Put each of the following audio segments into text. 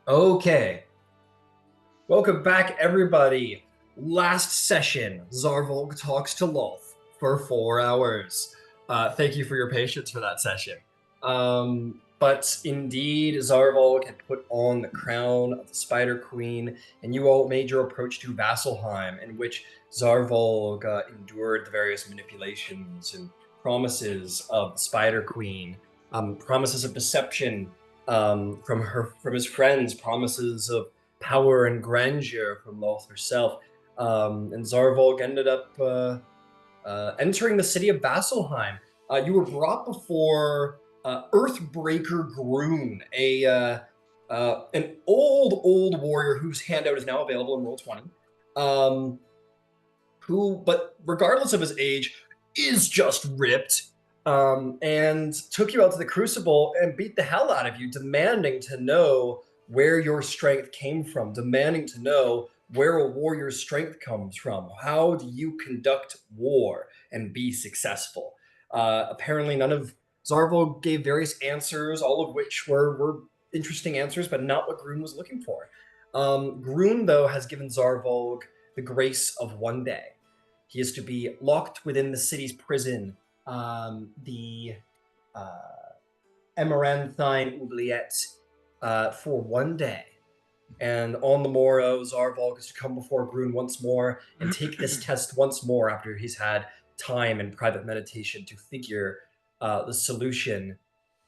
Okay, welcome back, everybody. Last session, Zarvolg talks to Lolth for 4 hours. Thank you for your patience for that session. But indeed, Zarvolg had put on the crown of the Spider Queen, and you all made your approach to Vasselheim, in which Zarvolg endured the various manipulations and promises of the Spider Queen, promises of deception from his friends, promises of power and grandeur from Lolth herself. And Zarvolg ended up entering the city of Vasselheim. You were brought before Earthbreaker Groon, an old warrior whose handout is now available in Roll20. But regardless of his age, is just ripped. And took you out to the Crucible and beat the hell out of you, demanding to know where your strength came from, demanding to know where a warrior's strength comes from. How do you conduct war and be successful? Apparently, none of Zarvolg gave various answers, all of which were interesting answers, but not what Groon was looking for. Groon, though, has given Zarvolg the grace of one day. He is to be locked within the city's prison, the Amaranthine Oubliette, for one day. And on the morrow, Zarvolg is to come before Groon once more and take this test once more after he's had time and private meditation to figure the solution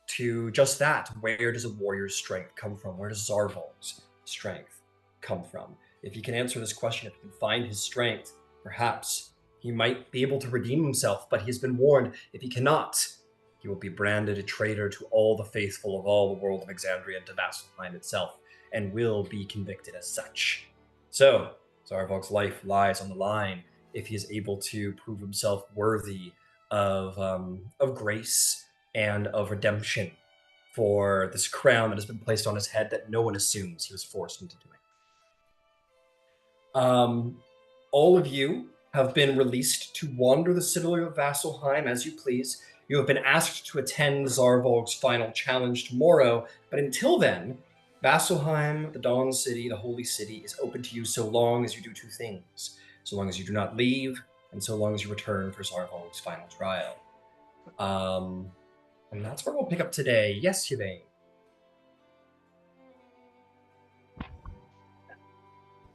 to just that. Where does a warrior's strength come from? Where does Zarvolg's strength come from? If he can answer this question, if he can find his strength, perhaps he might be able to redeem himself, but he has been warned, if he cannot, he will be branded a traitor to all the faithful of all the world of Exandria and to Vasselheim itself, and will be convicted as such. So, Zarvolg's life lies on the line if he is able to prove himself worthy of grace and of redemption for this crown that has been placed on his head that no one assumes he was forced into doing. All of you have been released to wander the citadel of Vasselheim as you please. You have been asked to attend Zarvolg's final challenge tomorrow, but until then, Vasselheim, the Dawn City, the Holy City, is open to you so long as you do two things. So long as you do not leave, and so long as you return for Zarvolg's final trial. And that's where we'll pick up today. Yes, Yvaine?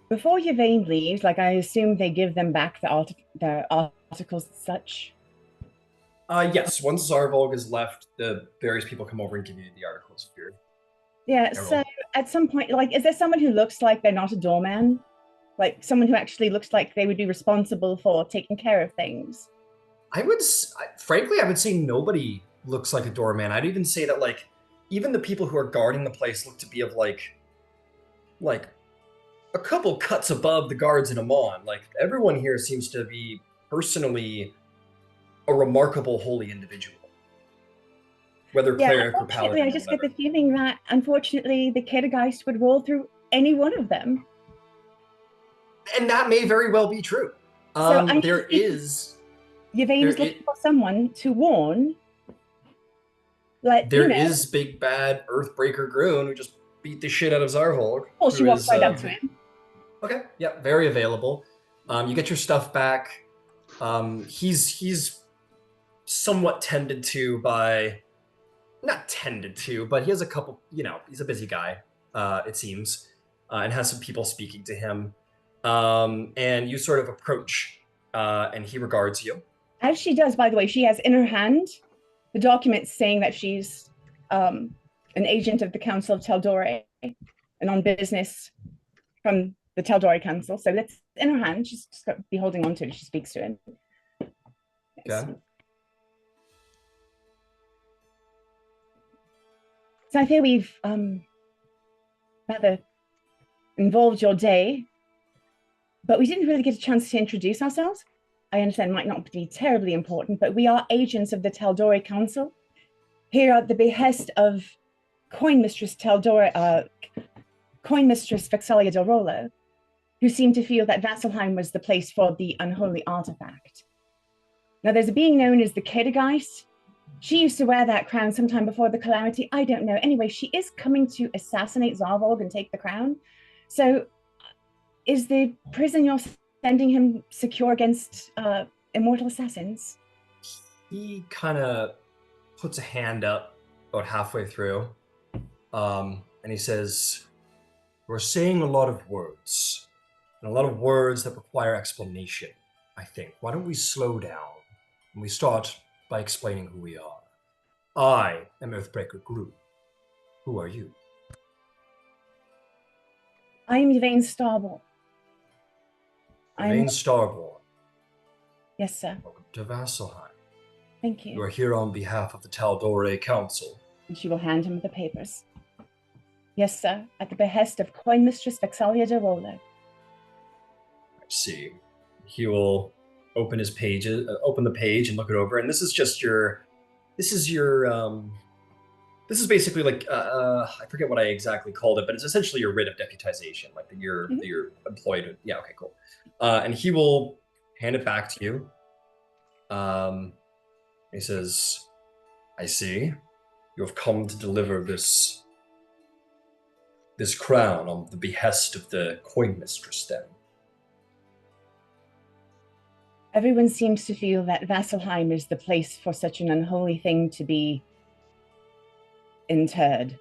Before Yvaine leaves, I assume they give them back the articles and such. Yes, once Zarvolg is left, the various people come over and give you the articles of your Yeah, so at some point, is there someone who looks like they're not a doorman? Like someone who actually looks like they would be responsible for taking care of things? Frankly, I would say nobody looks like a doorman. I'd even say that, even the people who are guarding the place look to be of, like a couple cuts above the guards in Amon. Everyone here seems to be personally a remarkable holy individual. Whether cleric or paladin. I just get the feeling that, unfortunately, the caedogeist would roll through any one of them. And that may very well be true. Yvaine is looking for someone to warn. There is big bad Earthbreaker Groon who just beat the shit out of Zarvolg. Oh, she walks right up to him. Okay, yeah, very available. You get your stuff back. He's somewhat tended to by, not tended to, but he has a couple, he's a busy guy, it seems, and has some people speaking to him. And you sort of approach, and he regards you. As she does, by the way, she has in her hand the document saying that she's an agent of the Council of Tal'Doeri and on business from the Tal'Doeri Council. So let's, in her hand, she's just got to be holding on to it as she speaks to him. Okay. So I feel we've rather involved your day, but we didn't really get a chance to introduce ourselves. I understand it might not be terribly important, but we are agents of the Tal'Doeri Council, here at the behest of Coin Mistress Vexalia del Rolo, who seemed to feel that Vasselheim was the place for the unholy artifact. Now, there's a being known as the caedogeist, She used to wear that crown sometime before the calamity. I don't know. Anyway, she is coming to assassinate Zarvolg and take the crown. So is the prison you're sending him secure against immortal assassins? He kind of puts a hand up about halfway through, and he says, "We're saying a lot of words, and a lot of words that require explanation, I think. Why don't we slow down, and we start by explaining who we are? I am Earthbreaker Group. Who are you?" I am Yvaine Starborn. Yvaine Starborn. Yes, sir. Welcome to Vasselheim. Thank you. You are here on behalf of the Tal'Doeri Council. And she will hand him the papers. Yes, sir. At the behest of Coin Mistress Vexalia de Roller. I see. He will open his pages, open the page and look it over. And this is just your, this is basically like, I forget what I exactly called it, but it's essentially your writ of deputization, like that you're employed. Yeah, okay, cool. And he will hand it back to you. He says, "I see. You have come to deliver this crown on the behest of the Coin Mistress, then." Everyone seems to feel that Vasselheim is the place for such an unholy thing to be interred.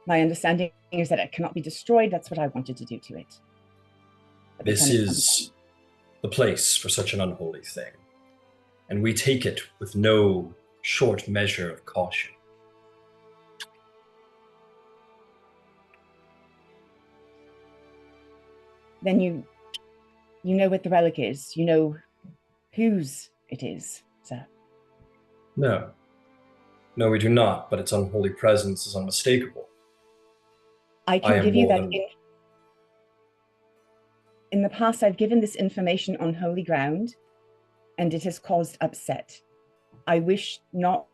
My understanding is that it cannot be destroyed. That's what I wanted to do to it. This is the place for such an unholy thing, and we take it with no short measure of caution. Then you know what the relic is. You know whose it is, sir. No, we do not, but its unholy presence is unmistakable. I can give you that. In the past, I've given this information on holy ground, and it has caused upset. I wish not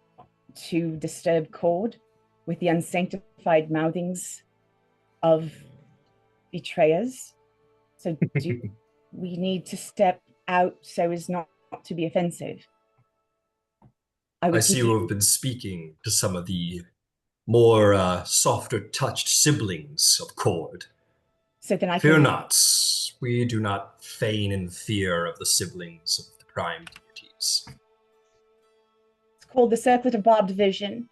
to disturb Cord with the unsanctified mouthings of betrayers. So we need to step out so as not to be offensive. I see you have been speaking to some of the more softer touched siblings of Cord. So then I fear not. We do not feign in fear of the siblings of the prime deities. It's called the Circlet of Barbed Vision.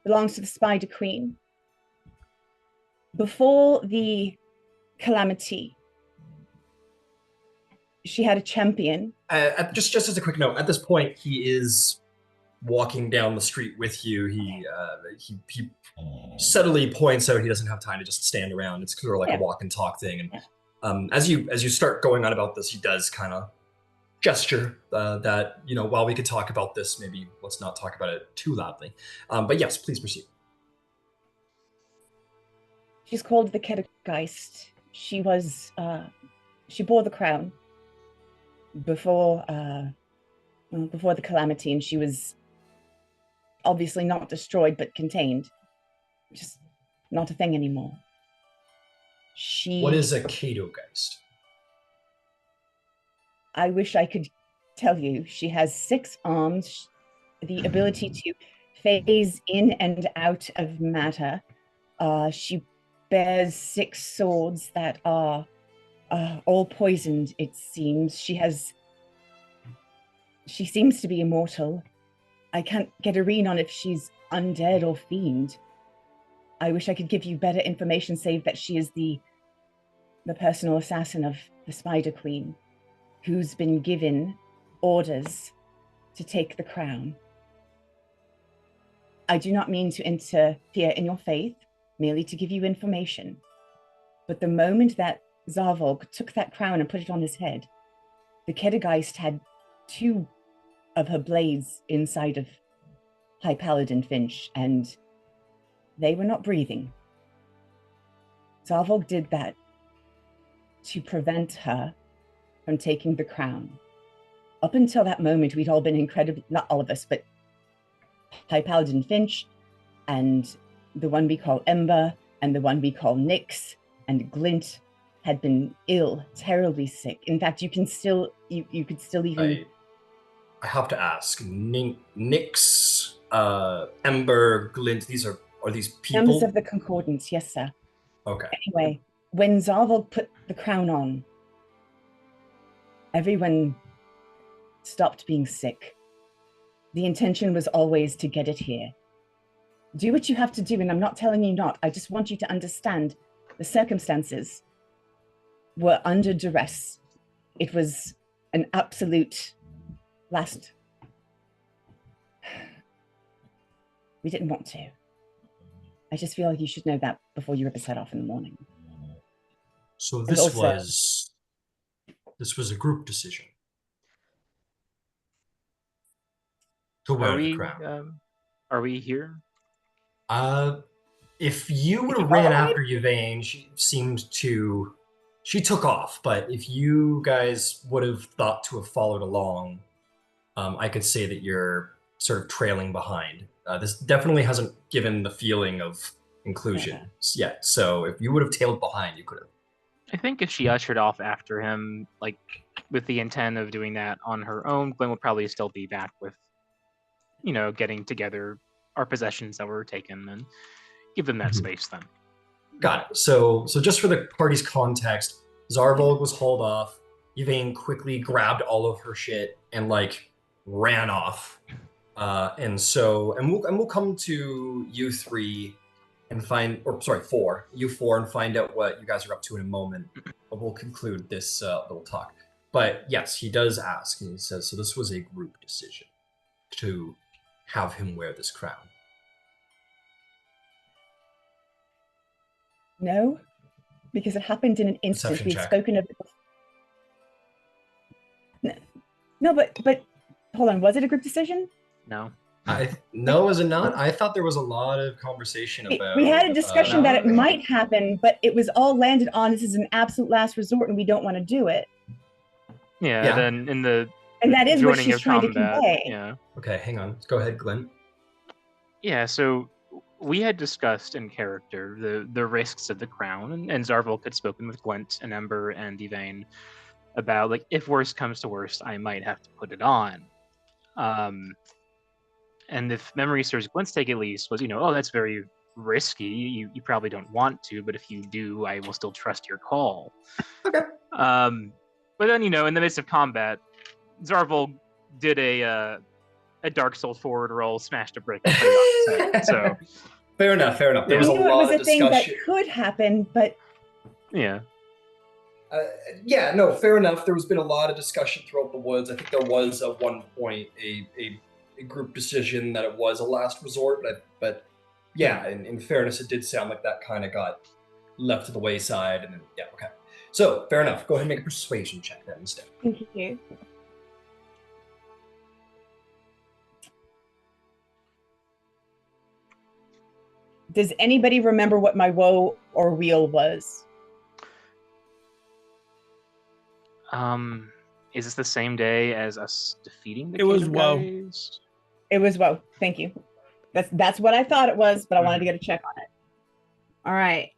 Belongs to the Spider Queen. Before the calamity, she had a champion. Just as a quick note, at this point, he is walking down the street with you. He subtly points out he doesn't have time to just stand around. It's sort of like a walk and talk thing. And as you start going on about this, he does kind of gesture that, while we could talk about this, maybe let's not talk about it too loudly. But yes, please proceed. She's called the caedogeist. She bore the crown before the calamity, and she was obviously not destroyed but contained, just not a thing anymore. What is a caedogeist? I wish I could tell you. She has 6 arms, the ability to phase in and out of matter. She bears 6 swords that are all poisoned, it seems. She seems to be immortal. I can't get a read on if she's undead or fiend. I wish I could give you better information, save that she is the personal assassin of the Spider Queen, who's been given orders to take the crown. I do not mean to interfere in your faith, merely to give you information. But the moment that Zarvolg took that crown and put it on his head, the caedogeist had 2 of her blades inside of High Paladin Finch, and they were not breathing. Zarvolg did that to prevent her from taking the crown. Up until that moment, we'd all been incredibly, not all of us, but High Paladin Finch, and the one we call Ember, and the one we call Nyx, and Glint had been ill, terribly sick. In fact, you could still even... I have to ask, Nyx, Ember, Glint, are these people? Members of the Concordance, yes, sir. Okay. Anyway, when Zarvolg put the crown on, everyone stopped being sick. The intention was always to get it here. Do what you have to do, and I'm not telling you not. I just want you to understand the circumstances were under duress. It was an absolute last. We didn't want to. I just feel like you should know that before you ever set off in the morning. So this was a group decision to wear the crown. Are we here? If you would have ran after Yvaine, she took off. But if you guys would have thought to have followed along, I could say that you're sort of trailing behind. This definitely hasn't given the feeling of inclusion yet. So if you would have tailed behind, you could have. I think if she ushered off after him, like with the intent of doing that on her own, Glenn would probably still be back with, getting together our possessions that were taken and give them that space then. Got it. So just for the party's context, Zarvolg was hauled off. Yvaine quickly grabbed all of her shit and ran off. We'll come to you three and you four and find out what you guys are up to in a moment. But we'll conclude this little talk. But yes, he does ask, and he says, so this was a group decision to have him wear this crown. No, because it happened in an instant. We'd spoken of it. No, but hold on. Was it a group decision? No. No, is it not? I thought there was a lot of conversation about. We had a discussion that it might happen, but it was all landed on this is an absolute last resort, and we don't want to do it. Yeah. Then in the and that is what she's trying to convey. Yeah. Okay, hang on. Go ahead, Glenn. Yeah. So we had discussed in character the risks of the crown, and Zarvolg had spoken with Glint and Ember and Yvaine about if worst comes to worst, I might have to put it on. And if memory serves, Glint's take at least was, that's very risky. You probably don't want to, but if you do, I will still trust your call. Okay. But then, in the midst of combat, Zarvolg did a Dark Souls forward roll, smashed a brick. So fair enough. There was a lot of discussion. It was a thing that could happen, but yeah. Fair enough. There's been a lot of discussion throughout the woods. I think there was at one point a group decision that it was a last resort, but in fairness, it did sound like that kind of got left to the wayside, and then okay. So fair enough. Go ahead and make a persuasion check then instead. Thank you. Does anybody remember what my woe or wheel was? Is this the same day as us defeating the It was woe. It was woe. Thank you. That's what I thought it was, but I wanted to get a check on it. All right.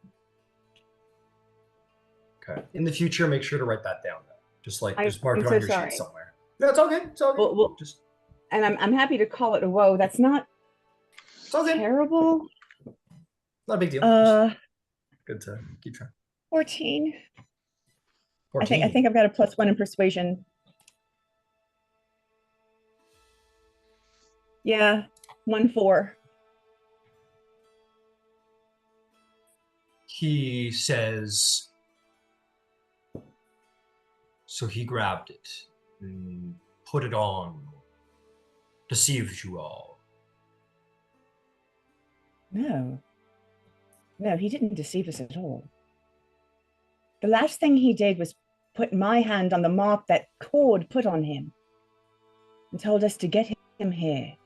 Okay. In the future, make sure to write that down. Just mark it on your sheet somewhere. No, it's okay. It's okay. Well, and I'm happy to call it a woe. That's not terrible. Not a big deal. Good to keep trying. 14. I think I've got a +1 in persuasion. Yeah, 1-4. He says, so he grabbed it and put it on, deceived you all. No, he didn't deceive us at all. The last thing he did was put my hand on the mark that Cord put on him and told us to get him here.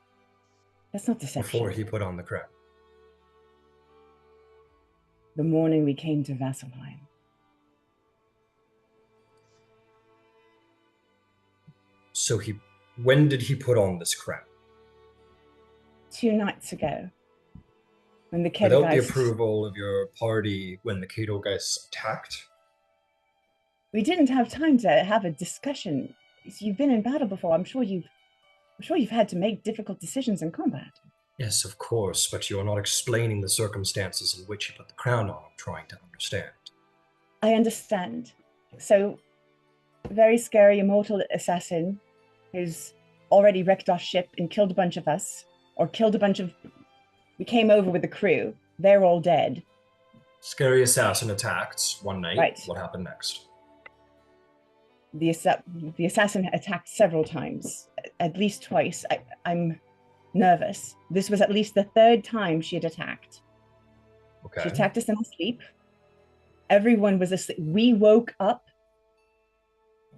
That's not deception. Before he put on the crown. The morning we came to Vasselheim. So when did he put on this crown? 2 nights ago. When the caedogeist... Without the approval of your party when the caedogeist attacked? We didn't have time to have a discussion. You've been in battle before. I'm sure you've I'm sure you've had to make difficult decisions in combat. Yes, of course, but you are not explaining the circumstances in which you put the crown on. I'm trying to understand. I understand. So, a very scary immortal assassin who's already wrecked our ship and killed a bunch of us, or killed a bunch of... We came over with the crew. They're all dead. Scary assassin attacked one night. Right. What happened next? The assassin attacked several times, at least twice. I'm nervous. This was at least the third time she had attacked. Okay. She attacked us in our sleep. Everyone was asleep. We woke up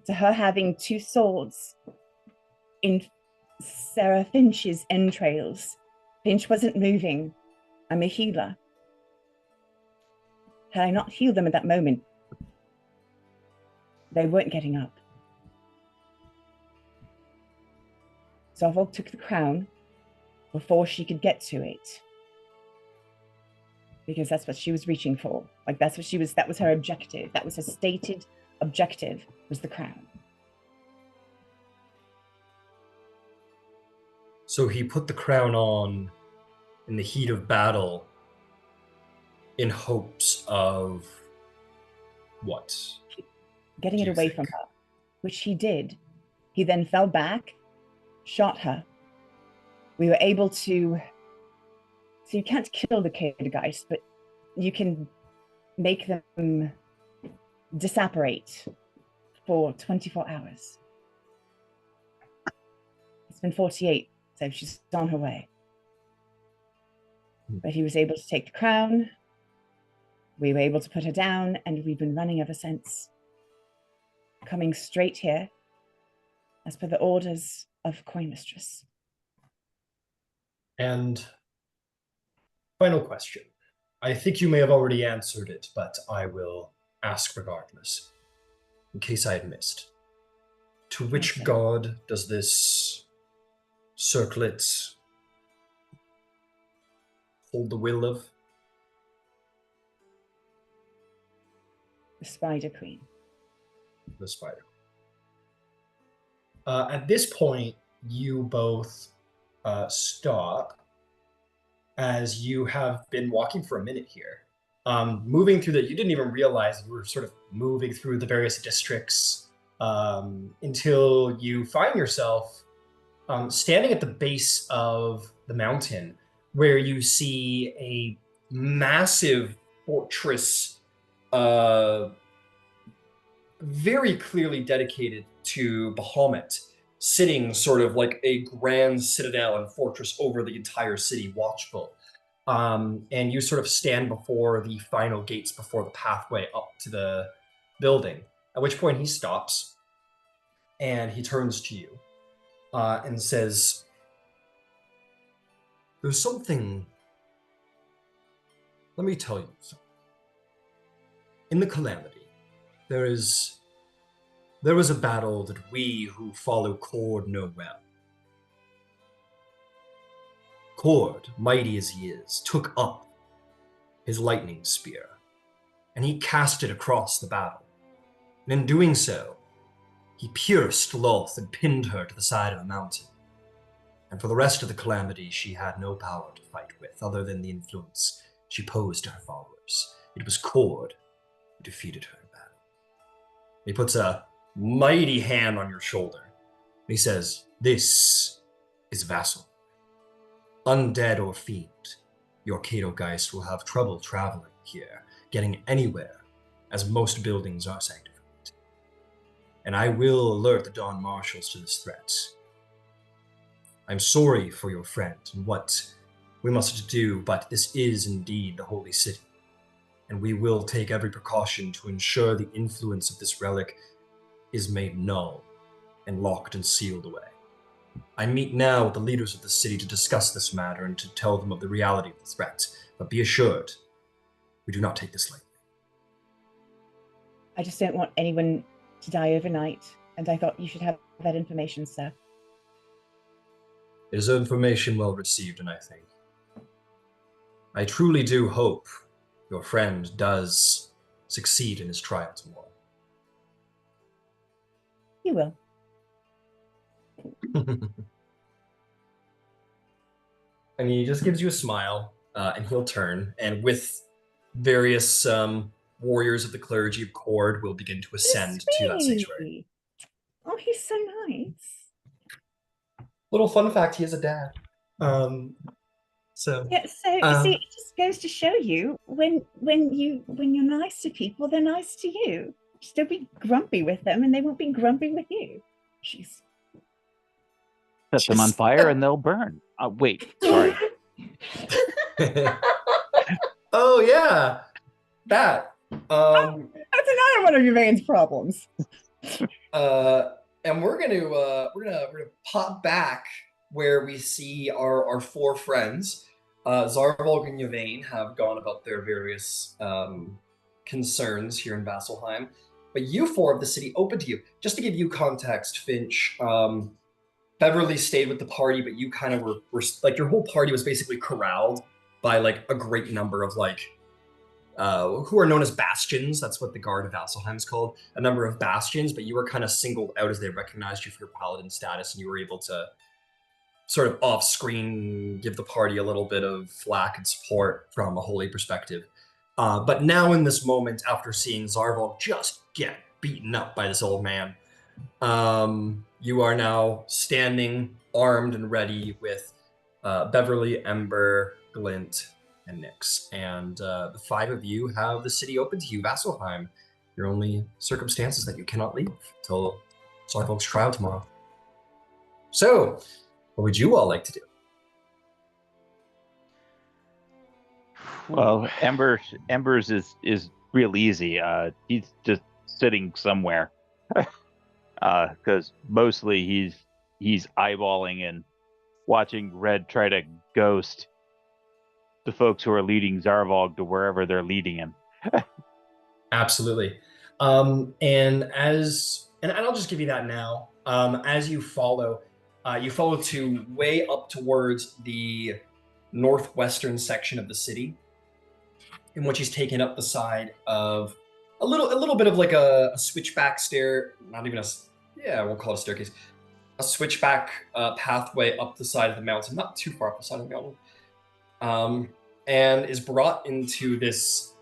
to her having two swords in Sarah Finch's entrails. Finch wasn't moving. I'm a healer. Had I not healed them at that moment, they weren't getting up. Zarvolg took the crown before she could get to it. Because that's what she was reaching for. Like, that was her objective. That was her stated objective, was the crown. So he put the crown on in the heat of battle in hopes of what? Getting it away from her, which he did. He then fell back, shot her. We were able to... So you can't kill the caedogeist, but you can make them disapparate for 24 hours. It's been 48, so she's on her way. But he was able to take the crown. We were able to put her down, and we've been running ever since. Coming straight here, as per the orders of Coin Mistress. And final question. I think you may have already answered it, but I will ask regardless, in case I had missed. To which god does this circlet hold the will of? The Spider Queen. The Spider. At this point, you both stop, as you have been walking for a minute here. Moving through you didn't even realize you were sort of moving through the various districts until you find yourself standing at the base of the mountain, where you see a massive fortress, very clearly dedicated to Bahamut, sitting sort of like a grand citadel and fortress over the entire city, watchful. And you sort of stand before the final gates, before the pathway up to the building, at which point he stops and he turns to you and says, "There's something, let me tell you something. In the Calamity, there was a battle that we who follow Cord know well. Cord, mighty as he is, took up his lightning spear, and he cast it across the battle. And in doing so, he pierced Lolth and pinned her to the side of a mountain. And for the rest of the Calamity, she had no power to fight with, other than the influence she posed to her followers. It was Cord who defeated her in battle." He puts a mighty hand on your shoulder, and he says, "This is Vassal. Undead or fiend, your caedogeist will have trouble traveling here, getting anywhere, as most buildings are sanctified. And I will alert the Dawn Marshals to this threat. I'm sorry for your friend and what we must do, but this is indeed the Holy City, and we will take every precaution to ensure the influence of this relic is made null and locked and sealed away. I meet now with the leaders of the city to discuss this matter and to tell them of the reality of the threat, but be assured, we do not take this lightly." I just don't want anyone to die overnight, and I thought you should have that information, sir. It is information well received, and I truly do hope your friend does succeed in his trial tomorrow. You will. And he just gives you a smile, and he'll turn, and with various warriors of the clergy of Cord will begin to ascend to that sanctuary. Oh, he's so nice. Little fun fact: he is a dad. So yeah, so see, it just goes to show you when you're nice to people, they're nice to you. Just don't be grumpy with them, and they won't be grumpy with you. Jeez. Set them on fire and they'll burn. Wait, sorry. Oh yeah, that. That's another one of Yvaine's problems. And we're gonna pop back where we see our four friends. Zarvolg and Yvaine have gone about their various concerns here in Vasselheim, but you four of the city open to you. Just to give you context, Finch, Beverly stayed with the party, but you kind of were like, your whole party was basically corralled by like a great number of like who are known as bastions. That's what the Guard of Vasselheim is called. A number of bastions, but you were kind of singled out as they recognized you for your paladin status, and you were able to sort of off-screen give the party a little bit of flack and support from a holy perspective. But now in this moment, after seeing Zarvolg just get beaten up by this old man, you are now standing armed and ready with Beverly, Ember, Glint, and Nyx. And the five of you have the city open to you, Vasselheim. Your only circumstance is that you cannot leave till Zarvolg's trial tomorrow. So, what would you all like to do? Well, Ember's is real easy. He's just sitting somewhere. Because mostly he's eyeballing and watching Red try to ghost the folks who are leading Zarvolg to wherever they're leading him. Absolutely. And I'll just give you that now. As you follow to way up towards the northwestern section of the city, in which he's taken up the side of a little bit of like a switchback stair, not even we'll call it a staircase, a switchback pathway up the side of the mountain, not too far up the side of the mountain, and is brought into this.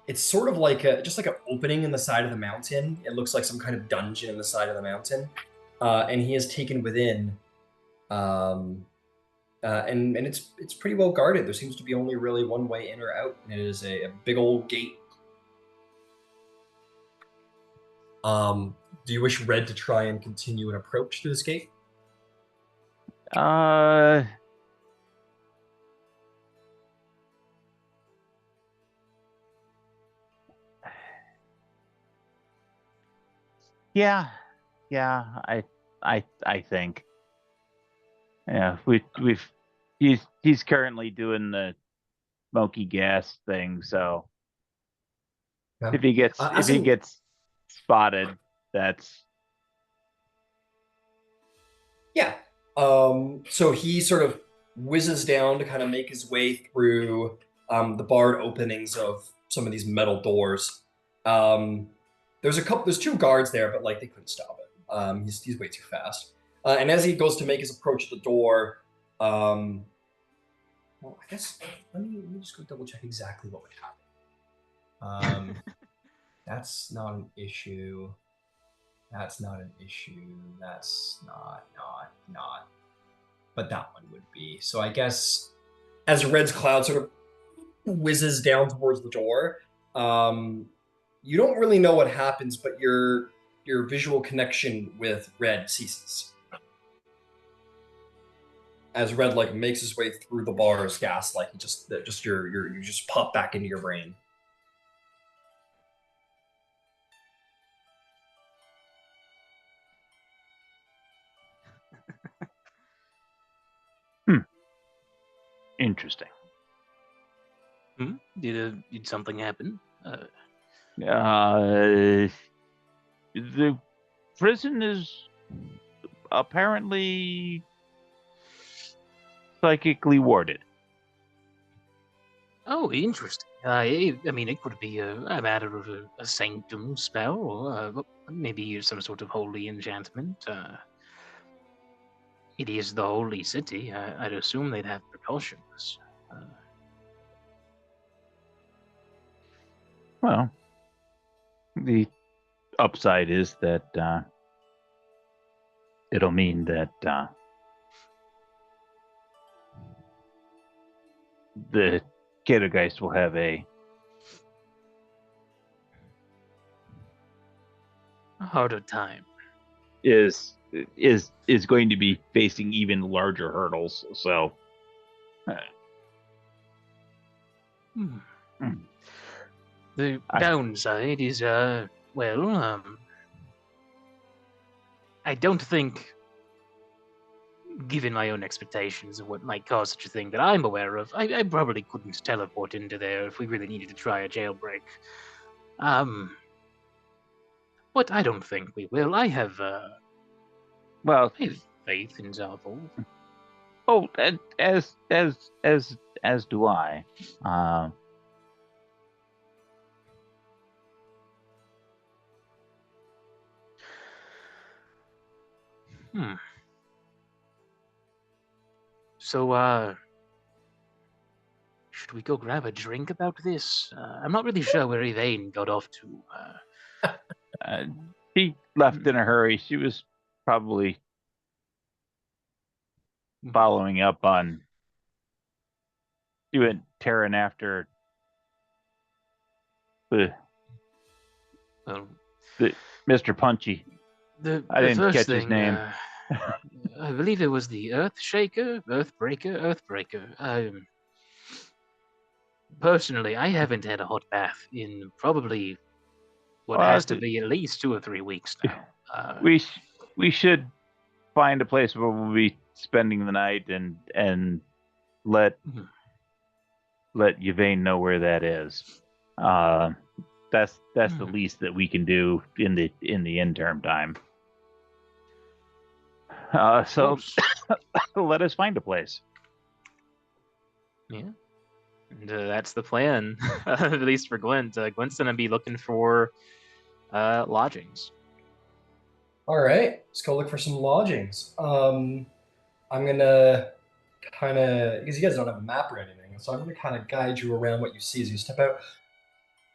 It's sort of like just like an opening in the side of the mountain. It looks like some kind of dungeon in the side of the mountain, and he is taken within, and it's pretty well guarded. There seems to be only really one way in or out, and it is a big old gate. Do you wish Red to try and continue an approach through this gate? Yeah, I think. Yeah, he's currently doing the smoky gas thing, so Yeah. if he gets spotted, that's yeah. So he sort of whizzes down to kind of make his way through the barred openings of some of these metal doors. There's two guards there, but like they couldn't stop him. He's way too fast. And as he goes to make his approach at the door, well, I guess let me just go double check exactly what would happen. That's not an issue. That's not an issue. That's not. But that one would be. So I guess as Red's cloud sort of whizzes down towards the door, you don't really know what happens, but your visual connection with Red ceases. As Red like makes his way through the bar's gas, like you just pop back into your brain. interesting. Did something happen? The prison is apparently psychically warded. Oh, interesting. I mean, it could be a matter of a sanctum spell, or maybe some sort of holy enchantment. It is the holy city. I'd assume they'd have precautions. Well, the upside is that it'll mean that the caedogeist will have a harder time. Is going to be facing even larger hurdles. So, the downside is, I don't think, given my own expectations of what might cause such a thing that I'm aware of, I probably couldn't teleport into there if we really needed to try a jailbreak. But I don't think we will. I have faith in Zarvolg. Oh, as do I. So, should we go grab a drink about this? I'm not really sure where Yvaine got off to. She left in a hurry. She was probably following up on. She went tearing after the Mr. Punchy. I didn't catch his name. I believe it was the Earthbreaker. Personally, I haven't had a hot bath in probably what has to be at least 2 or 3 weeks now. We should find a place where we'll be spending the night and let Yvaine know where that is. That's the least that we can do in the interim time. So let us find a place. Yeah. And, that's the plan, at least for Glint. Glint's going to be looking for lodgings. All right, let's go look for some lodgings. I'm going to kind of, because you guys don't have a map or anything, so I'm going to kind of guide you around what you see as you step out.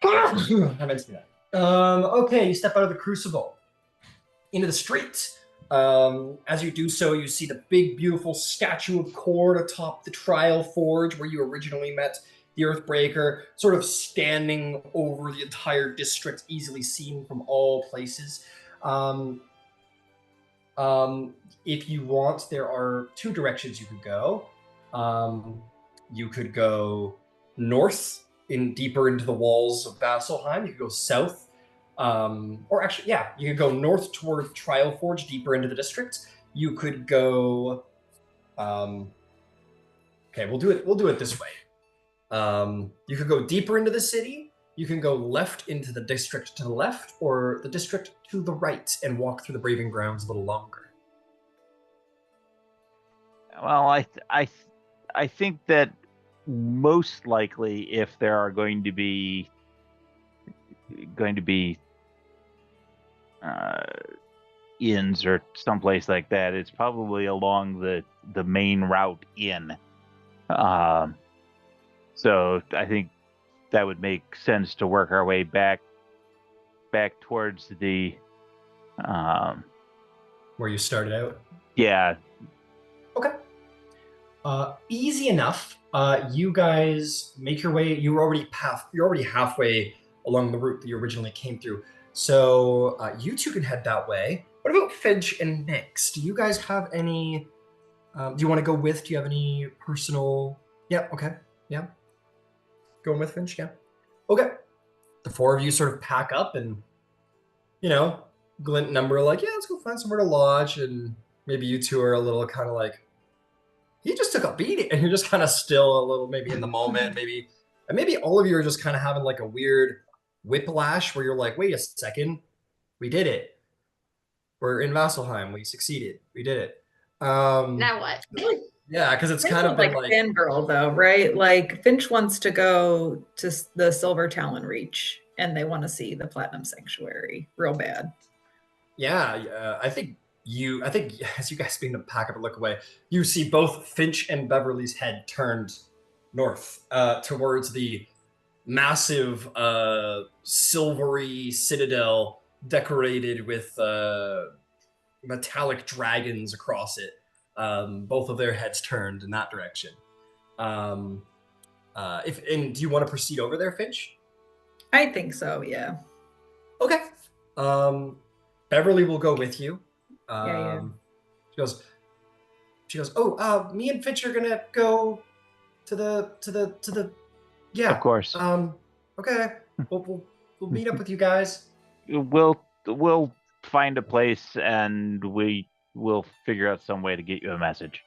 I meant to do that. Okay, you step out of the crucible into the street. As you do so, you see the big, beautiful statue of Kord atop the trial forge where you originally met the Earthbreaker, sort of standing over the entire district, easily seen from all places. If you want, there are 2 directions you could go. You could go north, deeper into the walls of Vasselheim. You could go south. Or actually, yeah, you could go north toward Trial Forge, deeper into the district. You could go. Okay, we'll do it this way. You could go deeper into the city. You can go left into the district to the left, or the district to the right, and walk through the Braving Grounds a little longer. Well, I think that most likely, if there are going to be inns or someplace like that, it's probably along the main route in. So I think that would make sense to work our way back towards the where you started out. Yeah. Okay. Easy enough. You guys make your way. You're already halfway along the route that you originally came through. So you 2 can head that way. What about Finch and Nyx? Do you guys have any? Do you want to go with? Do you have any personal? Yeah. Okay. Yeah. Going with Finch. Yeah. Okay. The 4 of you sort of pack up, and Glint and Ember are like, yeah, let's go find somewhere to lodge, and maybe you 2 are a little kind of like, he just took a beating, and you're just kind of still a little maybe in the moment, maybe all of you are just kind of having like a weird whiplash where you're like, wait a second, we did it. We're in Vasselheim. We succeeded. We did it. Now what? Yeah, because it's Finch kind of been like fangirl though, right? Like Finch wants to go to the Silver Talon Reach, and they want to see the Platinum Sanctuary real bad. Yeah, I think I think as you guys begin to pack up and look away, you see both Finch and Beverly's head turned north towards the massive silvery citadel decorated with metallic dragons across it. Both of their heads turned in that direction. Do you want to proceed over there, Finch? I think so, yeah. Okay. Beverly will go with you. Yeah. She goes, oh, me and Finch are gonna go to the yeah. Of course. Okay. We'll meet up with you guys. We'll find a place and we will figure out some way to get you a message.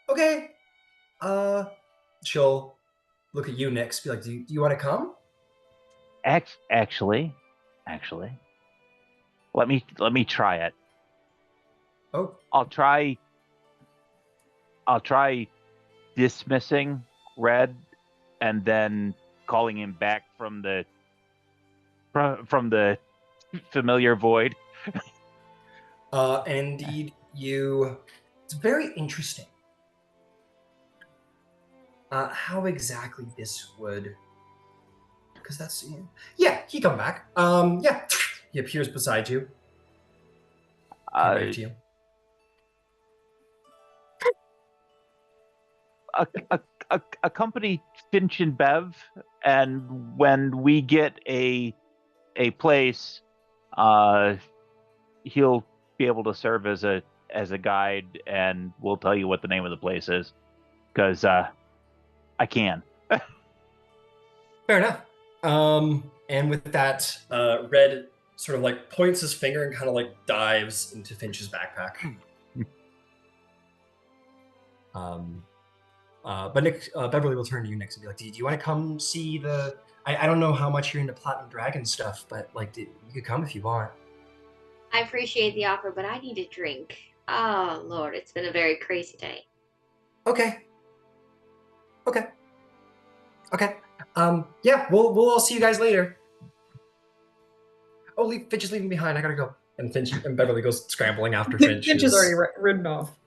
Okay. She'll look at you next, be like, do you want to come? Actually, let me try it. Oh. I'll try dismissing Red and then calling him back from the familiar void. And indeed, it's very interesting. How exactly this would, because that's, yeah, he come back. Yeah, he appears beside you. To you. Accompany Finch and Bev, and when we get a place, he'll be able to serve as a guide, and we'll tell you what the name of the place is, because I can. Fair enough. And with that, Red sort of like points his finger and kind of like dives into Finch's backpack. But Nick, Beverly will turn to you next and be like, do you want to come see the... I don't know how much you're into Platinum Dragon stuff, but like, you could come if you want. I appreciate the offer, but I need a drink. Oh, Lord, it's been a very crazy day. Okay. Yeah, we'll all see you guys later. Oh, Finch is leaving behind. I gotta go. And Finch and Beverly goes scrambling after Finch. Finch is already ridden off.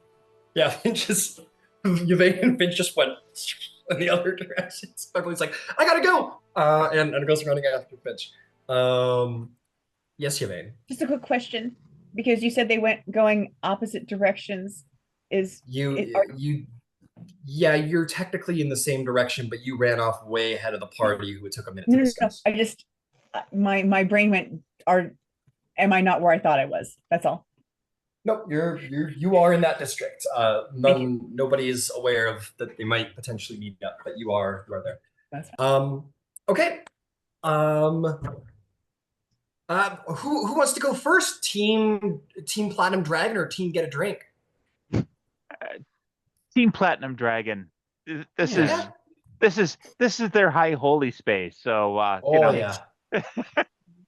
Yeah, Finch is... Yvaine and Finch just went in the other directions. Beverly's like, I gotta go! And goes running after Finch. Yes, Yvaine. Just a quick question, because you said they went going opposite directions. You're technically in the same direction, but you ran off way ahead of the party who took a minute to discuss. No. I just my brain went, am I not where I thought I was? That's all. Nope, you are in that district. Nobody is aware of that they might potentially meet up, but you are there. That's fine. Okay. Who wants to go first? Team Platinum Dragon or Team Get a Drink? Team Platinum Dragon. This is their high holy space. So yeah.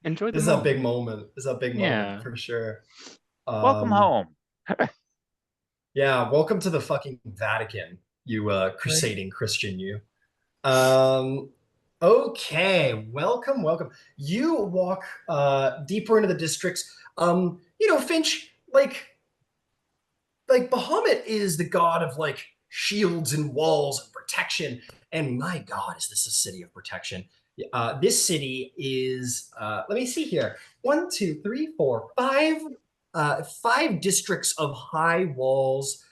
Enjoy This is a big moment. For sure. Welcome home. Yeah, welcome to the fucking Vatican, you crusading Christian, you. Okay, welcome. You walk deeper into the districts. Finch, like Bahamut is the god of like shields and walls and protection. And my God, is this a city of protection? This city is, let me see here. 1, 2, 3, 4, 5. 5 districts of high walls,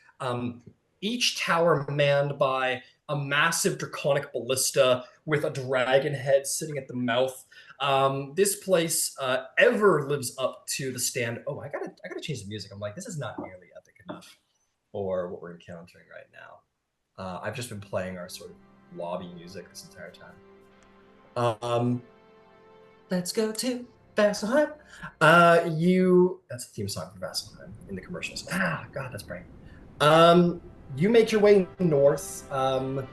each tower manned by a massive draconic ballista with a dragon head sitting at the mouth. This place ever lives up to the stand. Oh, I gotta change the music. I'm like, this is not nearly epic enough for what we're encountering right now. I've just been playing our sort of lobby music this entire time. Let's go to Vasselheim. That's the theme song for Vasselheim in the commercials. God, that's brain. You make your way north. Oh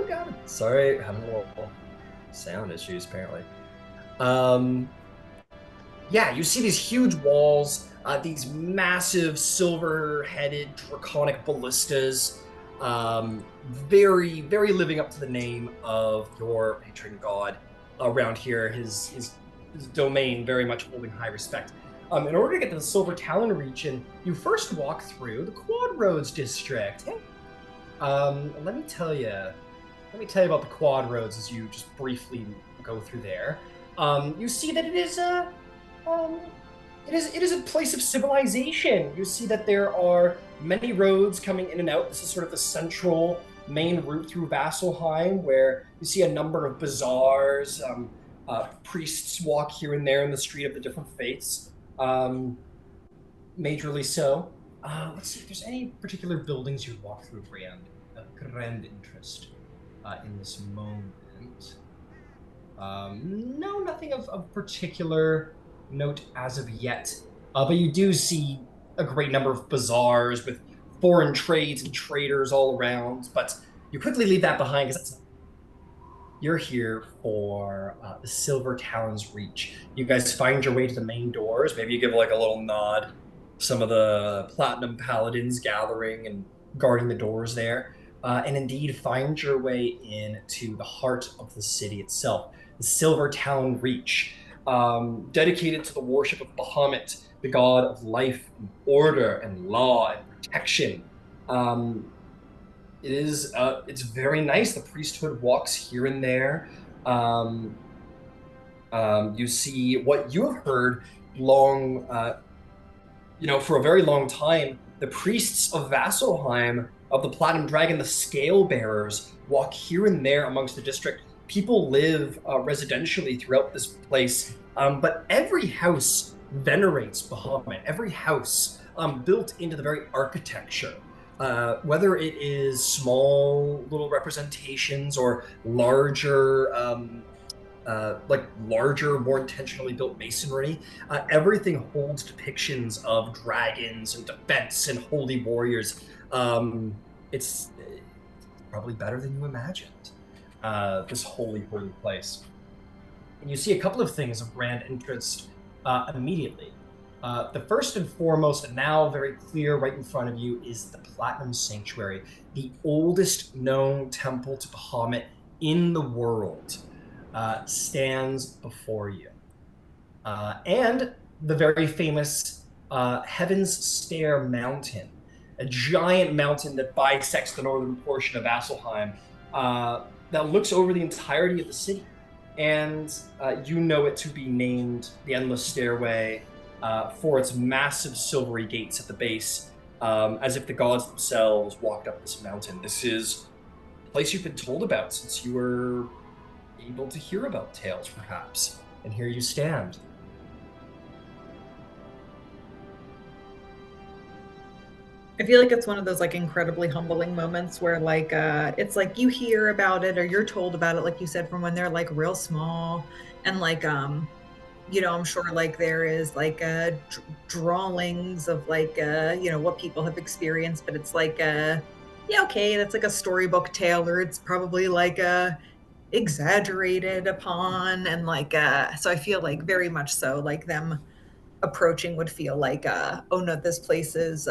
God, sorry, having a little sound issues apparently. Yeah, you see these huge walls, these massive silver-headed draconic ballistas, very, very living up to the name of your patron god around here. His domain very much holding high respect. In order to get to the Silver Talon region, you first walk through the Quad Roads district. Hey. Let me tell you about the Quad Roads as you just briefly go through there. You see that it is a place of civilization. You see that there are many roads coming in and out. This is sort of the central main route through Vasselheim, where you see a number of bazaars. Priests walk here and there in the street of the different faiths. Majorly so. Let's see if there's any particular buildings you walk through, grand interest in this moment. No, nothing of particular note as of yet. But you do see a great number of bazaars with foreign trades and traders all around. But you quickly leave that behind because you're here for the Silver Talon's Reach. You guys find your way to the main doors. Maybe you give like a little nod. Some of the Platinum Paladins gathering and guarding the doors there. And indeed find your way into the heart of the city itself. The Silver Talon Reach, dedicated to the worship of Bahamut, the god of life and order and law and protection. It's very nice. The priesthood walks here and there. You see what you have heard for a very long time. The priests of Vasselheim, of the Platinum Dragon, the Scale Bearers, walk here and there amongst the district. People live residentially throughout this place, but every house venerates Bahamut. Every house built into the very architecture. Whether it is small little representations or larger, more intentionally built masonry, everything holds depictions of dragons and defense and holy warriors. It's probably better than you imagined, this holy place. And you see a couple of things of grand interest immediately. The first and foremost, and now very clear right in front of you, is the Platinum Sanctuary, the oldest known temple to Bahamut in the world, stands before you. And the very famous Heaven's Stair Mountain, a giant mountain that bisects the northern portion of Vasselheim, that looks over the entirety of the city. And you know it to be named the Endless Stairway, for its massive silvery gates at the base, as if the gods themselves walked up this mountain. This is a place you've been told about since you were able to hear about tales, perhaps. And here you stand. I feel like it's one of those like incredibly humbling moments where like it's like you hear about it or you're told about it, like you said, from when they're like real small, and like I'm sure like there is like drawings of like what people have experienced, but it's like okay, that's like a storybook tale, or it's probably like exaggerated upon, and like so I feel like very much so like them approaching would feel like oh no, this place is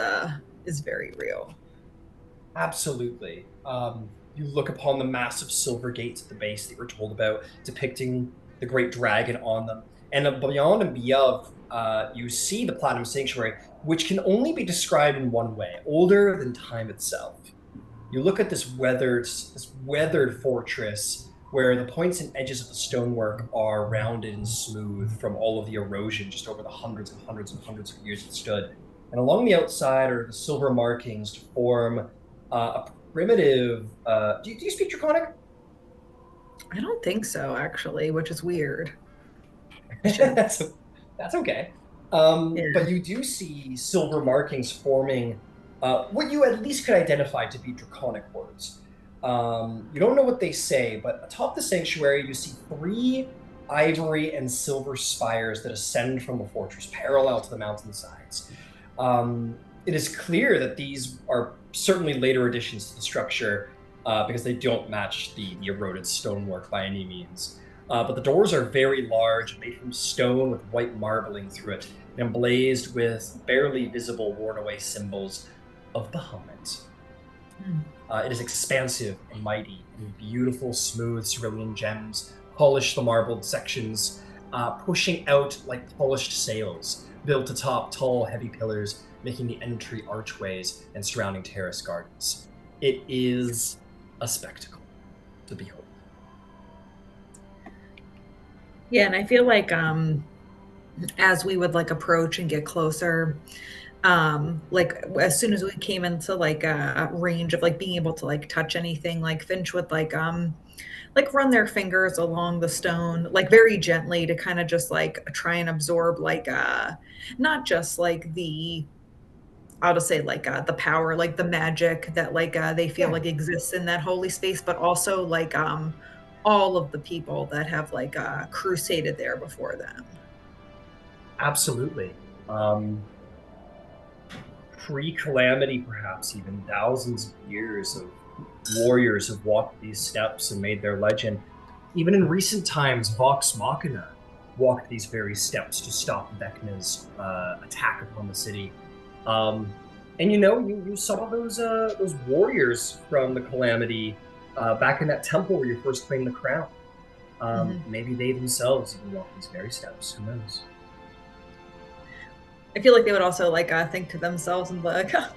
very real. Absolutely. You look upon the massive silver gates at the base that you were told about, depicting the great dragon on them. And beyond and beyond, you see the Platinum Sanctuary, which can only be described in one way: older than time itself. You look at this weathered fortress, where the points and edges of the stonework are rounded and smooth from all of the erosion just over the hundreds and hundreds and hundreds of years it stood. And along the outside are the silver markings to form a primitive... Do you speak Draconic? I don't think so, actually, which is weird. That's okay. Yeah. But you do see silver markings forming what you at least could identify to be Draconic words. You don't know what they say, but atop the sanctuary you see 3 ivory and silver spires that ascend from the fortress, parallel to the mountainsides. It is clear that these are certainly later additions to the structure, because they don't match the eroded stonework by any means. But the doors are very large, made from stone with white marbling through it, and emblazed with barely visible worn-away symbols of Bahamut. It is expansive and mighty, and beautiful, smooth cerulean gems polish the marbled sections, pushing out like polished sails, built atop tall, heavy pillars, making the entry archways and surrounding terrace gardens. It is a spectacle to behold. Yeah, and I feel like as we would like approach and get closer, like as soon as we came into like a range of like being able to like touch anything, like Finch would like run their fingers along the stone like very gently to kind of just like try and absorb like not just like the I'll just say like the power, like the magic that like they feel like exists in that holy space, but also like all of the people that have like crusaded there before them. Absolutely. Pre-calamity, perhaps even thousands of years of warriors have walked these steps and made their legend. Even in recent times, Vox Machina walked these very steps to stop Vecna's attack upon the city. And you know, you saw those warriors from the calamity back in that temple where you first claimed the crown. Maybe they themselves even walked these very steps. Who knows? I feel like they would also like think to themselves and be like, huh,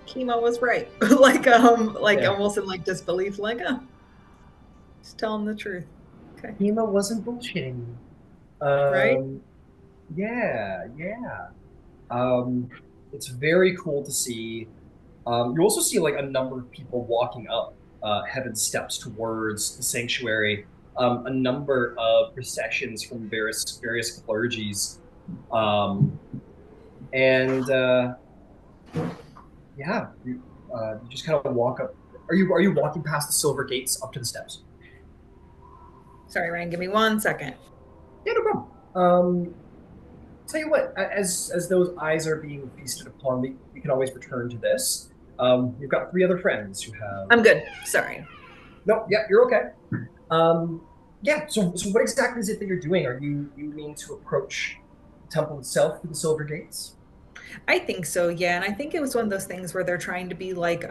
Kima was right. like almost in like disbelief, like, just telling the truth. Okay. Kima wasn't bullshitting you. Right? Yeah. It's very cool to see. You also see like a number of people walking up heaven steps towards the sanctuary. A number of processions from various clergies. You just kind of walk up. Are you walking past the silver gates up to the steps? Sorry, Ryan, give me 1 second. Yeah, no problem. Tell you what, as those eyes are being feasted upon, we can always return to this. You've got 3 other friends who have. I'm good. Sorry. No, yeah, you're okay. So what exactly is it that you're doing? Are you mean to approach the temple itself through the silver gates? I think so, yeah. And I think it was one of those things where they're trying to be like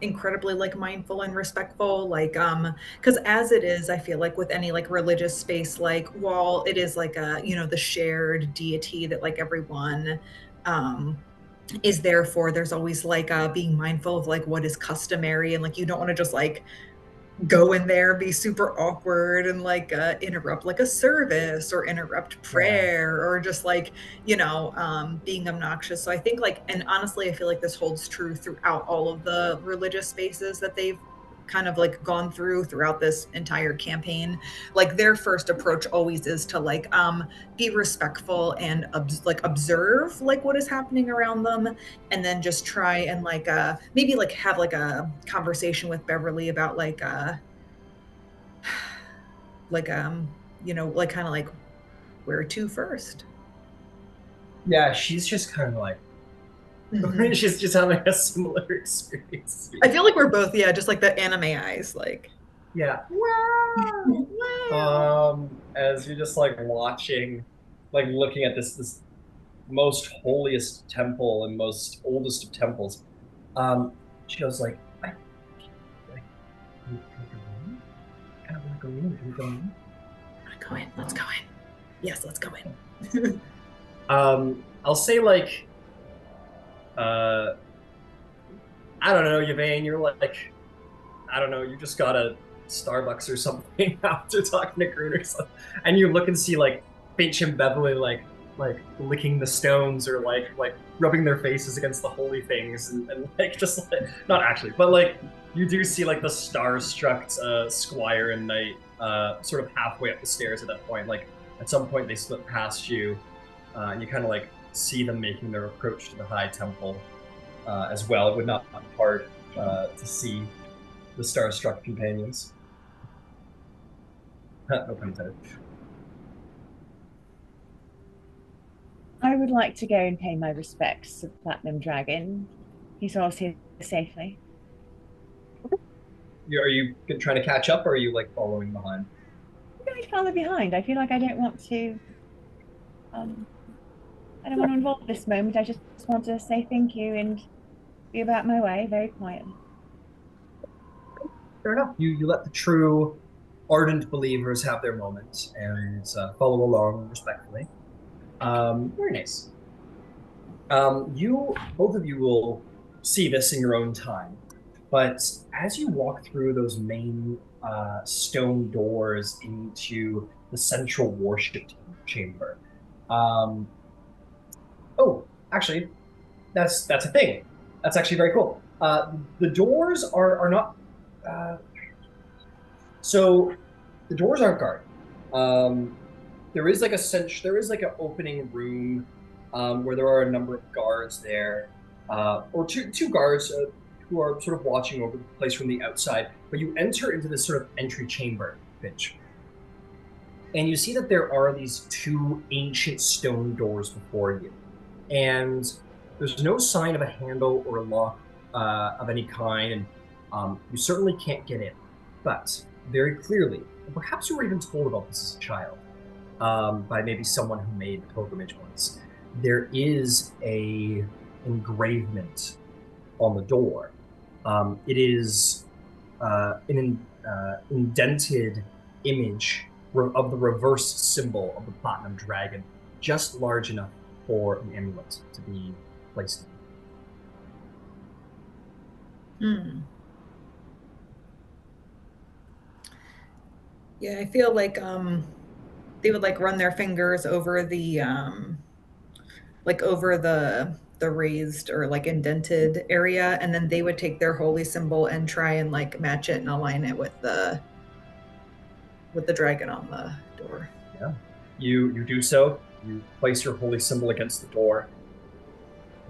incredibly like mindful and respectful, like because as it is, I feel like with any like religious space, like while it is like a, you know, the shared deity that like everyone is there for, there's always like being mindful of like what is customary, and like you don't want to just like go in there, be super awkward and like interrupt like a service or interrupt prayer or just like, you know, being obnoxious. So I think like, and honestly, I feel like this holds true throughout all of the religious spaces that they've kind of like gone throughout this entire campaign. Like their first approach always is to like be respectful and observe like what is happening around them, and then just try and like maybe like have like a conversation with Beverly about like you know, like kind of like where to first. Yeah, she's just kind of like she's just having a similar experience. I feel like we're both, just like the anime eyes, like. Yeah. As you're just like watching, like looking at this most holiest temple and most oldest of temples, she goes like, can we go in? Can we go in? Let's go in. Yes, let's go in. I'll say like, I don't know, Yvaine, you're like, I don't know, you just got a Starbucks or something after talking to Grun or something, and you look and see like Finch and Beverly like licking the stones or like rubbing their faces against the holy things and like just like, not actually, but like you do see like the star-struck squire and knight sort of halfway up the stairs at that point. Like at some point they slip past you, and you kind of like see them making their approach to the high temple as well. It would not be hard to see the star-struck companions. No pun intended. I would like to go and pay my respects to the Platinum Dragon. He's also here safely. Are you trying to catch up, or are you like following behind? I'm going to follow behind. I feel like I don't want to. I don't want to involve this moment. I just want to say thank you and be about my way very quietly. Fair enough. You let the true ardent believers have their moment and follow along respectfully. Very nice. Both of you will see this in your own time, but as you walk through those main stone doors into the central worship chamber, oh, actually, that's a thing. That's actually very cool. The doors are not. So the doors aren't guarded. There is like an opening room where there are a number of guards there, or two guards who are sort of watching over the place from the outside. But you enter into this sort of entry chamber, Finch, and you see that there are these two ancient stone doors before you, and there's no sign of a handle or a lock of any kind, and you certainly can't get in. But very clearly, and perhaps you were even told about this as a child, by maybe someone who made the pilgrimage once, there is a engravement on the door. It is an indented image of the reverse symbol of the platinum dragon, just large enough for an amulet to be placed in. Yeah, I feel like they would like run their fingers over the over the raised or like indented area, and then they would take their holy symbol and try and like match it and align it with the dragon on the door. Yeah, you do so. You place your holy symbol against the door.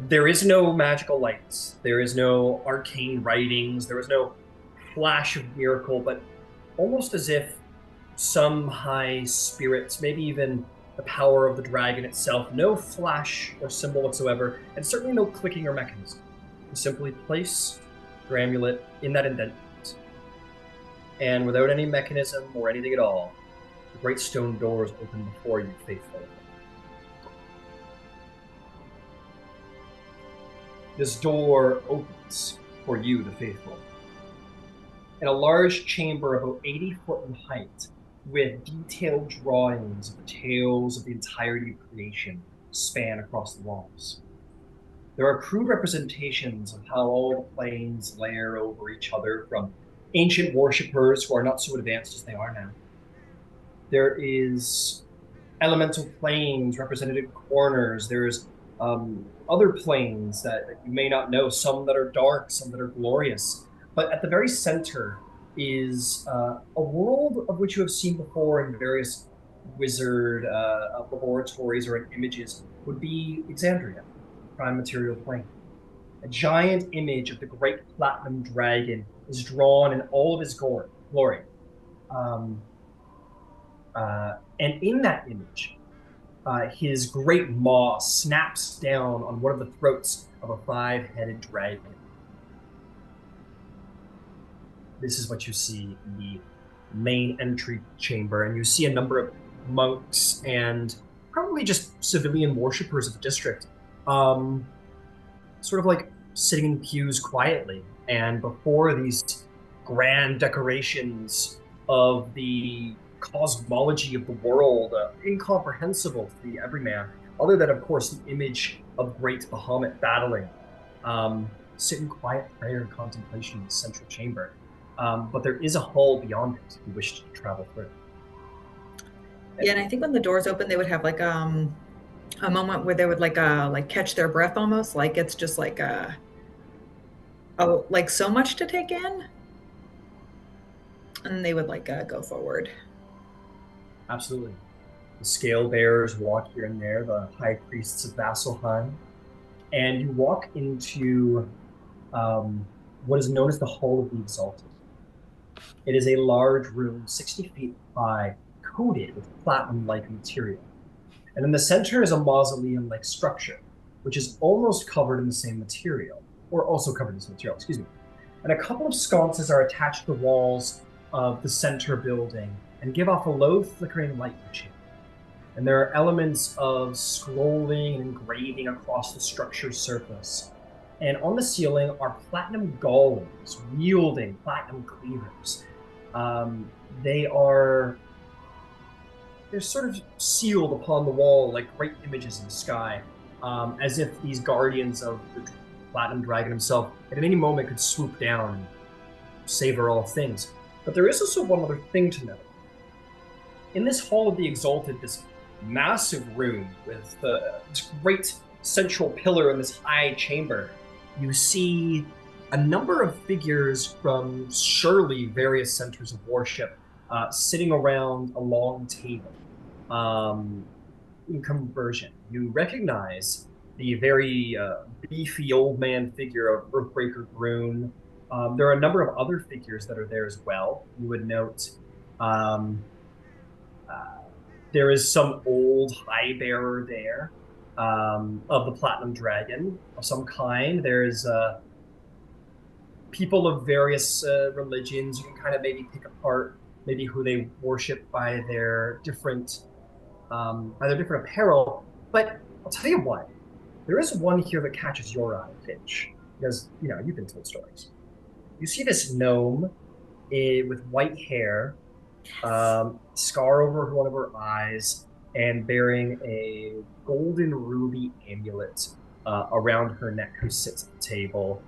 There is no magical lights. There is no arcane writings. There is no flash of miracle, but almost as if some high spirits, maybe even the power of the dragon itself, no flash or symbol whatsoever, and certainly no clicking or mechanism. You simply place your amulet in that indentation, and without any mechanism or anything at all, the great stone doors open before you, faithful. This door opens for you, the faithful, in a large chamber about 80 foot in height, with detailed drawings of the tales of the entirety of creation span across the walls. There are crude representations of how all the planes layer over each other from ancient worshippers who are not so advanced as they are now. There is elemental planes represented in corners. There's other planes that you may not know, some that are dark, some that are glorious. But at the very center is a world of which you have seen before in various wizard laboratories or in images, would be Exandria, prime material plane. A giant image of the great platinum dragon is drawn in all of his glory. And in that image, his great maw snaps down on one of the throats of a 5-headed dragon. This is what you see in the main entry chamber, and you see a number of monks and probably just civilian worshippers of the district, sort of like sitting in pews quietly. And before these grand decorations of the cosmology of the world, incomprehensible to the everyman, other than, of course, the image of great Bahamut battling, sit in quiet prayer and contemplation in the central chamber. But there is a hall beyond it if you wish to travel through. Yeah, and I think when the doors open, they would have like a moment where they would like catch their breath almost, like it's just like like so much to take in, and they would like go forward. Absolutely. The scale bearers walk here and there, the high priests of Vasselheim, and you walk into what is known as the Hall of the Exalted. It is a large room, 60 feet high, coated with platinum-like material. And in the center is a mausoleum-like structure, which is almost covered in the same material, or also covered in this material, excuse me. And a couple of sconces are attached to the walls of the center building and give off a low flickering light each. And there are elements of scrolling and engraving across the structure's surface. And on the ceiling are platinum golems wielding platinum cleavers. They're sort of sealed upon the wall like great images in the sky. as if these guardians of the Platinum Dragon himself at any moment could swoop down and savor all things. But there is also one other thing to note. In this Hall of the Exalted, this massive room with this great central pillar in this high chamber, you see a number of figures from surely various centers of worship sitting around a long table. In conversion, you recognize the very beefy old man figure of Earthbreaker Grun. There are a number of other figures that are there as well. You would note there is some old high bearer there of the Platinum Dragon of some kind. There's people of various religions. You can kind of maybe pick apart maybe who they worship by their different apparel. But I'll tell you what, there is one here that catches your eye, Finch, because you've been told stories. You see this gnome with white hair, scar over one of her eyes, and bearing a golden ruby amulet around her neck, who sits at the table.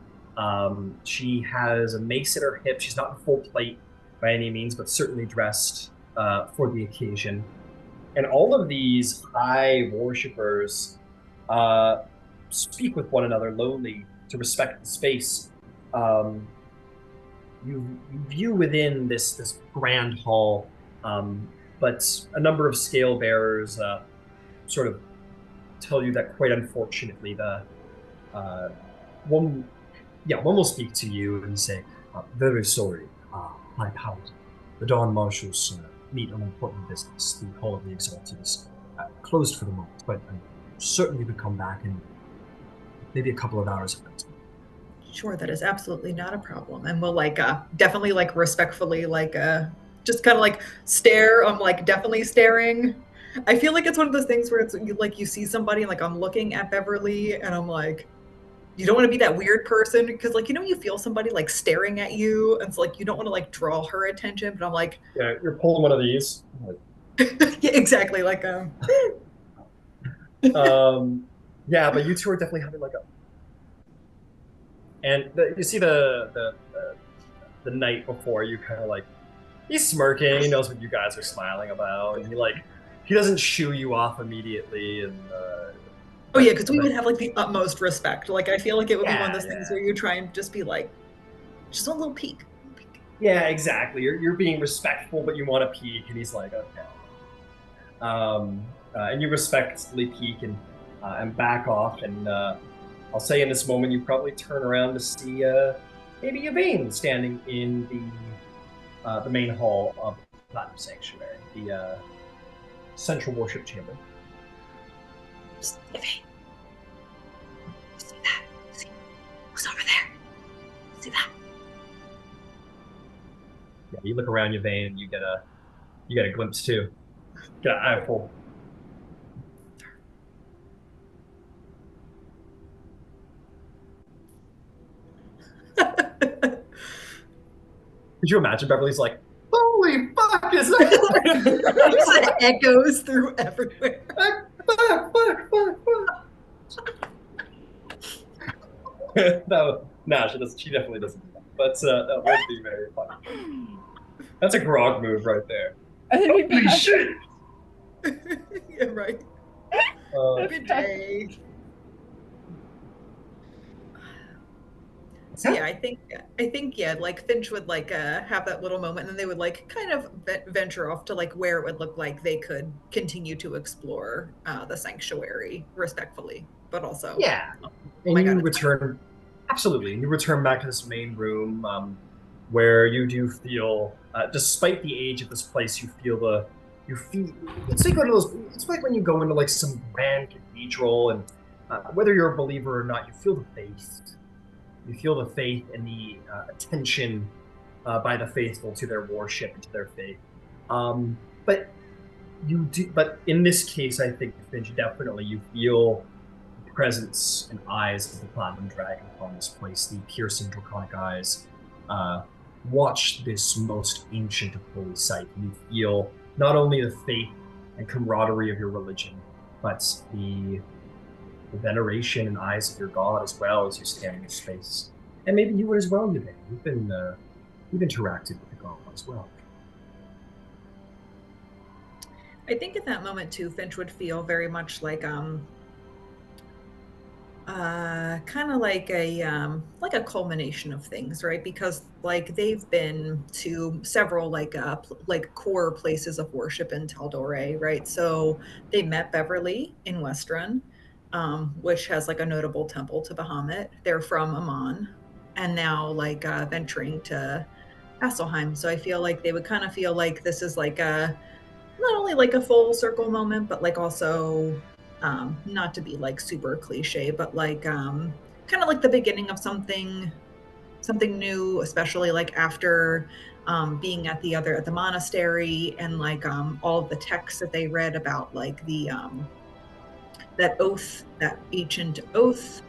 She has a mace at her hip. She's not in full plate by any means, but certainly dressed for the occasion. And all of these high worshippers speak with one another lowly to respect the space. You view within this grand hall, but a number of scale bearers sort of tell you that quite unfortunately one will speak to you and say, very sorry, my paladin. The Dawn Marshals meet on important business. The Hall of the Exalted is closed for the moment, but I certainly would come back in maybe a couple of hours. Sure, that is absolutely not a problem. And we'll definitely respectfully just kind of stare. I'm definitely staring. I feel like it's one of those things where it's you see somebody and I'm looking at Beverly and I'm like, you don't want to be that weird person because you feel somebody staring at you and it's you don't want to draw her attention, but I'm like, yeah, you're pulling one of these. Yeah, exactly. Yeah, but you two are definitely having and you see the night before you kind of he's smirking. He knows what you guys are smiling about, and he doesn't shoo you off immediately. And oh yeah, because we would have the utmost respect. I feel it would be one of those things where you try and just be just a little peek. Yeah, exactly. You're being respectful, but you want to peek, and he's like, okay. And you respectfully peek and back off, and I'll say in this moment you probably turn around to see maybe Yvaine standing in the main hall of the Platinum Sanctuary, the central worship chamber. Yvaine. See that? See who's over there? See that? Yeah, you look around Yvaine and you get a glimpse too. Get an eyeful. Could you imagine Beverly's holy fuck, is that? It echoes through everywhere. Fuck. No, she doesn't. She definitely doesn't do that. But that would be very funny. That's a grog move right there. Holy shit! Yeah, right. Good day. So yeah, I think Finch would have that little moment, and then they would kind of venture off to where it would look like they could continue to explore the sanctuary respectfully, but also and you return absolutely. You return back to this main room where you do feel, despite the age of this place, you feel it's like one of those. It's like when you go into some grand cathedral, and whether you're a believer or not, you feel the faith. You feel the faith and the attention by the faithful to their worship and to their faith. But in this case, I think, Finch, definitely you feel the presence and eyes of the Platinum Dragon upon this place. The piercing draconic eyes watch this most ancient of holy sight. You feel not only the faith and camaraderie of your religion, but the the veneration and eyes of your god as well as you stand in this space. And maybe you would as well, Yvaine. You've interacted with the god as well. I think at that moment too, Finch would feel very much like kind of like a culmination of things, right? Because like they've been to several like core places of worship in Tal'Doeri, right? So they met Beverly in Westrun, which has like a notable temple to Bahamut. They're from Amon, and now like venturing to Vasselheim. So I feel like they would kind of feel like this is like a not only like a full circle moment, but like also not to be like super cliche, but like kind of like the beginning of something new, especially like after being at the monastery and like all of the texts that they read about like the that oath, that ancient oath,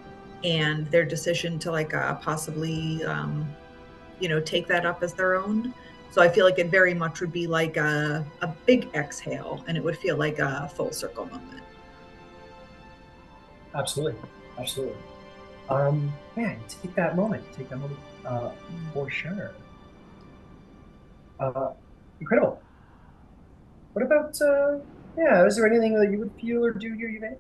and their decision to like possibly take that up as their own. So I feel like it very much would be like a big exhale, and it would feel like a full circle moment. Absolutely. Yeah, take that moment for sure. Incredible. What about, is there anything that you would feel or do here, Yvaine?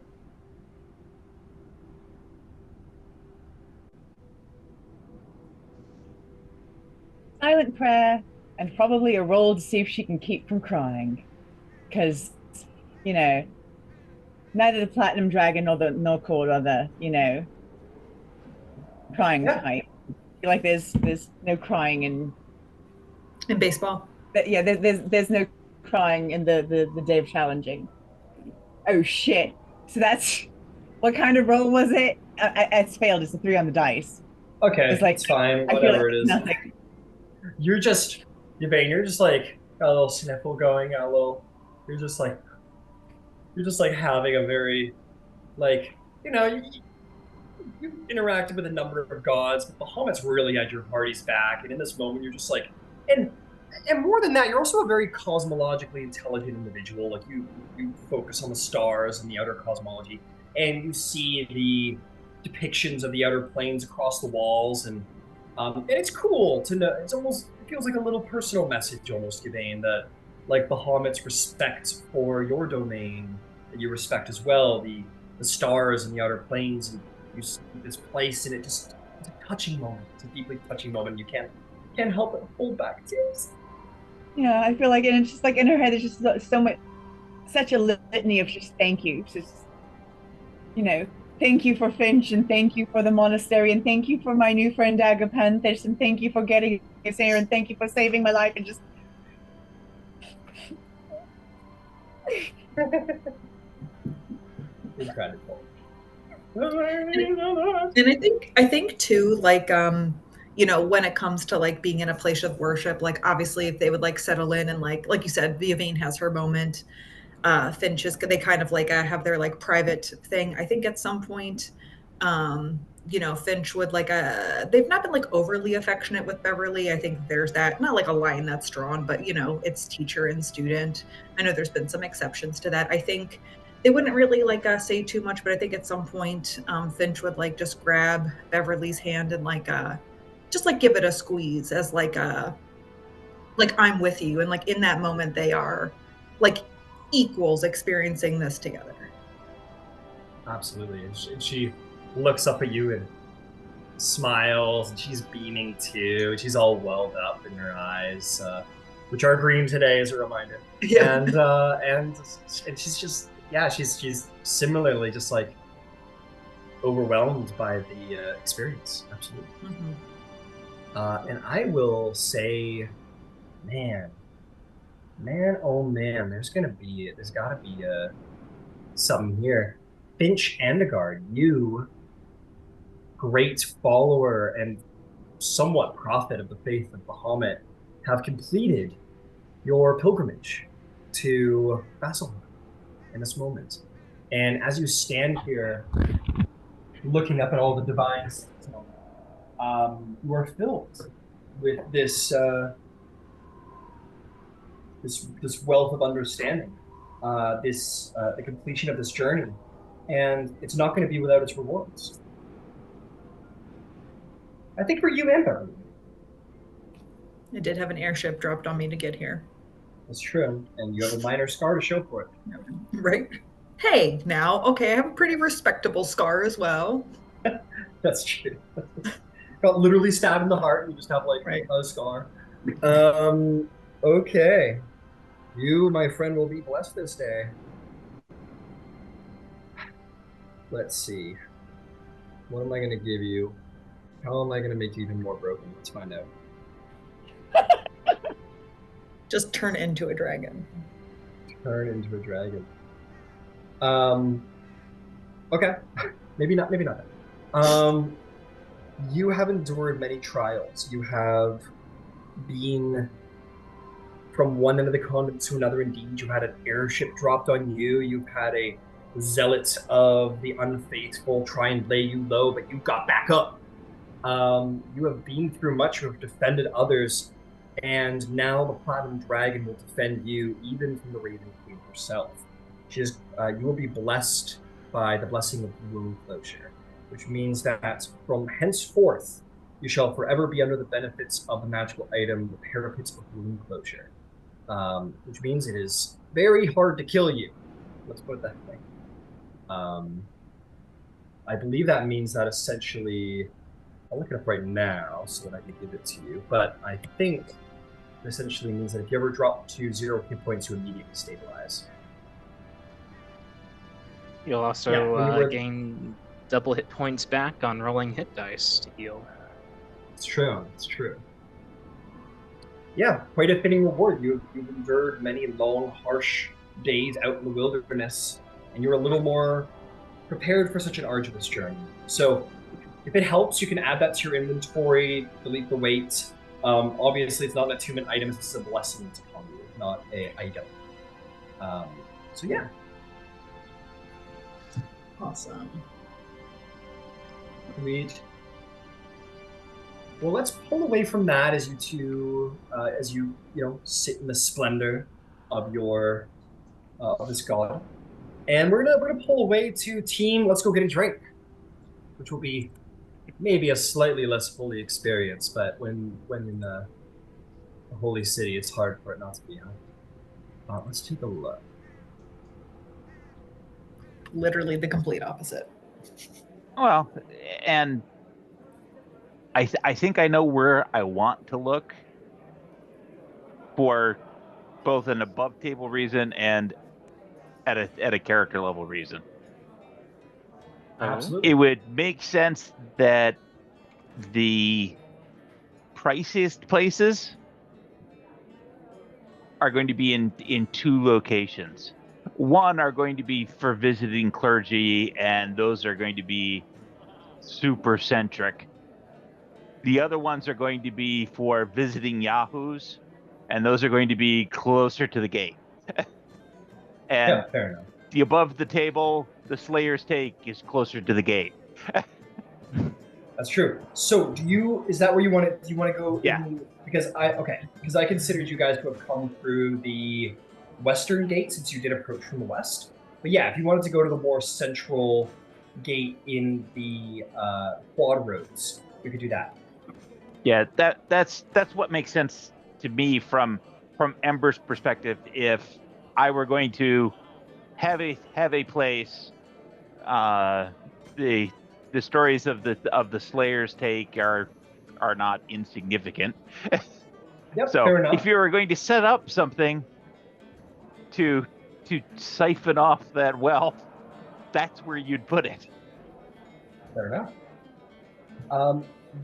Silent prayer and probably a roll to see if she can keep from crying. Because, neither the Platinum Dragon nor Cord are the, crying type. I feel like there's no crying in baseball. Yeah, there's no crying in the day of challenging. Oh shit. So that's what kind of roll was it? It's failed. It's a 3 on the dice. Okay, it's like, it's fine. I feel Whatever like it is. nothing. You're just, Yvaine, you're just like got a little sniffle going, you're just like having a very, like, you interacted with a number of gods, but Bahamut's really had your party's back, and in this moment, you're just like, and more than that, you're also a very cosmologically intelligent individual. Like you focus on the stars and the outer cosmology, and you see the depictions of the outer planes across the walls, and it's cool to know. It feels like a little personal message, almost, Yvaine, that like Bahamut's respect for your domain, that you respect as well, the stars and the outer planes, and you see this place, and it's a touching moment. It's a deeply touching moment. You can't help but hold back tears. Yeah, I feel like, and it's just like in her head, there's just so much, such a litany of just thank yous. Just, thank you for Finch, and thank you for the monastery, and thank you for my new friend Agapanthus, and thank you for getting us here, and thank you for saving my life, and just. Incredible. And I think too, like when it comes to like being in a place of worship, like obviously if they would like settle in and like you said, Yvaine has her moment. Finch is, they kind of like have their like private thing. I think at some point, Finch would like they've not been like overly affectionate with Beverly. I think there's that, not like a line that's drawn, but it's teacher and student. I know there's been some exceptions to that. I think they wouldn't really like say too much, but I think at some point Finch would like just grab Beverly's hand and like just like give it a squeeze as like I'm with you, and like in that moment they are like equals experiencing this together. Absolutely. And she looks up at you and smiles, and she's beaming too. She's all welled up in her eyes, which are green today, as a reminder. Yeah. And she's just, she's similarly just like overwhelmed by the experience. Absolutely. Mm-hmm. And I will say, man, oh man, there's gotta be something here. Finch and you, great follower and somewhat prophet of the faith of Bahamut, have completed your pilgrimage to Vasselheim in this moment. And as you stand here, looking up at all the divines, you are filled with this wealth of understanding, the completion of this journey and it's not going to be without its rewards. I think for you and Beverly. I did have an airship dropped on me to get here. That's true, and you have a minor scar to show for it. Right? Hey, now, okay, I have a pretty respectable scar as well. That's true. Got literally stabbed in the heart, and you just have like a scar. Okay. You, my friend, will be blessed this day. Let's see. What am I going to give you? How am I going to make you even more broken? Let's find out. Just turn into a dragon. Turn into a dragon. Okay. Maybe not that. You have endured many trials. You have been from one end of the continent to another. Indeed, you had an airship dropped on you. You've had a zealot of the unfaithful try and lay you low, but you got back up. You have been through much. You have defended others, and now the Platinum Dragon will defend you, even from the Raven Queen herself. You will be blessed by the blessing of wound closure, which means that from henceforth you shall forever be under the benefits of the magical item, the Parapets of Wound Closure, which means it is very hard to kill you. Let's put it that way. I believe that means that essentially, I'll look it up right now so that I can give it to you, but I think it essentially means that if you ever drop to 0 hit points, you immediately stabilize. You'll also gain double hit points back on rolling hit dice to heal. It's true. It's true. Yeah, quite a fitting reward. You've endured many long, harsh days out in the wilderness, and you're a little more prepared for such an arduous journey. So, if it helps, you can add that to your inventory, delete the weight. Obviously, it's not an attunement item, it's a blessing to upon you, not an item. So, yeah. Awesome. Sweet. Well, let's pull away from that as you two, as you sit in the splendor of your of this god, and we're gonna pull away to team. Let's go get a drink, which will be maybe a slightly less fully experience, but when in the holy city, it's hard for it not to be. Let's take a look. Literally the complete opposite. Well, and I think I know where I want to look for both an above table reason and at a character level reason. Absolutely. It would make sense that the priciest places are going to be in two locations. One are going to be for visiting clergy, and those are going to be super centric. The other ones are going to be for visiting yahoos, and those are going to be closer to the gate. And yeah, fair enough. The above the table, the Slayer's Take is closer to the gate. That's true. So, is that where you want to? Do you want to go? Yeah. Because I considered you guys to have come through the western gate since you did approach from the west. But yeah, if you wanted to go to the more central gate in the quad roads, you could do that. Yeah, that's what makes sense to me from Ember's perspective. If I were going to have a place, the stories of the Slayer's Take are not insignificant. Yep, so fair enough. If you were going to set up something to siphon off that wealth, that's where you'd put it. Fair enough.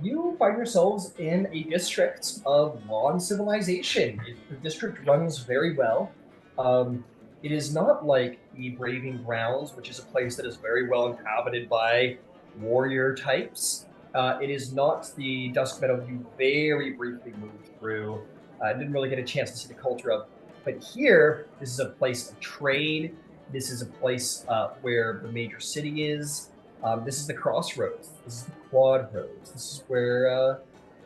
You find yourselves in a district of law and civilization. The district runs very well. It is not like the Braving Grounds, which is a place that is very well inhabited by warrior types. It is not the Dusk Meadow you very briefly moved through. Didn't really get a chance to see the culture of. But here, this is a place of trade. This is a place where the major city is. This is the crossroads. This is the quad roads. This is where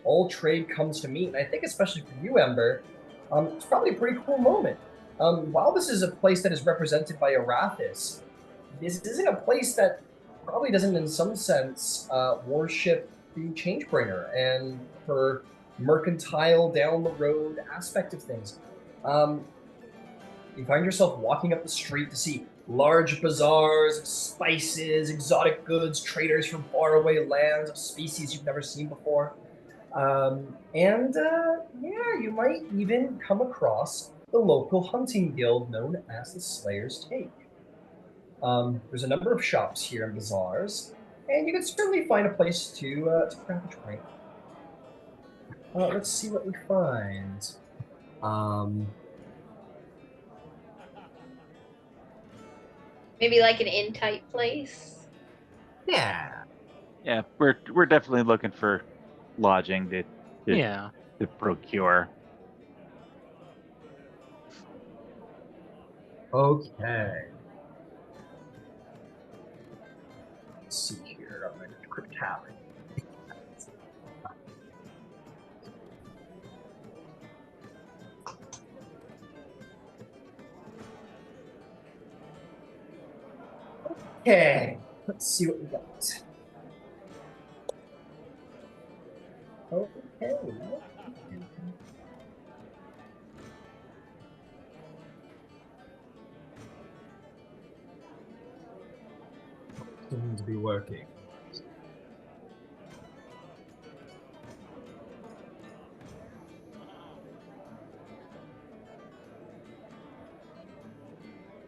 all trade comes to meet. And I think especially for you, Ember, it's probably a pretty cool moment. While this is a place that is represented by Arathis, this isn't a place that probably doesn't, in some sense, worship the Changebringer and her mercantile down the road aspect of things. You find yourself walking up the street to see large bazaars of spices, exotic goods, traders from faraway lands of species you've never seen before. Yeah, you might even come across the local hunting guild known as the Slayer's Take. There's a number of shops here and bazaars, and you can certainly find a place to grab a drink. Let's see what we find. Maybe like an inn type place. Yeah. Yeah, we're definitely looking for lodging to procure. Okay. Let's see here. I'm going to quick tally. Okay, let's see what we got. Okay. Seems to be working.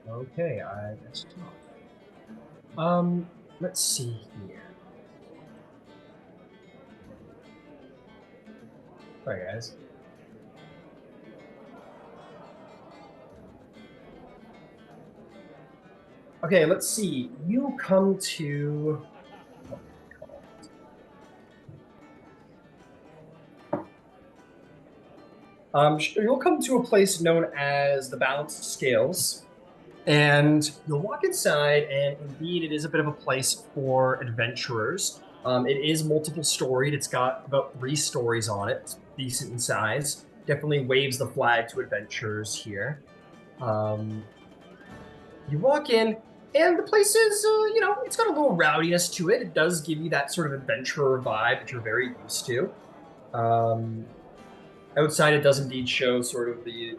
Okay, that's tough. Let's see here. Sorry, guys. Okay, let's see. You come to... you'll come to a place known as the Balanced Scales. And you'll walk inside, and indeed, it is a bit of a place for adventurers. It is multiple storied. It's got about 3 stories on it. It's decent in size. Definitely waves the flag to adventurers here. You walk in, and the place is, it's got a little rowdiness to it. It does give you that sort of adventurer vibe that you're very used to. Outside, it does indeed show sort of the,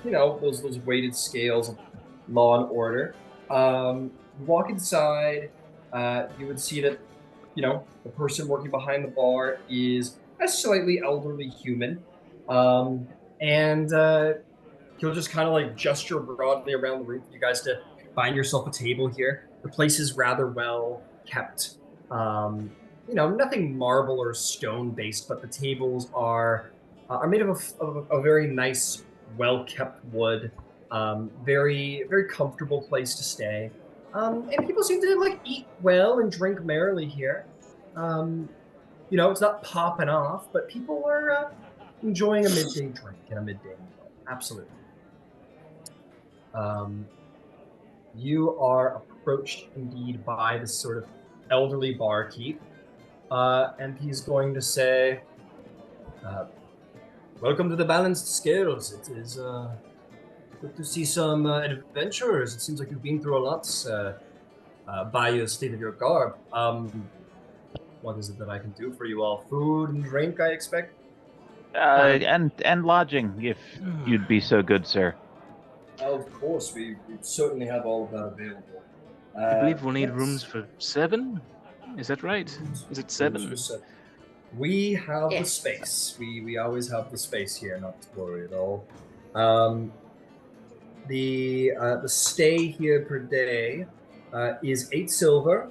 those weighted scales of law and order. You walk inside, you would see that, the person working behind the bar is a slightly elderly human. He'll just kind of like gesture broadly around the room for you guys to find yourself a table here. The place is rather well kept. Nothing marble or stone based, but the tables are made of a very nice, well kept wood. Very, very comfortable place to stay. And people seem to eat well and drink merrily here. It's not popping off, but people are enjoying a midday drink and a midday meal. Absolutely. You are approached indeed by this sort of elderly barkeep, and he's going to say, "Welcome to the Balanced Scales. It is good to see some adventurers. It seems like you've been through a lot by the state of your garb. What is it that I can do for you all? Food and drink, I expect? And lodging, if you'd be so good, sir." Of course, we certainly have all of that available. I believe we'll need rooms for 7. Is that right? Is it 7? We have the space. We always have the space here, not to worry at all. The stay here per day is 8 silver,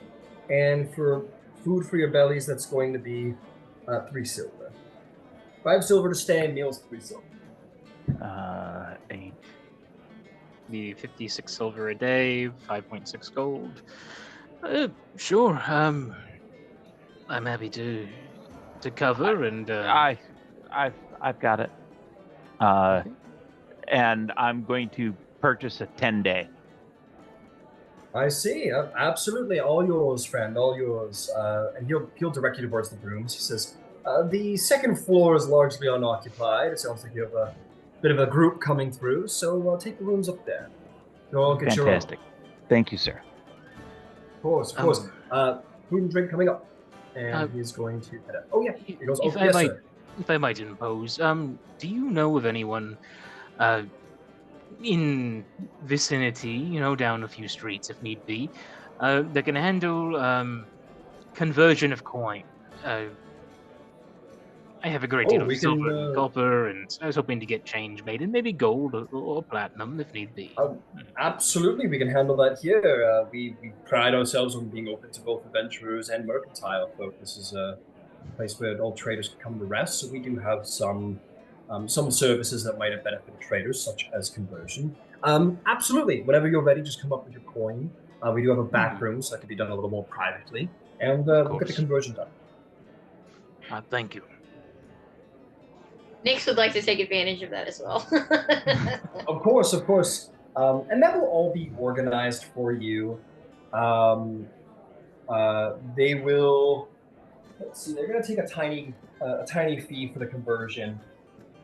and for food for your bellies, that's going to be 3 silver. 5 silver to stay, and meals 3 silver. 8. Be 56 silver a day, 5.6 gold. Sure. I'm happy to cover and. I've got it. And I'm going to purchase a 10-day. I see. Absolutely, all yours, friend. All yours. And he'll direct you towards the rooms. He says, "The second floor is largely unoccupied. It sounds like you have a bit of a group coming through, so take the rooms up there. You'll all get Fantastic. Thank you, sir. Of course. Food and drink coming up. And he's going to head up. Oh, yeah. He goes, if yes, sir. If I might impose, do you know of anyone in vicinity, down a few streets if need be, that can handle conversion of coin? I have a great deal of silver and copper, and I was hoping to get change made in maybe gold or platinum if need be. Absolutely, we can handle that here. We pride ourselves on being open to both adventurers and mercantile folk. This is a place where all traders can come to rest, so we do have some services that might have benefited traders, such as conversion. Absolutely, whenever you're ready, just come up with your coin. We do have a back room, so that can be done a little more privately, and we'll get the conversion done. Thank you. Nyx would like to take advantage of that as well. Of course. And that will all be organized for you. They will. Let's see. They're going to take a tiny fee for the conversion,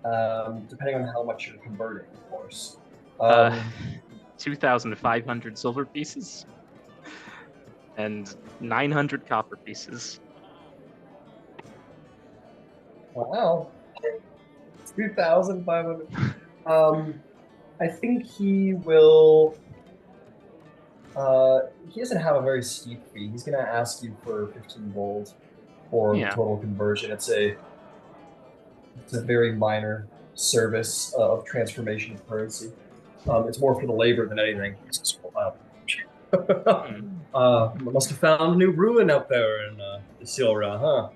depending on how much you're converting, of course. 2,500 silver pieces and 900 copper pieces. Wow. 2,500. I think he will. He doesn't have a very steep fee. He's going to ask you for 15 gold for total conversion. It's a very minor service of transformation of currency. It's more for the labor than anything. Must have found a new ruin out there in Isilra, huh?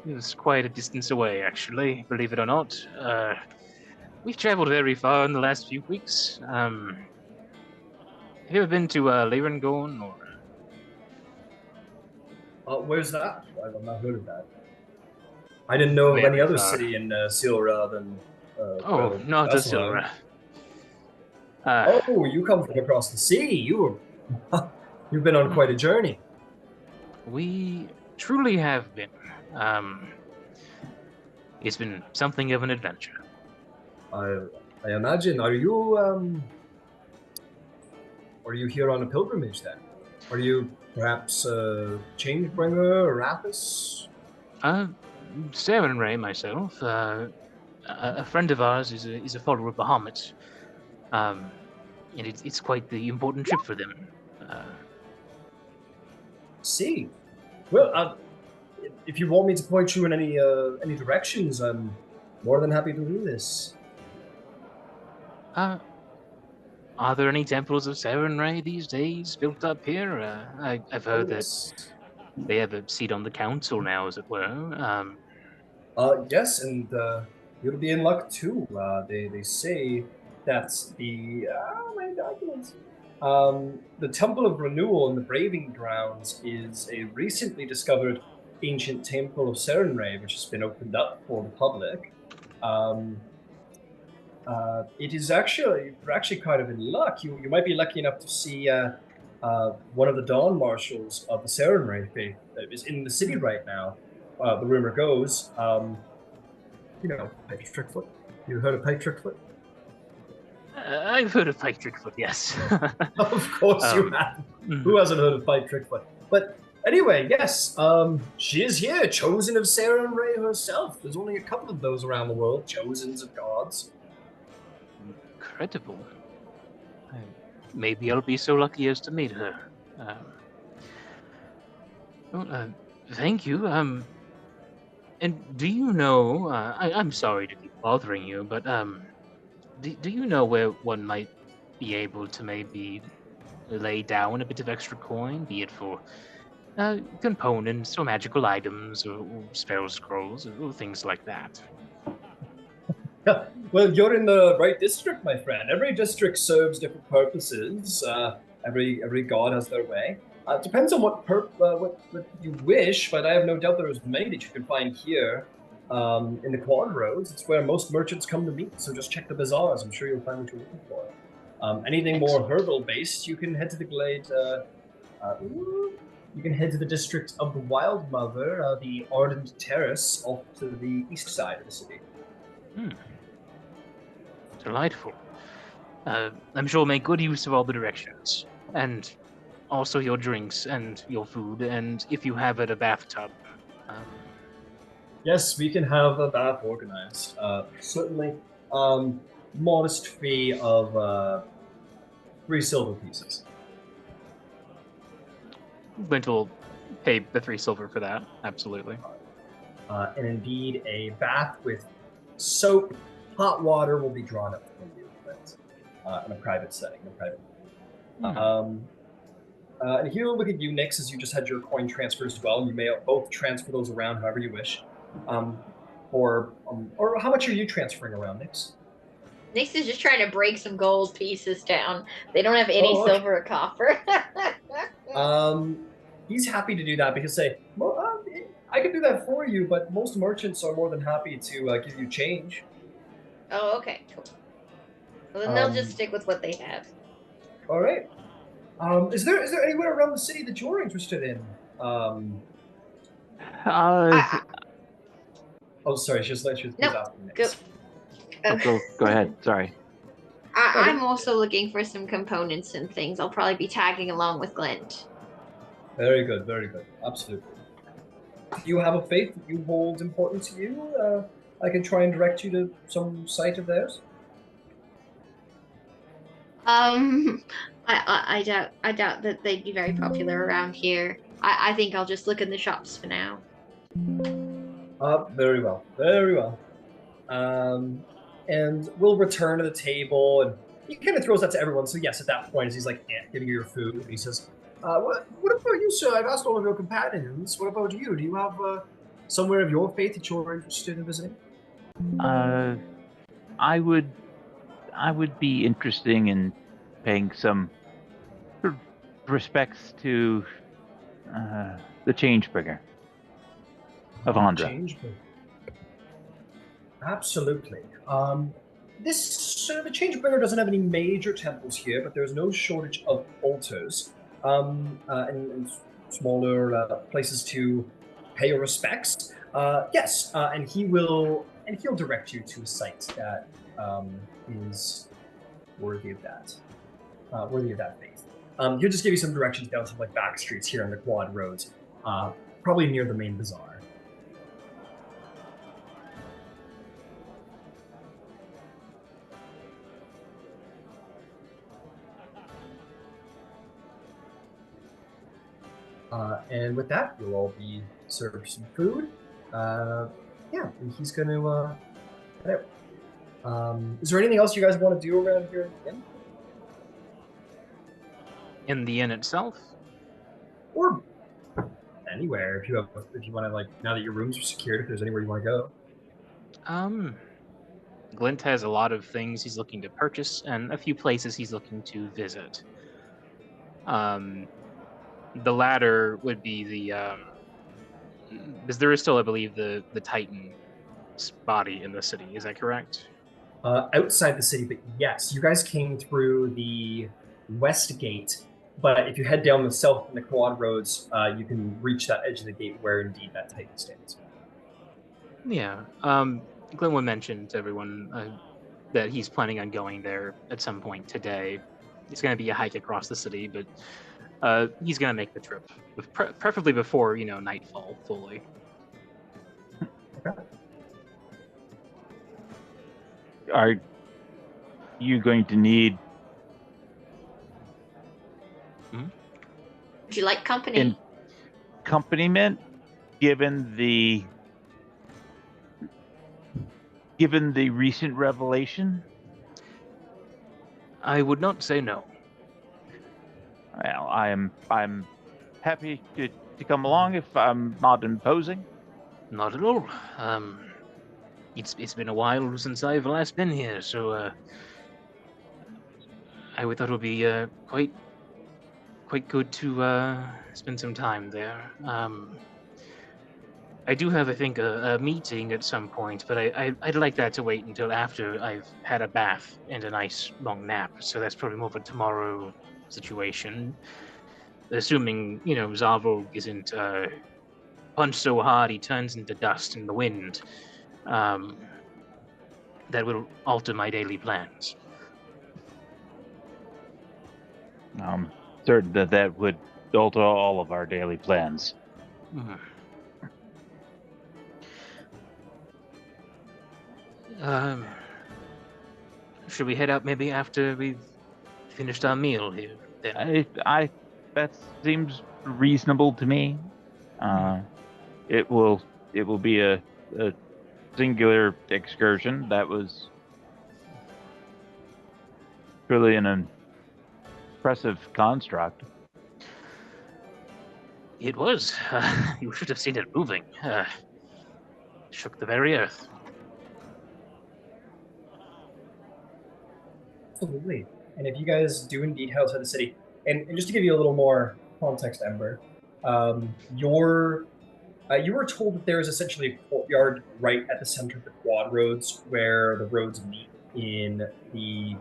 It's quite a distance away, actually, believe it or not. We've traveled very far in the last few weeks. Have you ever been to Larengorn, or? Where's that? I've not heard of that. I didn't know of any other city in Isilra than... not Isilra. You come from across the sea. You've been on quite a journey. We truly have been. It's been something of an adventure. I imagine. Are you here on a pilgrimage then? Are you perhaps Changebringer or Rapis? Saren Ray, myself. A friend of ours is a follower of Bahamut. And it's quite the important trip for them. See. Well, if you want me to point you in any directions, I'm more than happy to do this. Are there any temples of Saren Ray these days built up here? I've heard that they have a seat on the council now, as it were. Yes, and you'll be in luck too. They say that's the my documents. The Temple of Renewal in the Braving Grounds is a recently discovered ancient temple of Serenray, which has been opened up for the public. It is you're actually kind of in luck. You might be lucky enough to see one of the Dawn Marshals of the Serenray faith that is in the city right now. The rumor goes, Pike Trickfoot. You heard of Pike Trickfoot? I've heard of Pike Trickfoot, yes. Of course you have. Who hasn't heard of Pike Trickfoot? But anyway, yes, she is here, chosen of Serenray herself. There's only a couple of those around the world, chosens of gods. Incredible. Maybe I'll be so lucky as to meet her. Thank you. And do you know, I'm sorry to keep bothering you, but do you know where one might be able to maybe lay down a bit of extra coin, be it for components or magical items or spell scrolls or things like that? Well, you're in the right district, my friend. Every district serves different purposes. Every god has their way. It depends on what you wish, but I have no doubt there's many that you can find here in the Quad Roads. It's where most merchants come to meet, so just check the bazaars. I'm sure you'll find what you're looking for. Anything more herbal-based, you can head to the glade. You can head to the district of the Wild Mother, the Ardent Terrace, off to the east side of the city. Delightful. I'm sure we'll make good use of all the directions. And also your drinks and your food, and if you have it, a bathtub. Yes, we can have a bath organized. Certainly. Modest fee of 3 silver pieces. Glint will pay the 3 silver for that. Absolutely. And indeed, a bath with soap, hot water will be drawn up for you, but in a private setting. And here we'll look at you, Nyx, as you just had your coin transfers as well. You may both transfer those around however you wish. Or how much are you transferring around, Nyx? Nyx is just trying to break some gold pieces down. They don't have any silver or copper. He's happy to do that because I could do that for you, but most merchants are more than happy to give you change. Oh, okay, cool. Well, then they'll just stick with what they have. All right. Is there anywhere around the city that you're interested in? Oh, sorry. She's asking Nyx. Go ahead. Sorry. I'm also looking for some components and things. I'll probably be tagging along with Glint. Very good, very good. Absolutely. Do you have a faith that you hold important to you? I can try and direct you to some site of theirs. I doubt that they'd be very popular around here. I think I'll just look in the shops for now. Very well, very well. And we'll return to the table, and he kind of throws that to everyone. So yes, at that point, as he's like giving you your food, he says, what about you, sir? I've asked all of your companions. What about you? Do you have somewhere of your faith that you're interested in visiting? I would be interested in paying some respects to the Changebringer of Andra. Absolutely. The Changebringer doesn't have any major temples here, but there's no shortage of altars and smaller places to pay your respects. Yes, and he'll direct you to a site that is worthy of that faith. He'll just give you some directions down some back streets here on the quad roads, probably near the main bazaar. And with that, you'll all be served some food. And he's going to head out. Is there anything else you guys want to do around here again? In the inn itself? Or anywhere, if you want to, now that your rooms are secured, if there's anywhere you want to go. Glint has a lot of things he's looking to purchase and a few places he's looking to visit. The latter would be because there is still, I believe, the Titan's body in the city. Is that correct? Outside the city, but yes, you guys came through the west gate. But if you head down the south in the quad roads, you can reach that edge of the gate where indeed that Titan stands. Yeah. Glint mentioned to everyone that he's planning on going there at some point today. It's going to be a hike across the city, but he's going to make the trip, preferably before, nightfall fully. Okay. Are you going to need... Would you like company? Accompaniment, given the recent revelation? I would not say no. Well, I'm happy to come along if I'm not imposing. Not at all. It's been a while since I've last been here, so I would thought it would be quite good to spend some time there. I do have, I think, a meeting at some point, but I'd like that to wait until after I've had a bath and a nice long nap. So that's probably more of a tomorrow situation. Assuming, Zarvolg isn't punched so hard he turns into dust in the wind. That will alter my daily plans. certain that that would alter all of our daily plans. Mhm. Should we head out maybe after we've finished our meal here? Then? That seems reasonable to me. It will be a singular excursion. That was really an impressive construct. It was. You should have seen it moving. Shook the very earth. Absolutely. And if you guys do indeed head outside the city, and just to give you a little more context, Ember, you were told that there is essentially a courtyard right at the center of the quad roads where the roads meet in the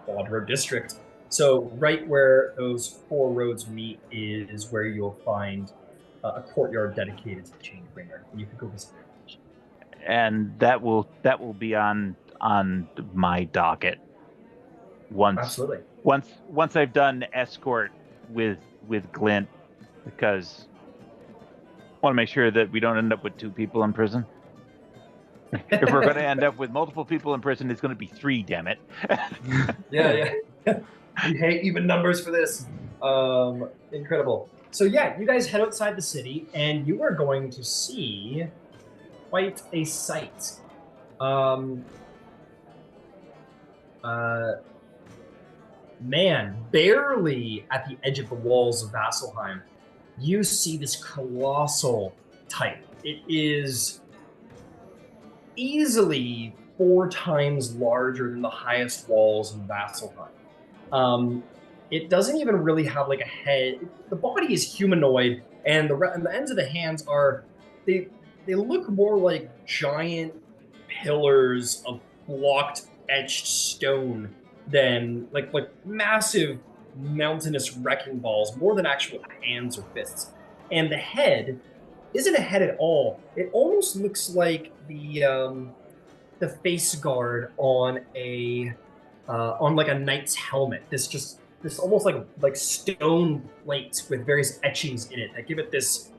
quad road district. So right where those 4 roads meet is where you'll find a courtyard dedicated to the Chainbringer, and you can go visit it. And that will be on my docket. Absolutely. Once I've done escort with Glint, because I want to make sure that we don't end up with 2 people in prison. If we're going to end up with multiple people in prison, it's going to be 3. Damn it! Yeah. We hate even numbers for this. Incredible. So yeah, you guys head outside the city, and you are going to see quite a sight. Man, barely at the edge of the walls of Vasselheim, you see this colossal Titan. It is easily 4 times larger than the highest walls in Vasselheim. It doesn't even really have like a head. The body is humanoid, and the ends of the hands are they look more like giant pillars of blocked etched stone than like massive mountainous wrecking balls, more than actual hands or fists. And the head isn't a head at all. It almost looks like the face guard on like a knight's helmet. This almost like stone plates with various etchings in it that give it this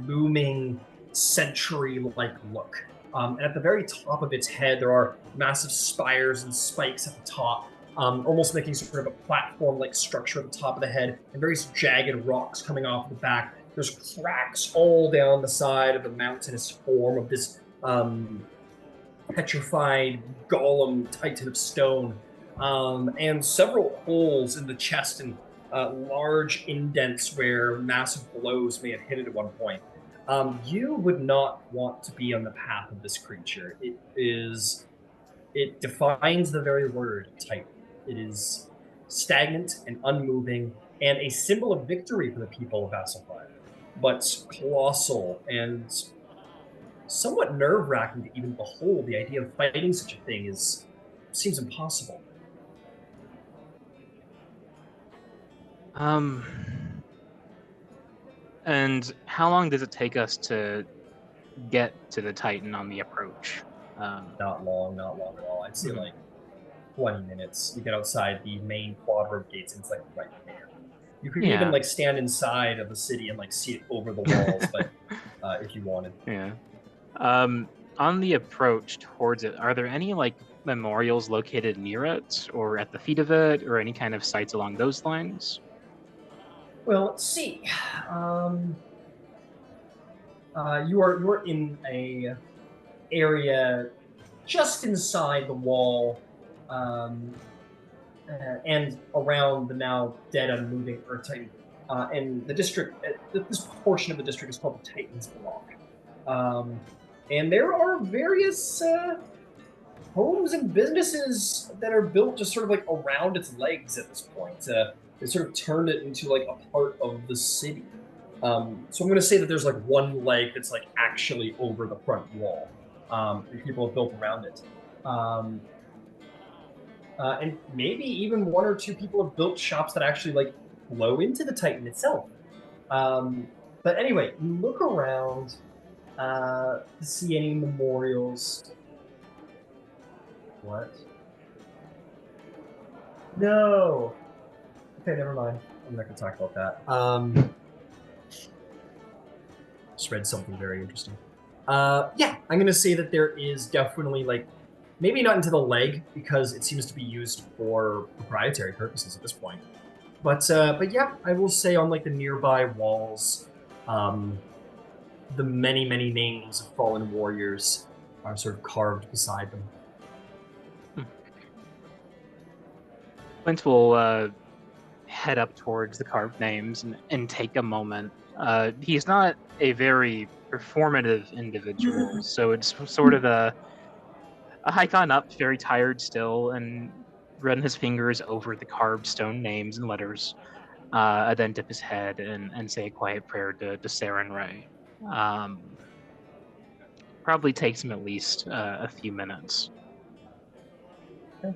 looming century-like look. And at the very top of its head, there are massive spires and spikes at the top, almost making sort of a platform-like structure at the top of the head, and various jagged rocks coming off the back. There's cracks all down the side of the mountainous form of this petrified golem titan of stone, and several holes in the chest and large indents where massive blows may have hit it at one point. You would not want to be on the path of this creature. It defines the very word Titan. It is stagnant and unmoving, and a symbol of victory for the people of Vasselheim, but colossal and somewhat nerve-wracking to even behold. The idea of fighting such a thing seems impossible. And how long does it take us to get to the Titan on the approach? Not long at all. I'd say like 20 minutes. You get outside the main quad road gates, and it's like right there. You could even like stand inside of the city and like see it over the walls, but if you wanted. Yeah. On the approach towards it, are there any like memorials located near it, or at the feet of it, or any kind of sites along those lines? Well, let's see. You're in a area just inside the wall, and around the now dead, unmoving Earth Titan. And the district, this portion of the district is called the Titan's Block. And there are various homes and businesses that are built just sort of like around its legs at this point. They sort of turned it into like a part of the city. So I'm going to say that there's like one leg that's like actually over the front wall. And people have built around it. And maybe even 1 or 2 people have built shops that actually like flow into the Titan itself. But anyway, you look around to see any memorials. What? No. Okay, never mind. I'm not going to talk about that. Just read something very interesting. Yeah, I'm going to say that there is definitely, like, maybe not into the leg, because it seems to be used for proprietary purposes at this point. But yeah, I will say on, like, the nearby walls, the many, many names of fallen warriors are sort of carved beside them. Clint will head up towards the carved names and take a moment. He's not a very performative individual, so it's sort of a hike on up, very tired still, and run his fingers over the carved stone names and letters, and then dip his head and say a quiet prayer to Saren Ray. Probably takes him at least a few minutes. Okay.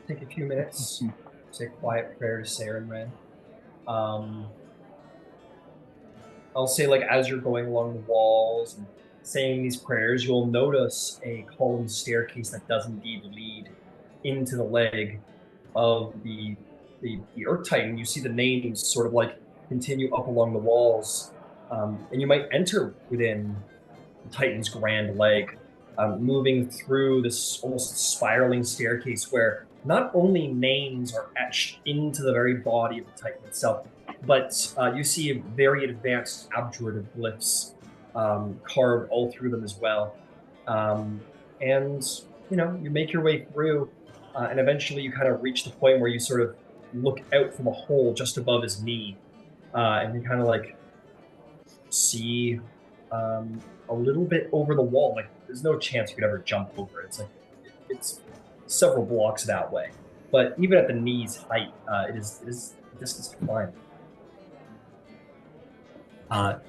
Take a few minutes, say a quiet prayer to Saren Ray. I'll say, like, as you're going along the walls and saying these prayers, you'll notice a column staircase that does indeed lead into the leg of the Earth Titan. You see the names sort of like continue up along the walls, and you might enter within the Titan's grand leg, moving through this almost spiraling staircase where not only names are etched into the very body of the Titan itself, but you see very advanced abjurative glyphs carved all through them as well. And, you know, you make your way through, and eventually you kind of reach the point where you sort of look out from a hole just above his knee, and you kind of like see a little bit over the wall. Like, there's no chance you could ever jump over it. It's like it's several blocks that way, but even at the knee's height, it is distance to climb.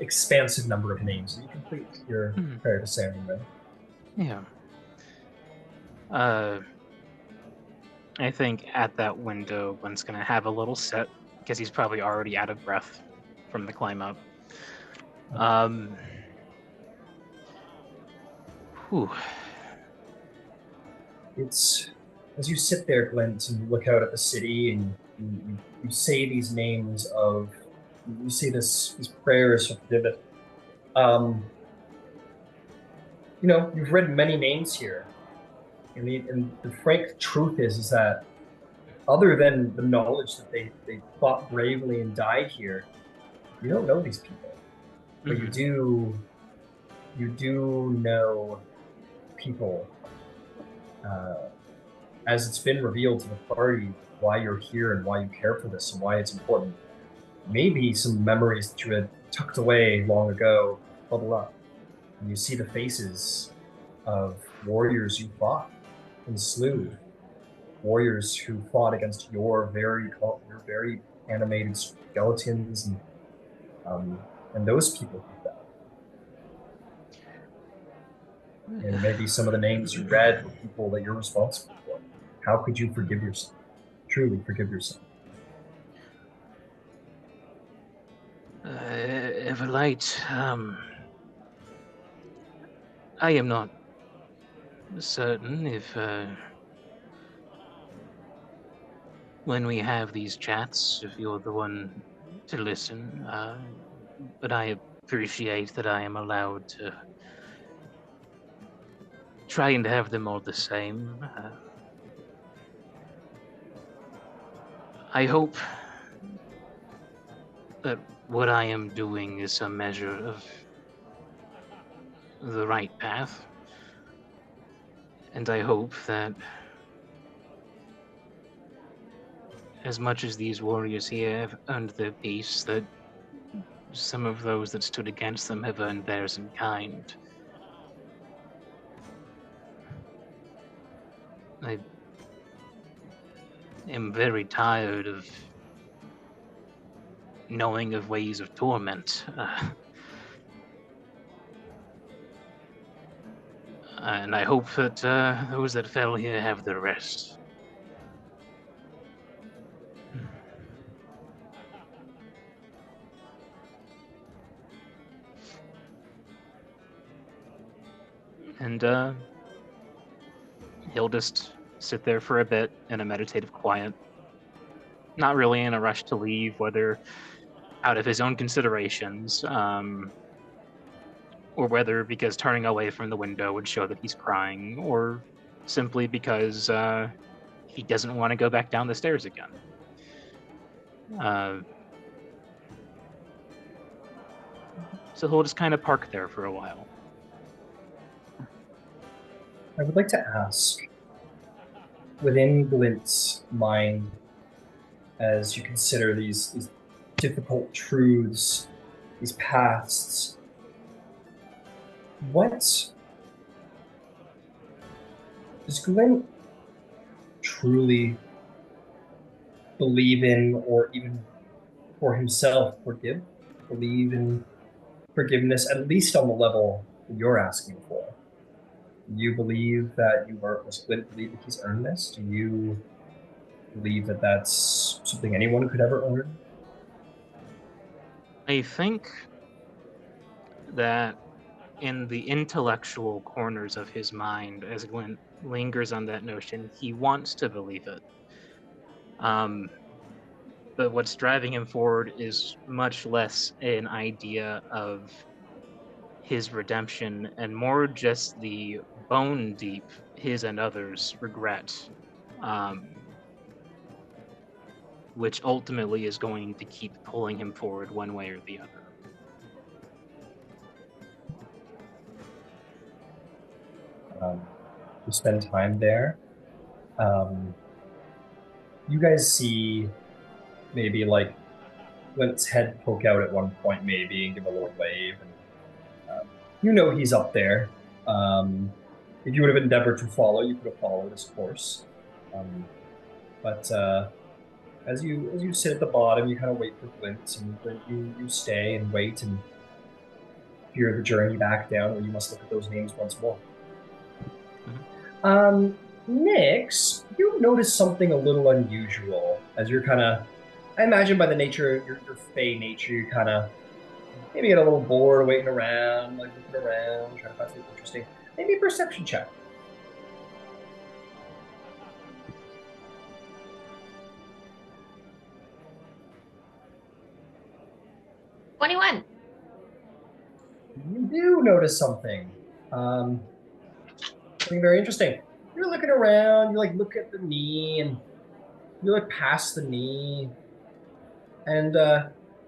Expansive number of names. You complete your prayer to Saren Ray. Yeah. I think at that window, Glint's gonna have a little sit because he's probably already out of breath from the climb up. Whew. It's as you sit there, Glint, and look out at the city, and you say these names of, you say these prayers of Divot. You know, you've read many names here, and the frank truth is that other than the knowledge that they fought bravely and died here, you don't know these people, but you do know people. As it's been revealed to the party why you're here and why you care for this and why it's important. Maybe some memories that you had tucked away long ago bubble up, and you see the faces of warriors you fought and slew, warriors who fought against your very animated skeletons, and those people who fell. And maybe some of the names you read were people that you're responsible for. How could you forgive yourself? Truly forgive yourself. Everlight, I am not certain if when we have these chats, if you're the one to listen, but I appreciate that I am allowed to try and have them all the same. I hope that what I am doing is a measure of the right path. And I hope that as much as these warriors here have earned their peace, that some of those that stood against them have earned theirs in kind. I am very tired of knowing of ways of torment. And I hope that those that fell here have their rest. And he'll just sit there for a bit in a meditative quiet. not really in a rush to leave, whether out of his own considerations, or whether because turning away from the window would show that he's crying, or simply because he doesn't want to go back down the stairs again. So he'll just kind of park there for a while. I would like to ask, within Glint's mind, as you consider these difficult truths, these pasts, what does Glint truly believe in, or even for himself believe in forgiveness, at least on the level that you're asking for? Do you believe that does Glint believe that he's earned this? Do you believe that that's something anyone could ever earn? I think that in the intellectual corners of his mind, as Glint lingers on that notion, he wants to believe it. But what's driving him forward is much less an idea of his redemption and more just the bone deep his and others regret, which ultimately is going to keep pulling him forward one way or the other. You spend time there. You guys see maybe like Glint's head poke out at one point, maybe, and give a little wave. And you know he's up there. If you would have endeavored to follow, you could have followed his course. But as you sit at the bottom, you kind of wait for Glint, and you stay and wait and fear the journey back down, where you must look at those names once more. Nyx, you notice something a little unusual as you're kind of, I imagine by the nature of your fey nature, you're kind of maybe get a little bored waiting around, like looking around, trying to find something interesting. Maybe a perception check. $21. You do notice something. Something very interesting. You're looking around, you like look at the knee, and you look past the knee, and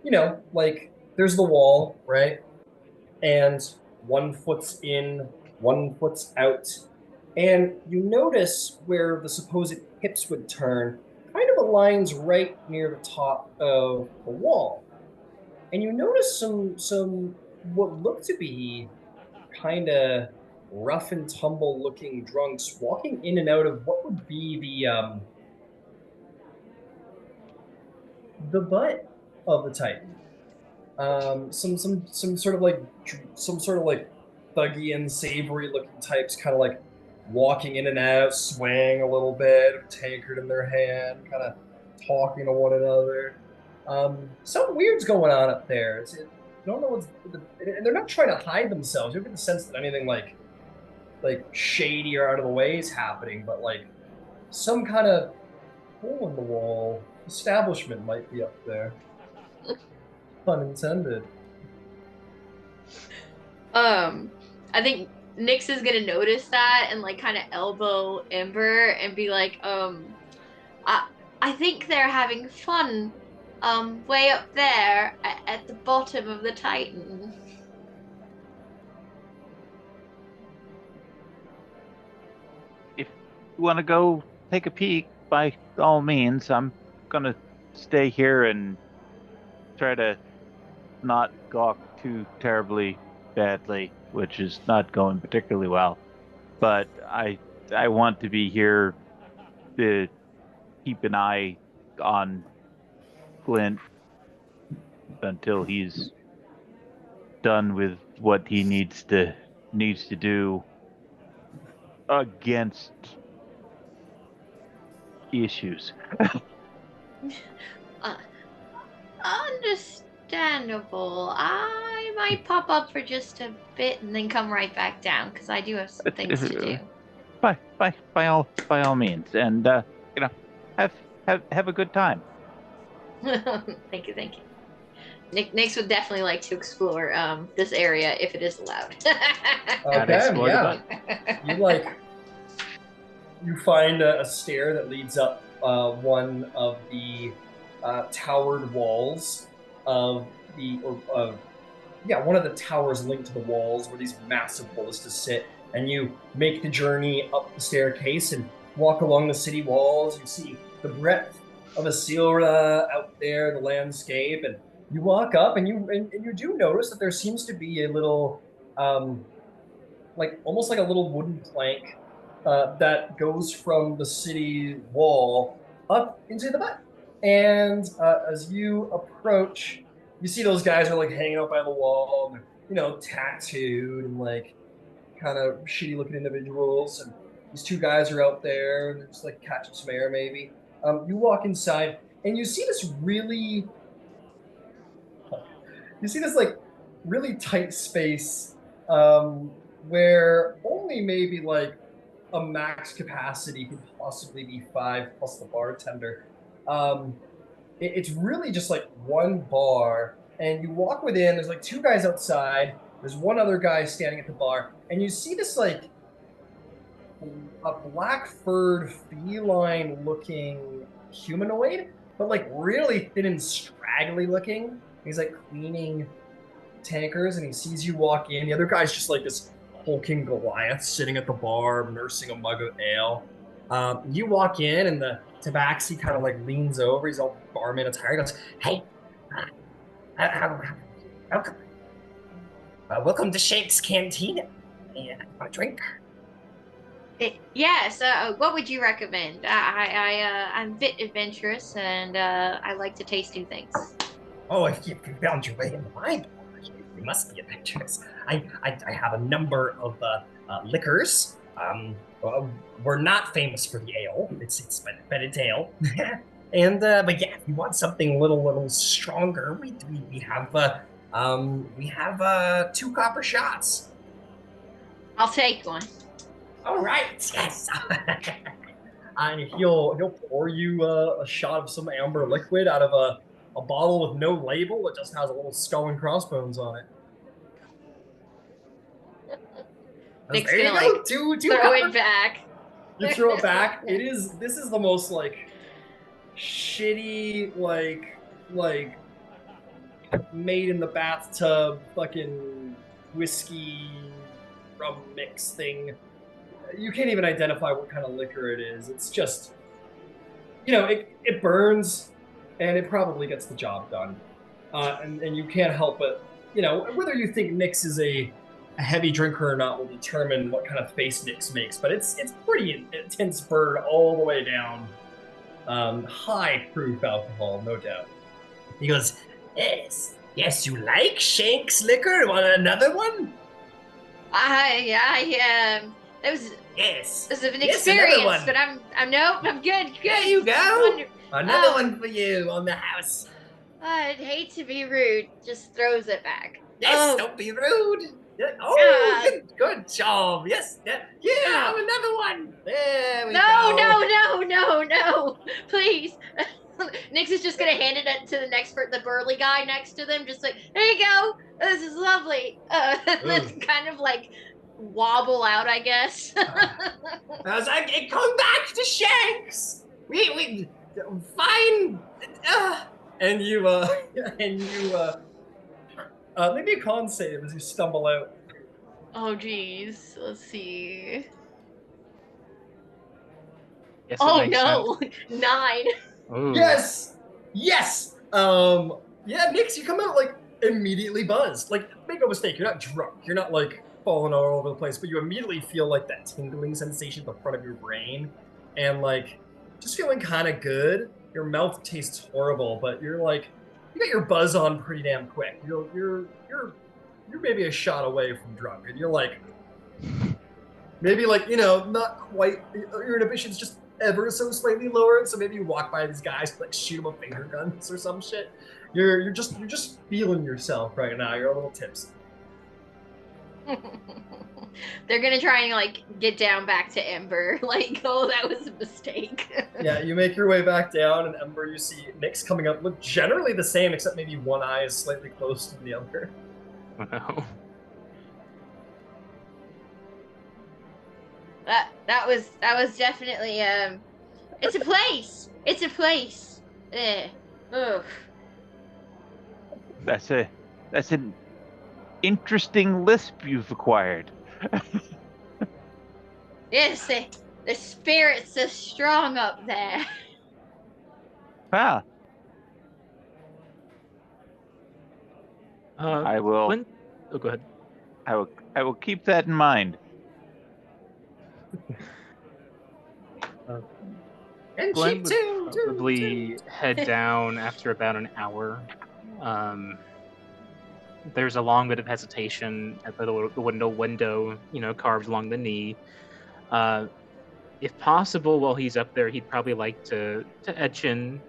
you know, like there's the wall, right? And one foot's in, one foot's out. And you notice where the supposed hips would turn kind of aligns right near the top of the wall. And you notice some what look to be kind of rough and tumble looking drunks walking in and out of what would be the butt of the Titan. Some sort of like thuggy and savory looking types, kind of like walking in and out, swaying a little bit, a tankard in their hand, kind of talking to one another. Something weird's going on up there. I don't know and they're not trying to hide themselves. You don't get the sense that anything like shady or out of the way is happening, but like some kind of hole in the wall establishment might be up there. Pun intended. I think Nyx is gonna notice that and like kind of elbow Ember and be like, I think they're having fun, way up there at the bottom of the Titan. If you want to go take a peek, by all means, I'm gonna stay here and try to not gawk too terribly badly, which is not going particularly well. But I want to be here to keep an eye on Glint until he's done with what he needs to do against issues. Understandable. I might pop up for just a bit and then come right back down because I do have some things to do. By all means, and have a good time. Thank you. Nyx would definitely like to explore this area if it is allowed. explore the You you find a stair that leads up one of the towered walls of one of the towers linked to the walls where these massive ballistas sit, and you make the journey up the staircase and walk along the city walls. You see the breadth of Asilra out there, the landscape, and you walk up and you do notice that there seems to be a little almost like a little wooden plank that goes from the city wall up into the back. And as you approach, you see those guys are like hanging out by the wall, and tattooed and like kind of shitty looking individuals. And these two guys are out there and they're just like catching some air maybe. You walk inside and you see this really tight space where only maybe like a max capacity could possibly be 5 plus the bartender. It's really just like one bar, and you walk within, there's like 2 guys outside, there's one other guy standing at the bar, and you see this like a black furred feline looking humanoid, but like really thin and straggly looking. He's like cleaning tankers, and he sees you walk in. The other guy's just like this hulking Goliath sitting at the bar, nursing a mug of ale. You walk in, and the tabaxi kind of like leans over. He's all barman attire. He goes, "Hey, welcome to Shank's Canteen. Yeah, want a drink?" Yes. What would you recommend? I'm a bit adventurous, and I like to taste new things. Oh, if you found your way into my bar, you must be adventurous. I have a number of liquors. We're not famous for the ale. It's bedded ale. And but yeah, if you want something a little stronger, we have 2 copper shots. I'll take one. All right. Yes. And he'll pour you a shot of some amber liquid out of a bottle with no label. It just has a little skull and crossbones on it. Nick's there you gonna, go. like, Two throw it back. You throw it back. This is the most like shitty like made in the bathtub fucking whiskey rum mix thing. You can't even identify what kind of liquor it is. It's just, it burns, and it probably gets the job done. And you can't help but, whether you think Nyx is a heavy drinker or not will determine what kind of face Nyx makes. But it's pretty intense burn all the way down. High proof alcohol, no doubt. He goes, yes, you like Shank's liquor? Want another one? It was an Yes, experience, but I'm good. There you go. Wonderful. Another one for you on the house. I'd hate to be rude. Just throws it back. Yes, don't be rude. Oh, good job. Yes, have another one. There we go. No, please. Nyx is just gonna hand it to the burly guy next to them, just like, there you go. This is lovely. Let's kind of like wobble out, I guess. I was like, come back to Shanks. We fine. And you maybe a con save as you stumble out. Oh geez, let's see. Yes, Oh no, 9. Ooh. Yes. Yeah, Nyx, you come out like immediately buzzed. Like, make no mistake, you're not drunk. You're not like falling all over the place, but you immediately feel like that tingling sensation at the front of your brain, and like just feeling kind of good. Your mouth tastes horrible, but you're like, you got your buzz on pretty damn quick. You're maybe a shot away from drunk, and you're like, maybe like, not quite. Your inhibition's just ever so slightly lowered, so maybe you walk by these guys, like shoot them with finger guns or some shit. You're just feeling yourself right now. You're a little tipsy. They're gonna try and like get down back to Ember. Like, oh, that was a mistake. Yeah, you make your way back down, and Ember, you see Nyx coming up. Look generally the same, except maybe one eye is slightly closer to the other. Oh, no. That was definitely it's a place. It's a place. Ugh. That's an interesting lisp you've acquired. Yes, the spirits are strong up there. Ah, I will. Oh, go ahead. I will keep that in mind. And Glenn she would too. probably head down after about an hour. There's a long bit of hesitation at the window, carved along the knee. If possible, while he's up there, he'd probably like to etch in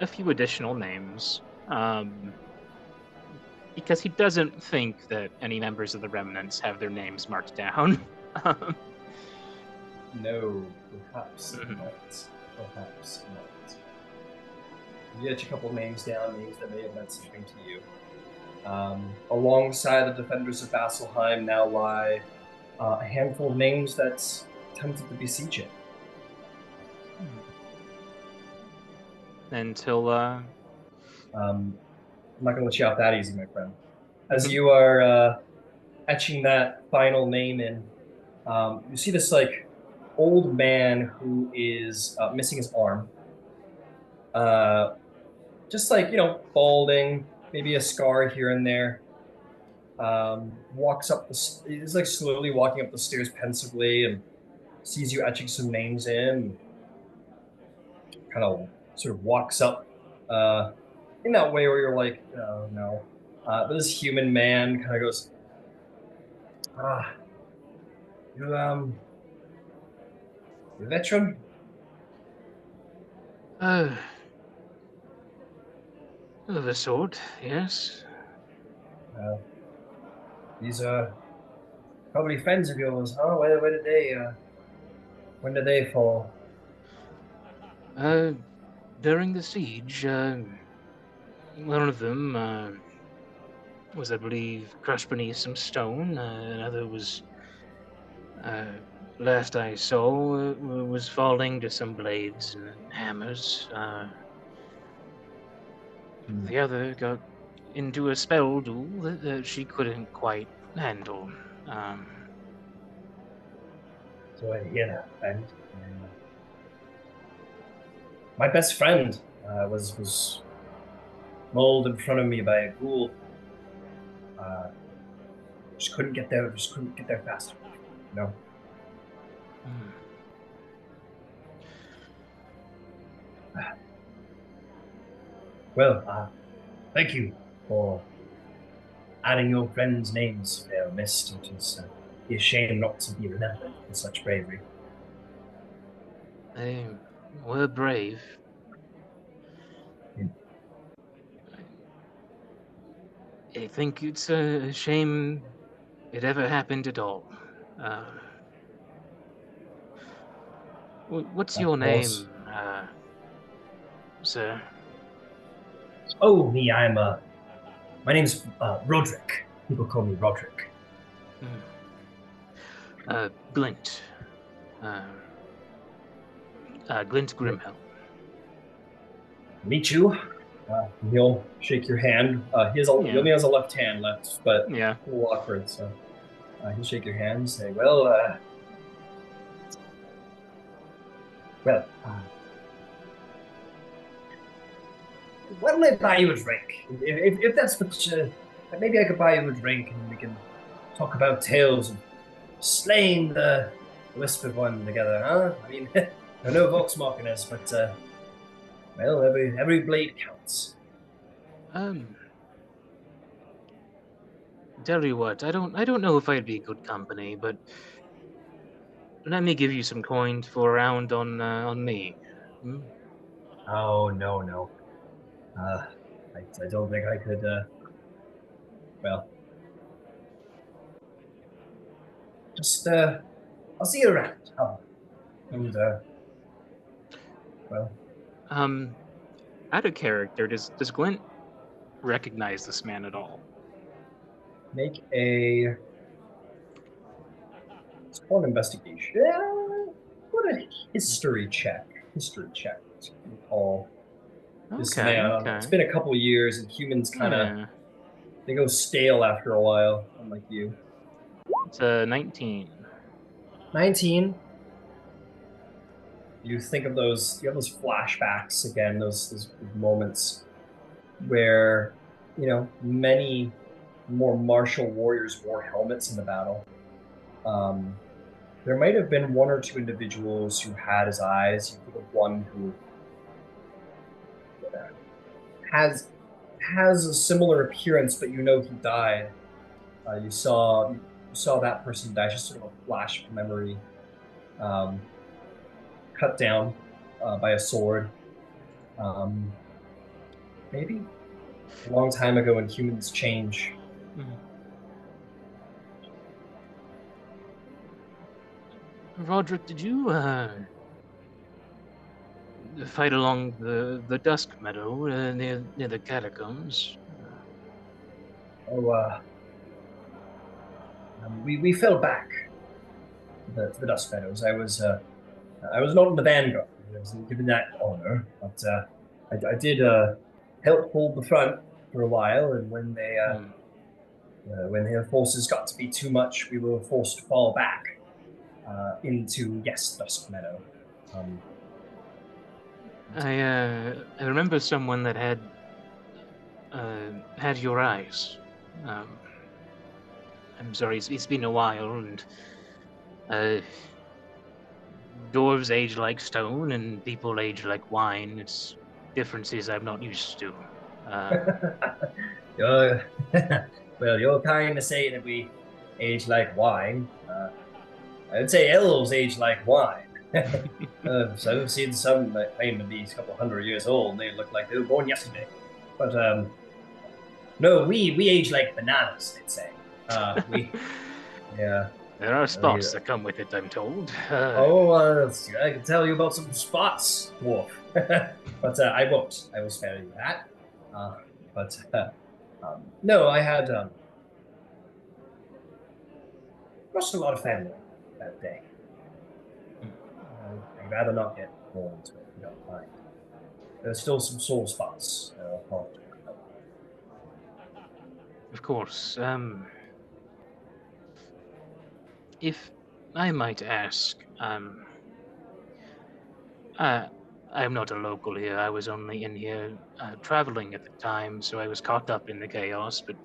a few additional names, because he doesn't think that any members of the Remnants have their names marked down. No, perhaps not. Perhaps not. You etch a couple names down, names that may have meant something to you. Alongside the defenders of Vasselheim now lie a handful of names that attempted to besiege it. Until I'm not going to let you out that easy, my friend. As you are etching that final name in, you see this like old man who is missing his arm. Just like, balding, maybe a scar here and there. Walks up he's like slowly walking up the stairs pensively and sees you etching some names in. Kind of sort of walks up in that way where you're like, oh no. But this human man kind of goes, you a veteran? of a sort, yes. These are probably friends of yours, huh? Where did they, when did they fall? During the siege, one of them was, I believe, crushed beneath some stone. Another was, last I saw, was falling to some blades and hammers. The other got into a spell duel that she couldn't quite handle. So I hear that, friend. My best friend was mauled in front of me by a ghoul. Just couldn't get there fast enough, Well, thank you for adding your friends' names, fair mist. It is a shame not to be remembered for such bravery. They were brave. I think it's a shame it ever happened at all. What's your name, sir? Oh, me, my name's Roderick. People call me Roderick. Glint. Glint Grimhelm. Meet you. He'll shake your hand. He only has a left hand left, but yeah, a little awkward. So he'll shake your hand and say, "Well, why don't I buy you a drink? If that's what maybe I could buy you a drink and we can talk about tales of slaying the Whispered One together, huh? I mean, I know Vox Machinus, but well, every blade counts." Tell you what, I don't know if I'd be good company, but let me give you some coin for a round on me. Oh no. I don't think I could. Well, Just, I'll see you around. Oh, and, well, Out of character, does Glint recognize this man at all? make a... It's called an investigation. What a history check. History check to recall this man. Okay. It's been a couple of years, and humans kind of... Yeah. They go stale after a while, unlike you. It's a 19. 19. You think of those, you have those flashbacks again, those moments where, you know, many more martial warriors wore helmets in the battle. There might have been one or two individuals who had his eyes. You think of one who has a similar appearance, but you know he died. You saw that person die, just sort of a flash of memory. Cut down by a sword. Maybe a long time ago when humans change. Roderick, did you fight along the Dusk Meadow near the catacombs? We fell back to the Dusk Meadows. I was not in the vanguard. I wasn't given that honor, but I did help hold the front for a while. And when their forces got to be too much, we were forced to fall back into Dusk Meadow. I remember someone that had your eyes. I'm sorry, it's been a while, and dwarves age like stone, and people age like wine. It's differences I'm not used to. Well, you're kind of saying that we age like wine. I'd say elves age like wine. So I've seen some that claim to be a couple hundred years old, and they look like they were born yesterday. But no, we age like bananas, they'd say. Yeah. There are spots that come with it, I'm told. I can tell you about some spots, dwarf. But I won't. I will spare you that. No, I had lost a lot of family that day. I'd rather not get more into it, if you don't mind. There's still some sore spots. Of course. If I might ask, I'm not a local here. I was only in here traveling at the time, so I was caught up in the chaos, but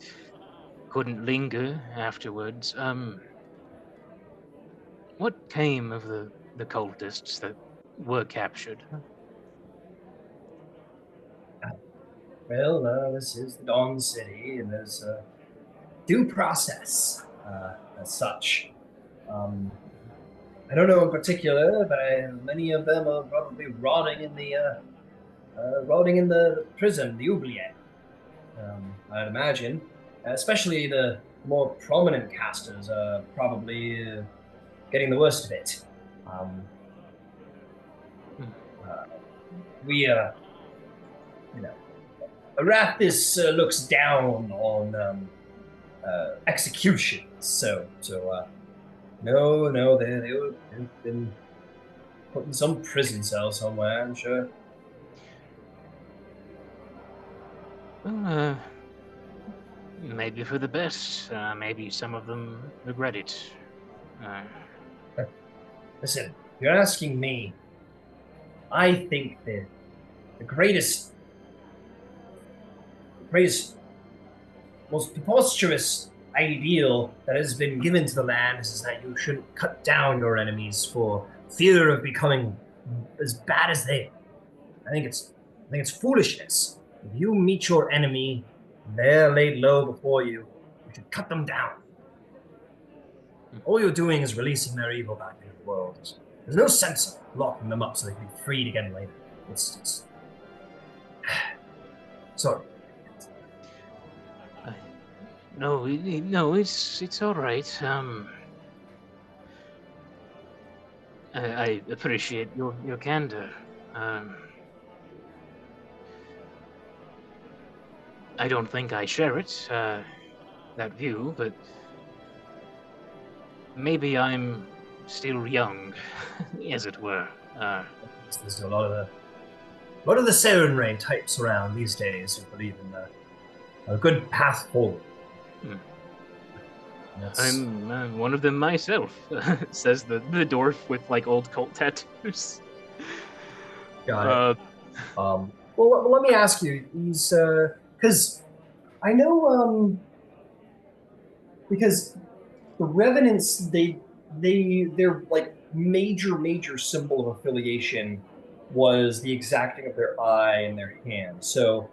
couldn't linger afterwards. What came of the cultists that were captured? Well, this is the Dawn City, and there's a due process as such. I don't know in particular, but many of them are probably rotting in the prison, the oubliette. I'd imagine, especially the more prominent casters are probably getting the worst of it. Arathis looks down on executions, so no, they've been put in some prison cell somewhere, I'm sure. Well, maybe for the best. Maybe some of them regret it. Listen, you're asking me. I think the greatest, most preposterous ideal that has been given to the land is that you shouldn't cut down your enemies for fear of becoming as bad as they are. I think it's foolishness. If you meet your enemy, they're laid low before you, you should cut them down. All you're doing is releasing their evil back into the world. There's no sense of locking them up so they can be freed again later. It's sorry. No, it's all right. I appreciate your candor. I don't think I share it, that view, but maybe I'm still young, as it were. There's a lot of the Sarenrae types around these days who believe in a good path forward. I'm one of them myself, says the dwarf with like old cult tattoos. Got it. Well, let me ask you. He's because I know because the Revenants their like major symbol of affiliation was the exacting of their eye and their hand. So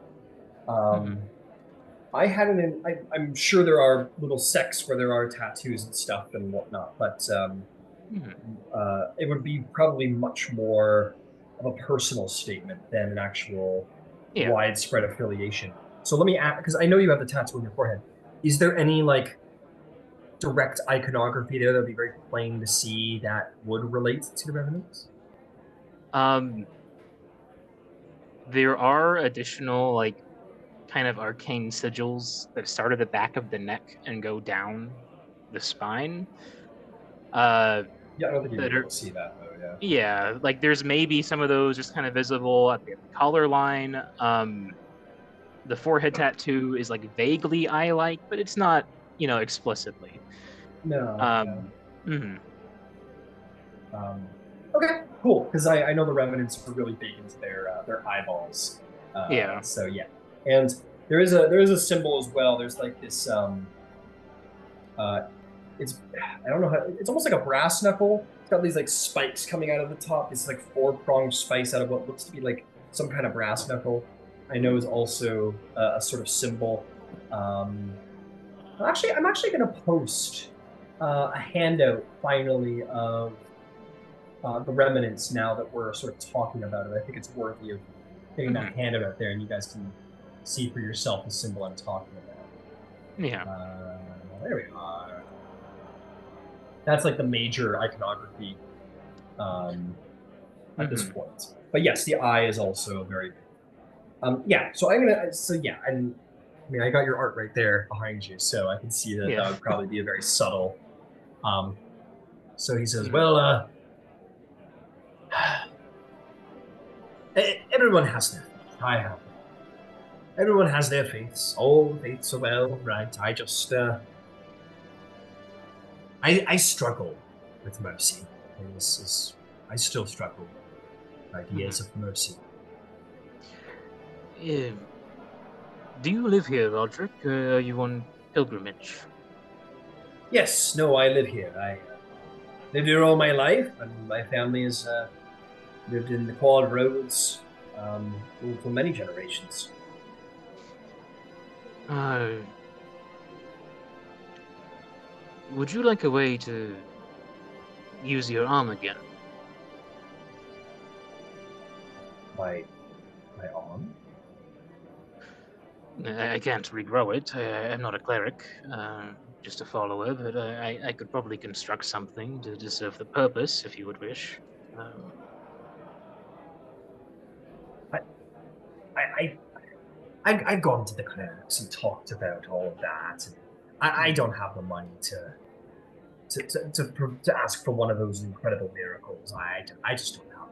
I had I'm sure there are little sects where there are tattoos and stuff and whatnot, but it would be probably much more of a personal statement than an actual widespread affiliation. So let me ask, because I know you have the tattoo on your forehead. Is there any like direct iconography there that would be very plain to see that would relate to the Revenants? There are additional like kind of arcane sigils that start at the back of the neck and go down the spine. Yeah, I don't think you'd be able to see that though. Yeah. Yeah, like there's maybe some of those just kind of visible at the collar line. The forehead tattoo is like vaguely eye-like, but it's not, explicitly. No. Okay, cool. Because I know the Revenants were really big into their eyeballs. So yeah, and there is a symbol as well. There's like this it's I don't know how, it's almost like a brass knuckle. It's got these like spikes coming out of the top. It's like 4-pronged spikes out of what looks to be like some kind of brass knuckle. I know is also a sort of symbol. I'm actually going to post a handout finally of the Revenants now that we're sort of talking about it. I think it's worthy of getting that handout out there, and you guys can see for yourself the symbol I'm talking about. Yeah. There we are. That's like the major iconography at this point. But yes, the eye is also very big. So I'm gonna. So yeah, I got your art right there behind you, so I can see that that would probably be a very subtle. So he says, "Well, everyone has their faith. I have. Everyone has their faiths. All the faiths are well, right? I just, I struggle with mercy. I still struggle with ideas of mercy." Do you live here, Roderick? Are you on pilgrimage? Yes, no, I live here. I lived here all my life, and my family has lived in the Quad Roads for many generations. Would you like a way to use your arm again? My arm? I can't regrow it. I'm not a cleric, just a follower, but I could probably construct something to serve the purpose, if you would wish. I've gone to the clerics and talked about all of that. And I don't have the money to ask for one of those incredible miracles. I just don't have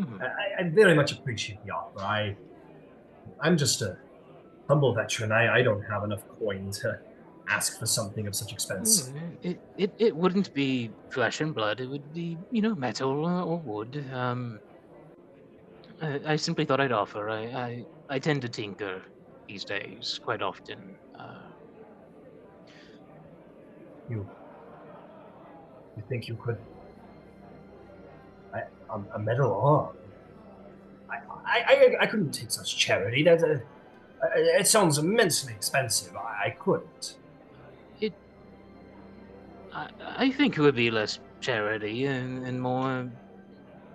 them. I very much appreciate the offer. I'm just a humble veteran. I don't have enough coin to ask for something of such expense. It wouldn't be flesh and blood. It would be, metal or wood. I simply thought I'd offer. I tend to tinker these days quite often. You think you could? A metal arm? I couldn't take such charity. It sounds immensely expensive. I couldn't. I think it would be less charity and more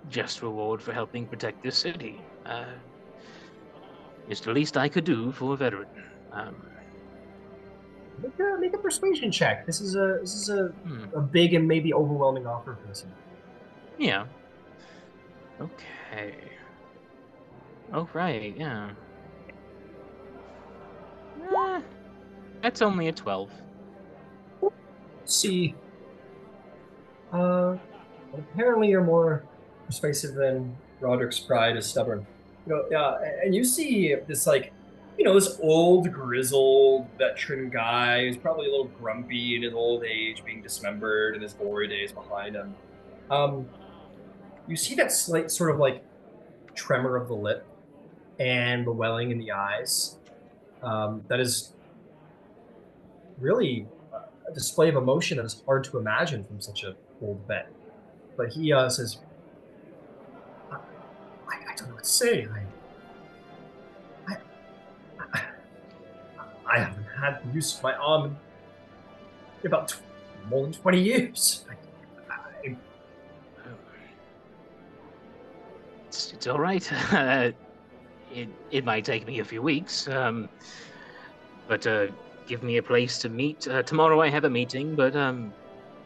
just reward for helping protect this city. It's the least I could do for a veteran. Make a persuasion check. This is a big and maybe overwhelming offer for this. Yeah. Okay. Oh, right, yeah. That's only a 12. See, apparently you're more persuasive than Roderick's pride is stubborn. And you see this this old grizzled veteran guy who's probably a little grumpy in his old age, being dismembered and his glory days behind him. You see that slight sort of tremor of the lip and the welling in the eyes. That is really a display of emotion that is hard to imagine from such an old vet. But he says, I don't know what to say. I haven't had the use of my arm in about more than 20 years. It's all right. It might take me a few weeks, but give me a place to meet. Tomorrow I have a meeting, but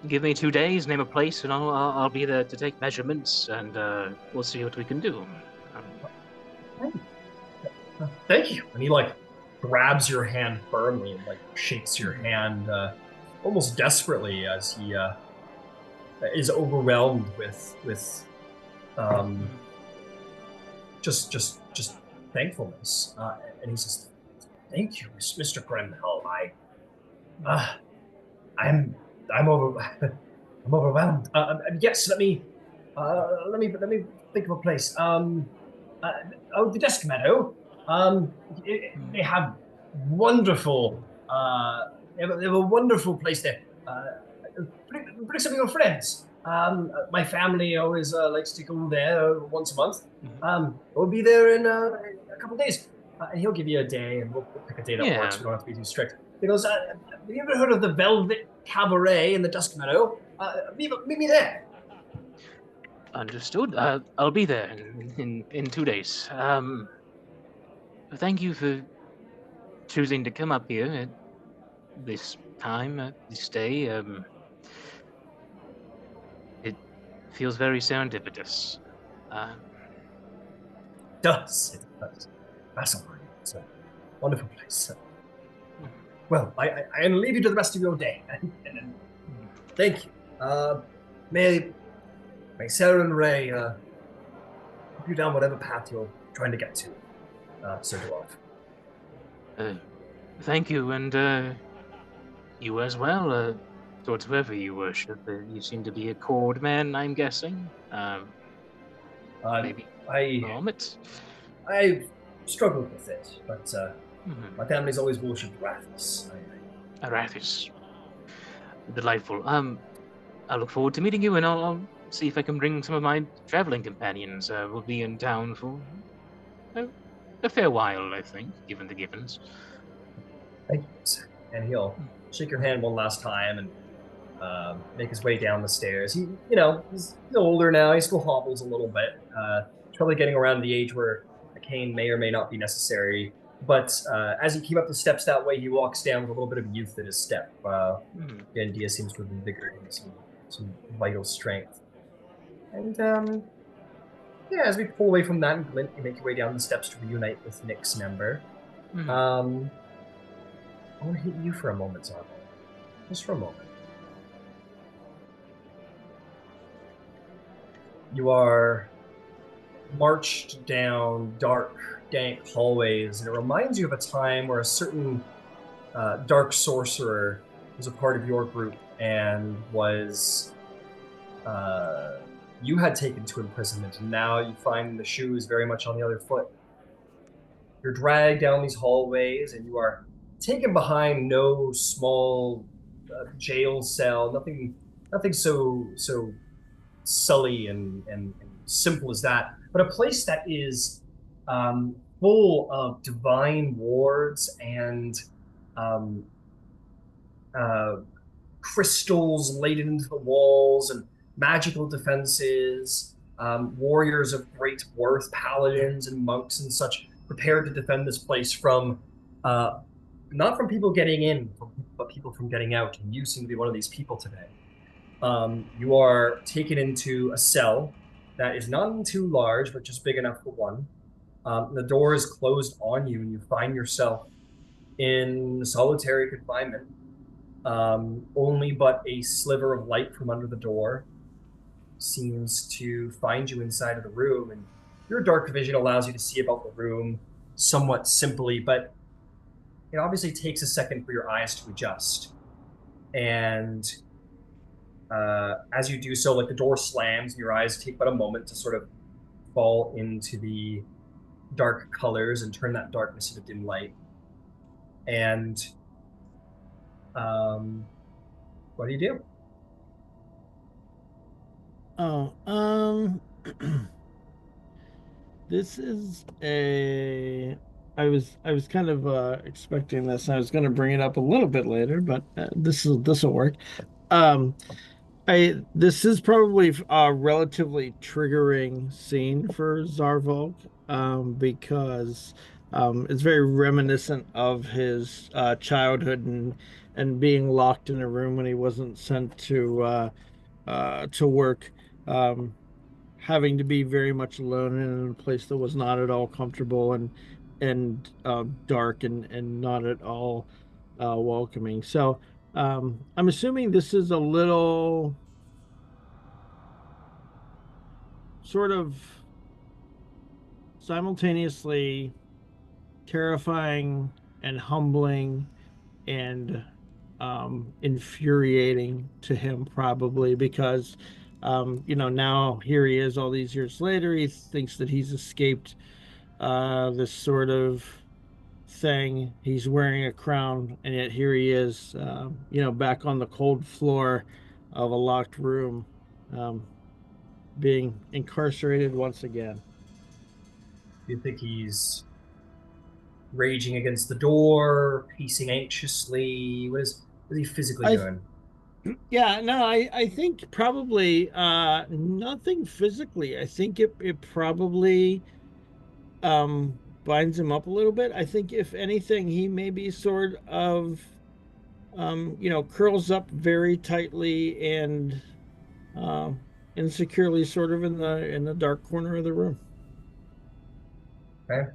give me 2 days, name a place, and I'll be there to take measurements, and we'll see what we can do. Thank you. And he grabs your hand firmly and shakes your hand almost desperately as he is overwhelmed with just thankfulness. And he says, "Thank you, Mr. Grimhelm. I'm I'm overwhelmed. Yes, let me think of a place. The Desk Meadow. They have wonderful. They have a wonderful place there. Bring some of your friends. My family always likes to go there once a month. We'll be there in a couple of days. And he'll give you a day, and we'll pick a day that works. We don't have to be too strict. He goes, have you ever heard of the Velvet Cabaret in the Dusk Meadow? Meet me there. Understood. I'll be there in 2 days. Thank you for choosing to come up here at this time, this day. It feels very serendipitous. It does. Vasselheim. It's a wonderful place. Well, I leave you to the rest of your day. And thank you. May Sarah and Ray help you down whatever path you're trying to get to, Sir Dwarf. Thank you, and you as well, towards whoever you worship. You seem to be a cord man, I'm guessing. Maybe Bahamut? I've struggled with it, but my family's always worshipped Rathis. Rathis. Delightful. I look forward to meeting you, and I'll see if I can bring some of my traveling companions. We'll be in town for a fair while, I think, given the givens. Thank you. And he'll shake your hand one last time and make his way down the stairs. He's older now. He still hobbles a little bit. He's probably getting around the age where a cane may or may not be necessary. But as he came up the steps that way, he walks down with a little bit of youth in his step. Again, Dia seems to have invigorated some vital strength. And as we pull away from that and Glint, you make your way down the steps to reunite with Nyx and Ember. I want to hit you for a moment, Zarvolg. Just for a moment. You are marched down dark, dank hallways, and it reminds you of a time where a certain dark sorcerer was a part of your group and was you had taken to imprisonment, and now you find the shoe is very much on the other foot. You're dragged down these hallways, and you are taken behind no small jail cell, nothing so sully and simple as that, but a place that is full of divine wards and crystals laden into the walls and magical defenses, warriors of great worth, paladins and monks and such, prepared to defend this place from not from people getting in, but people from getting out, and you seem to be one of these people today. You are taken into a cell that is not too large, but just big enough for one. The door is closed on you, and you find yourself in solitary confinement. Only but a sliver of light from under the door seems to find you inside of the room, and your dark vision allows you to see about the room somewhat simply, but it obviously takes a second for your eyes to adjust. And as you do so, like the door slams and your eyes take but a moment to sort of fall into the dark colors and turn that darkness into dim light. And what do you do? This is I was kind of expecting this. I was going to bring it up a little bit later, but this will work. This is probably a relatively triggering scene for Zarvolg, because it's very reminiscent of his childhood and being locked in a room when he wasn't sent to work, having to be very much alone in a place that was not at all comfortable and dark and not at all welcoming. So I'm assuming this is a little sort of simultaneously terrifying and humbling and infuriating to him, probably because now here he is all these years later. He thinks that he's escaped this sort of thing. He's wearing a crown, and yet here he is, back on the cold floor of a locked room, being incarcerated once again. Do you think he's raging against the door, pacing anxiously? What is he physically doing? Yeah, no, I think probably nothing physically. I think it probably binds him up a little bit. I think if anything, he maybe sort of curls up very tightly and insecurely, sort of in the dark corner of the room. Okay.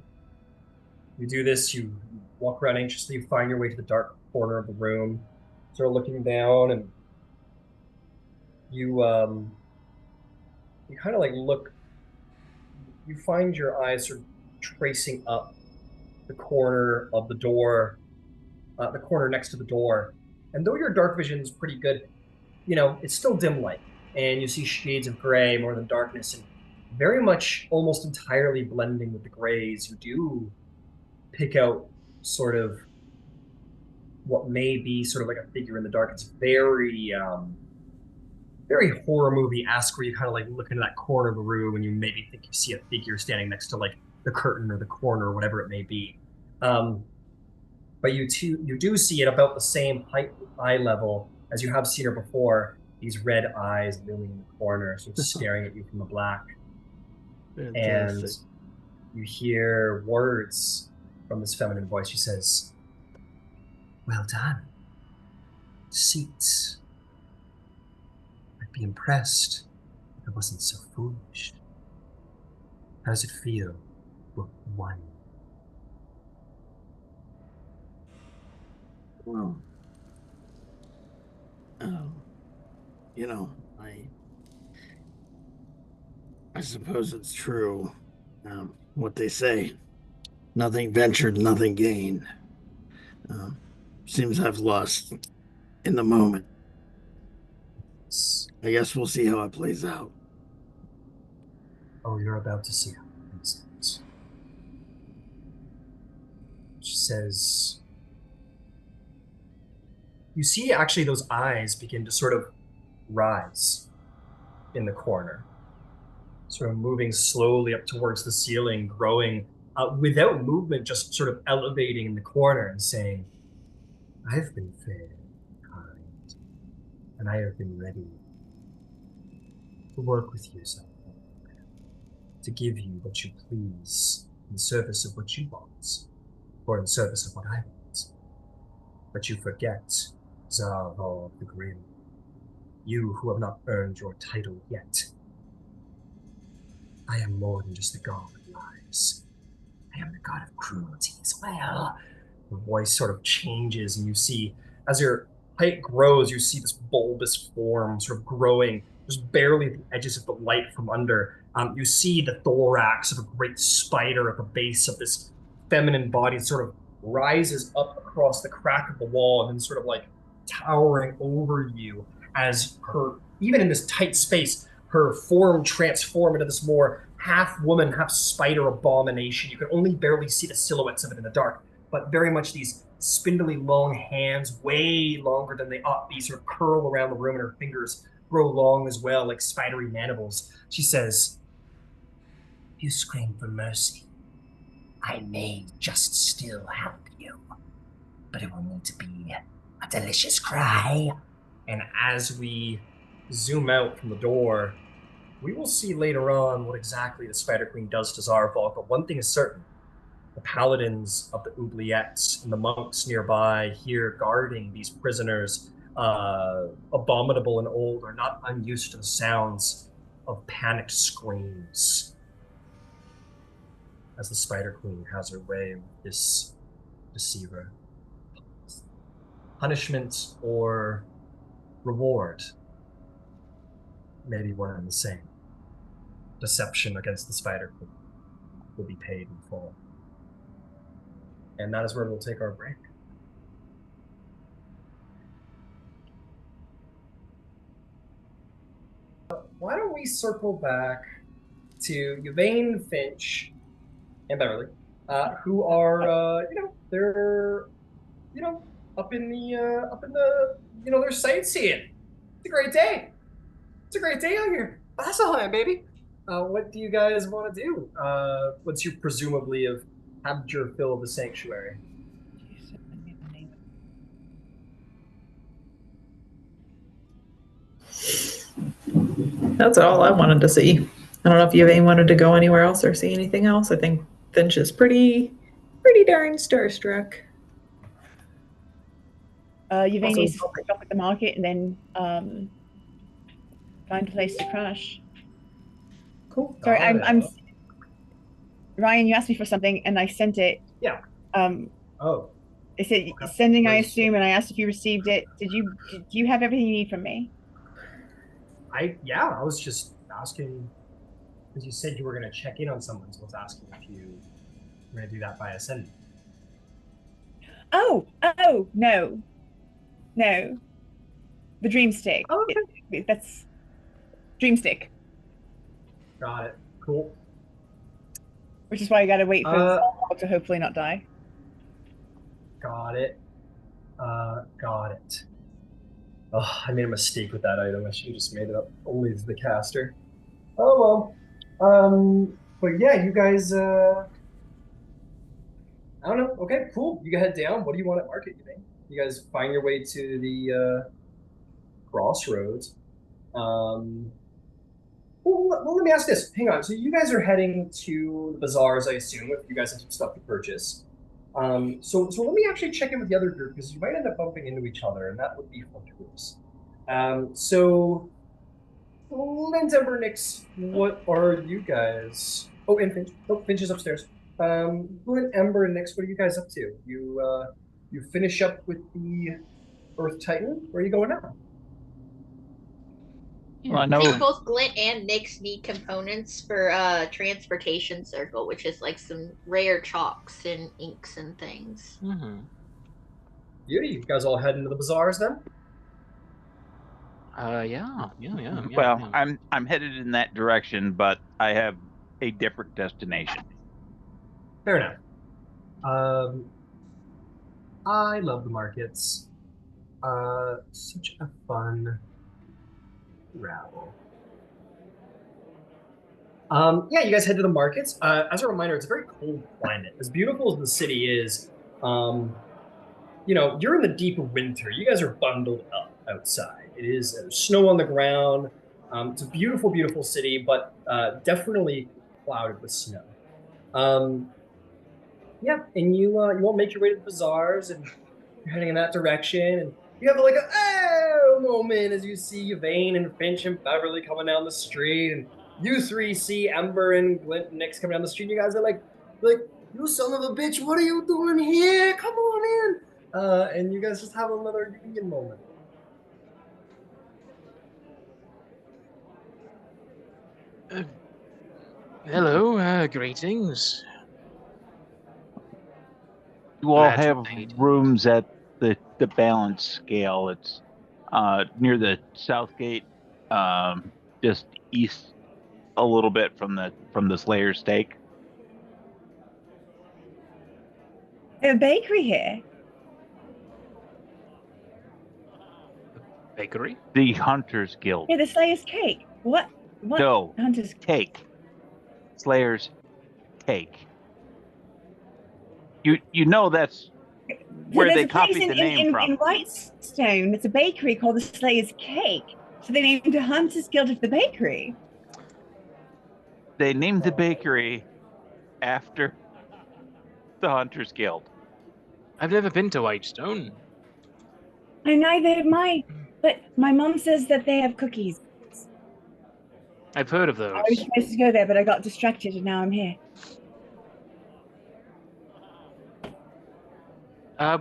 You do this, you walk around anxiously, you find your way to the dark corner of the room, sort of looking down, and you kind of like look, you find your eyes sort of tracing up the corner of the door, the corner next to the door. And though your dark vision is pretty good, it's still dim light, and you see shades of gray more than darkness, and very much almost entirely blending with the grays. You do pick out sort of what may be sort of like a figure in the dark. It's very very horror movie-esque, where you kind of like look into that corner of the room and you maybe think you see a figure standing next to like the curtain or the corner or whatever it may be. But you do see it about the same eye level as you have seen her before. These red eyes looming in the corner, sort of staring at you from the black. Fantastic. And you hear words from this feminine voice. She says, "Well done. Seats. I'd be impressed if I wasn't so foolish. How does it feel with one?" Well, I suppose it's true, what they say. Nothing ventured, nothing gained. Seems I've lost in the moment. I guess we'll see how it plays out. Oh, you're about to see how it plays out. She says, you see actually those eyes begin to sort of rise in the corner, sort of moving slowly up towards the ceiling, growing without movement, just sort of elevating in the corner and saying, "I've been fair and kind, and I have been ready to work with you, Zarvolg, to give you what you please in service of what you want, or in service of what I want. But you forget Zarvolg the Grim. You who have not earned your title yet. I am more than just the god of lies. I am the god of cruelty as well. The voice sort of changes, and you see, as your height grows, you see this bulbous form sort of growing, just barely at the edges of the light from under. You see the thorax of a great spider at the base of this feminine body. It sort of rises up across the crack of the wall and then sort of like towering over you as her, even in this tight space, her form transformed into this more half woman, half spider abomination. You can only barely see the silhouettes of it in the dark, but very much these spindly long hands, way longer than they ought be, sort of curl around the room, and her fingers grow long as well, like spidery mandibles. She says, "If you scream for mercy, I may just still help you, but it will need to be a delicious cry." And as we zoom out from the door, we will see later on what exactly the Spider Queen does to Zarvolg, but one thing is certain. The paladins of the oubliettes and the monks nearby here guarding these prisoners, abominable and old, are not unused to the sounds of panicked screams as the Spider Queen has her way with this deceiver. Punishment or reward may be one and the same. Deception against the Spider Queen will be paid in full. And that is where we'll take our break. Why don't we circle back to Yvaine, Finch, and Beverly, who are, they're, up in the, they're sightseeing. It's a great day. It's a great day out here. Vasselheim, baby. What do you guys want to do? Once you presumably have had your fill of the sanctuary. That's all I wanted to see. I don't know if Yvaine wanted to go anywhere else or see anything else. I think Finch is pretty darn starstruck. Yvaine needs to stop at the market and then find a place to crash. Cool. Sorry, I'm Ryan, you asked me for something and I sent it. Yeah. It said sending, I assume, and I asked if you received it. Do you have everything you need from me? I was just asking because you said you were going to check in on someone, so I was asking if you were going to do that via sending. Oh, no. The Dreamstick. Oh, okay. That's Dreamstick. Got it. Cool. Which is why you gotta wait for Zarvolg to hopefully not die. Got it. Got it. Oh, I made a mistake with that item. I should have just made it up only as the caster. Oh well. But yeah, you guys. I don't know. Okay, cool. You head down. What do you want at market, you think? You guys find your way to the crossroads. Well, let me ask this. Hang on. So you guys are heading to the bazaars, I assume, if you guys have some stuff to purchase. So let me actually check in with the other group because you might end up bumping into each other, and that would be fortuitous. So, Glint, Ember, Nyx, what are you guys? Oh, and Finch. Oh, Finch is upstairs. Glint, Ember, and Nyx, what are you guys up to? You finish up with the Earth Titan? Where are you going now? Well, I I know. think both Glint and Nyx need components for transportation circle, which is like some rare chalks and inks and things. Mm-hmm. Beauty. You guys all head into the bazaars then? Yeah. Well, yeah. I'm headed in that direction, but I have a different destination. Fair enough. I love the markets. Such a fun rabble. Yeah, you guys head to the markets. As a reminder, it's a very cold climate. As beautiful as the city is, you're in the deep of winter. You guys are bundled up outside. There's snow on the ground. It's a beautiful, beautiful city, but definitely clouded with snow. Yeah, and you won't make your way to the bazaars, and you're heading in that direction, and you have like a moment as you see Yvaine and Finch and Beverly coming down the street, and you three see Ember and Glint and Nyx coming down the street. You guys are like, you son of a bitch, what are you doing here? Come on in. And you guys just have another union moment. Hello, greetings. You all Glad to have meet. rooms at the balance scale. It's near the south gate, just east a little bit from the Slayer's Stake. There's a bakery here. Bakery? The Hunters Guild. Yeah, the Slayer's Cake. What? No, Hunter's Take. Slayer's Take. You know that's where they copied the name from. In Whitestone, it's a bakery called the Slayer's Cake. So they named a Hunters Guild of the bakery. They named the bakery after the Hunters Guild. I've never been to Whitestone. I neither have mine, but my mom says that they have cookies. I've heard of those. I was supposed to go there, but I got distracted and now I'm here. Are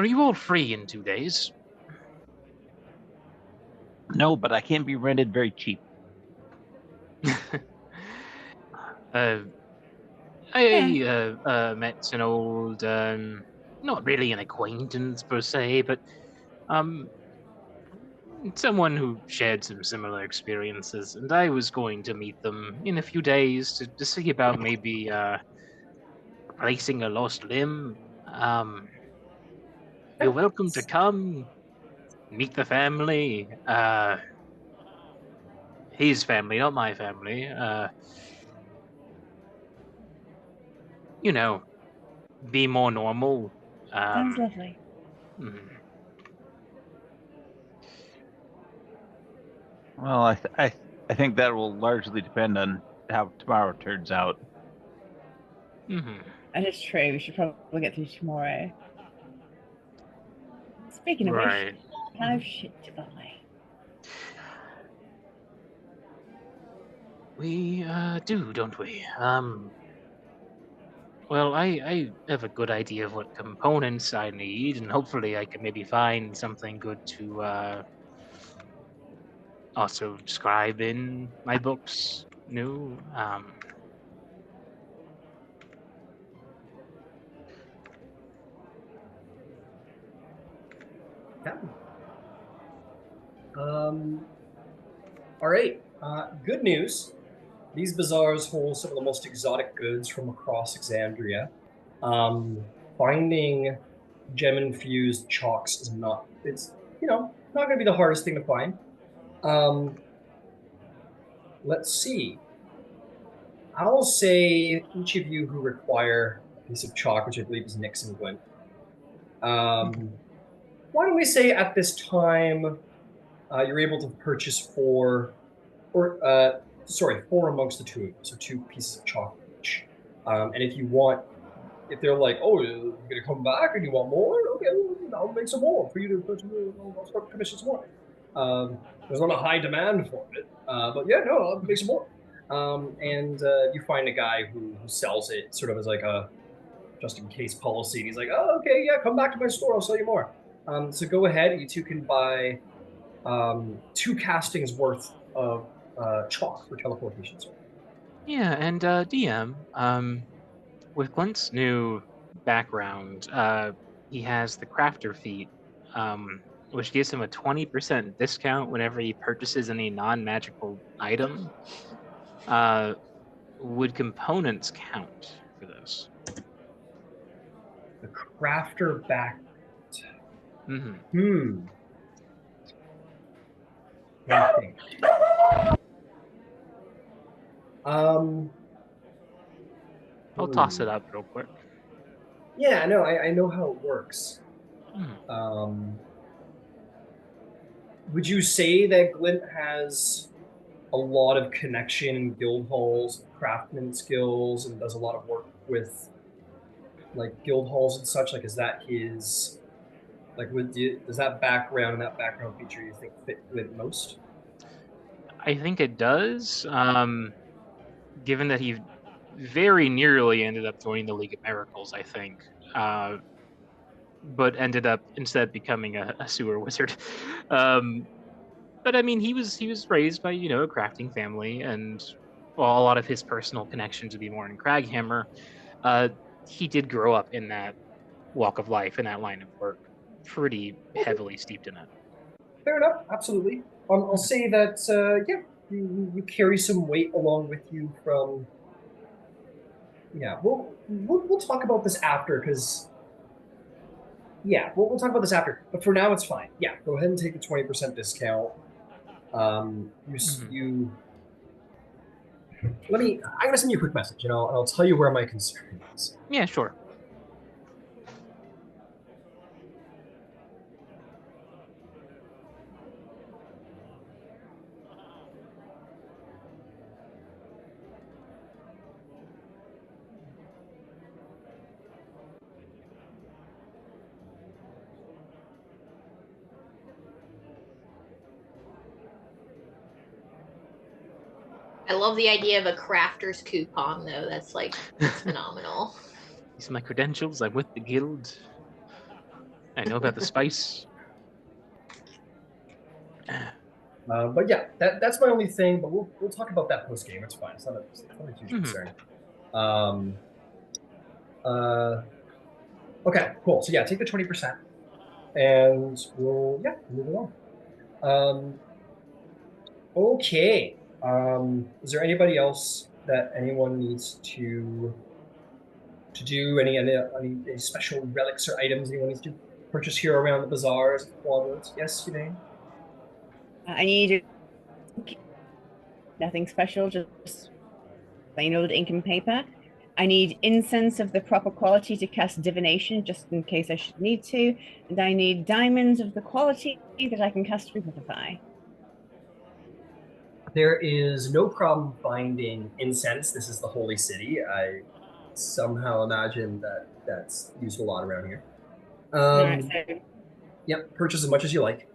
you all free in 2 days? No, but I can be rented very cheap. I met an old, not really an acquaintance per se, but someone who shared some similar experiences, and I was going to meet them in a few days to see about maybe replacing a lost limb. You're welcome to come meet the family. His family, not my family. You know, be more normal. Sounds lovely. Well, I think that will largely depend on how tomorrow turns out. That is true. We should probably get through tomorrow. Speaking of Right. which, I have shit to buy. We do, don't we? Well, I have a good idea of what components I need, and hopefully I can maybe find something good to also describe in my books. New. Yeah. All right. Good news. These bazaars hold some of the most exotic goods from across Exandria. Finding gem-infused chalks is not, not going to be the hardest thing to find. Let's see. I'll say each of you who require a piece of chalk, which I believe is Nyx and Glint. Why don't we say at this time you're able to purchase four amongst the two of you, so 2 pieces of chalk each. And if they're like, oh, you're gonna come back and you want more, okay, I'll make some more for you to I'll start commission some more. There's not a high demand for it, but yeah, no, I'll make some more. And you find a guy who sells it sort of as like a just in case policy. And he's like, oh, okay, yeah, come back to my store, I'll sell you more. So go ahead, you two can buy 2 castings worth of chalk for teleportation. Yeah, and DM, with Glint's new background, he has the crafter feat, which gives him a 20% discount whenever he purchases any non-magical item. Would components count for this? The crafter back. I'll toss it up real quick. Yeah, no, I know how it works. Would you say that Glint has a lot of connection in guild halls, craftsman skills, and does a lot of work with like guild halls and such? Like, is that his Like, does that background and that background feature you think fit with most? I think it does. Given that he very nearly ended up joining the League of Miracles, I think, but ended up instead becoming a sewer wizard. But I mean, he was raised by a crafting family, and while a lot of his personal connections would be more in Craghammer, uh, he did grow up in that walk of life and that line of work, pretty heavily steeped in it. Fair enough. Absolutely. I'll say that yeah, you carry some weight along with you from. Yeah, we'll talk about this after because. Yeah, we'll talk about this after. But for now, it's fine. Yeah, go ahead and take the 20% discount. You let me. I'm gonna send you a quick message, and I'll tell you where my concern is. Yeah, sure. I love the idea of a crafter's coupon, though. That's phenomenal. These are my credentials. I'm with the guild. I know about the spice. But yeah, that's my only thing. But we'll talk about that post game. It's fine. It's not a huge concern. Okay, cool. So yeah, take the 20%, and we'll move along. Okay. Is there anybody else that anyone needs to do any special relics or items anyone needs to purchase here around the bazaars, quadrants? Yes, Yvaine? I need nothing special, just plain old ink and paper. I need incense of the proper quality to cast divination, just in case I should need to. And I need diamonds of the quality that I can cast Revivify. There is no problem finding incense. This is the holy city. I somehow imagine that that's used a lot around here. Yep, purchase as much as you like.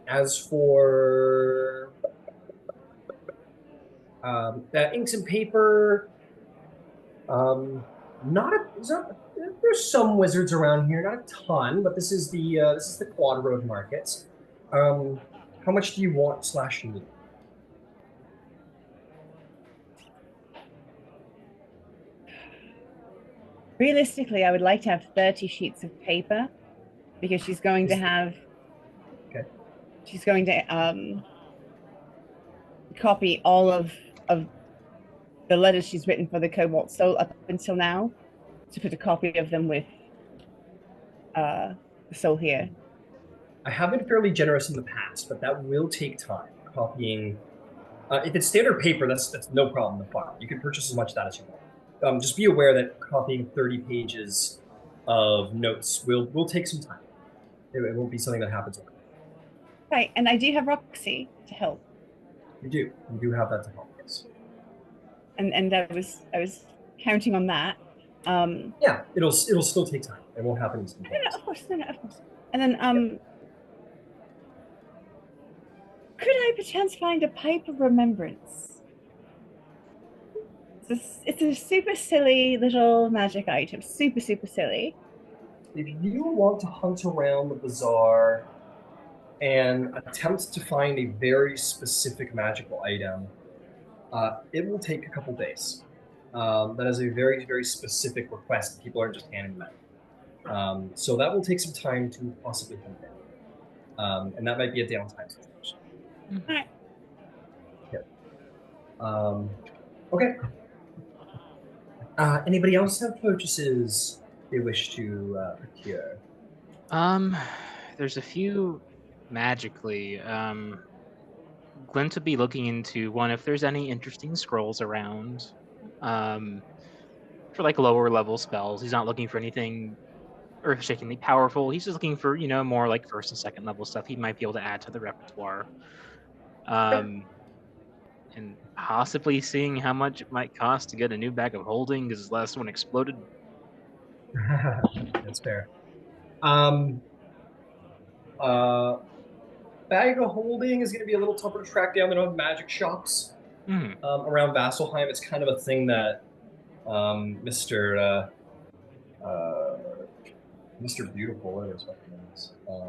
As for inks and paper, there's some wizards around here, not a ton, but this is the Quad Road markets. How much do you want / need? Realistically, I would like to have 30 sheets of paper because she's going to have. Okay. She's going to copy all of the letters she's written for the Cobalt Soul up until now, to put a copy of them with the soul here. I have been fairly generous in the past, but that will take time. Copying, if it's standard paper, that's no problem to file. You can purchase as much of that as you want. Just be aware that copying 30 pages of notes will take some time. It won't be something that happens overnight. Right, and I do have Roxy to help. You do have that to help, yes. And I was counting on that. Yeah, it'll still take time. It won't happen instantly. No, of course. And then could I perchance find a pipe of remembrance? It's a super silly little magic item. Super silly. If you want to hunt around the bazaar and attempt to find a very specific magical item, it will take a couple days. That is a very, very specific request. People aren't just handing them out. So that will take some time to possibly hunt down. And that might be a downtime situation. All right. Yeah. Okay. Anybody else have purchases they wish to procure? There's a few magically. Glint would be looking into one if there's any interesting scrolls around. For like lower level spells. He's not looking for anything earth-shakingly powerful. He's just looking for, more like first and second level stuff he might be able to add to the repertoire. And possibly seeing how much it might cost to get a new bag of holding because his last one exploded. That's fair. Um, uh, Bag of Holding is going to be a little tougher to track down than on magic shops. Around Vasselheim, it's kind of a thing that Mr. Mr. Beautiful, what is his name?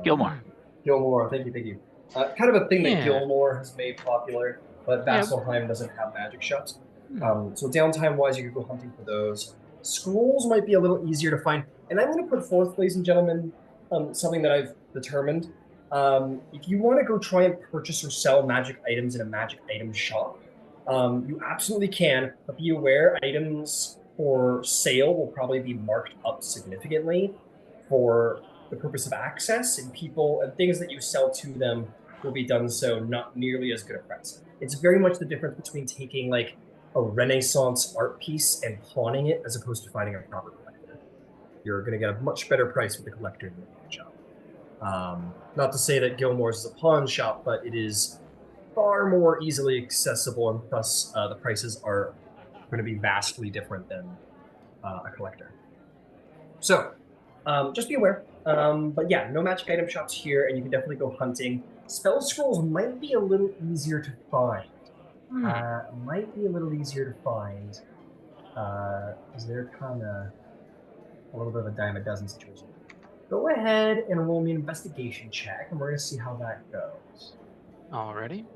Gilmore. Gilmore, thank you. Kind of a thing that Yeah. Gilmore has made popular, but Yeah. Vasselheim doesn't have magic shops. So downtime-wise, you could go hunting for those. Scrolls might be a little easier to find. And I'm going to put forth, ladies and gentlemen, something that I've determined. If you want to go try and purchase or sell magic items in a magic item shop, you absolutely can, but be aware items for sale will probably be marked up significantly for the purpose of access, and people and things that you sell to them will be done so not nearly as good a price. It's very much the difference between taking like a Renaissance art piece and pawning it as opposed to finding a proper collector. You're going to get a much better price with the collector in the pawn shop. Not to say that Gilmore's is a pawn shop, but it is far more easily accessible, and thus the prices are going to be vastly different than a collector. So, just be aware. But yeah, no magic item shops here, and you can definitely go hunting. Spell scrolls might be a little easier to find. Might be a little easier to find. Because they're kind of a little bit of a dime a dozen situation. Go ahead and roll me an investigation check, and we're going to see how that goes. Alrighty.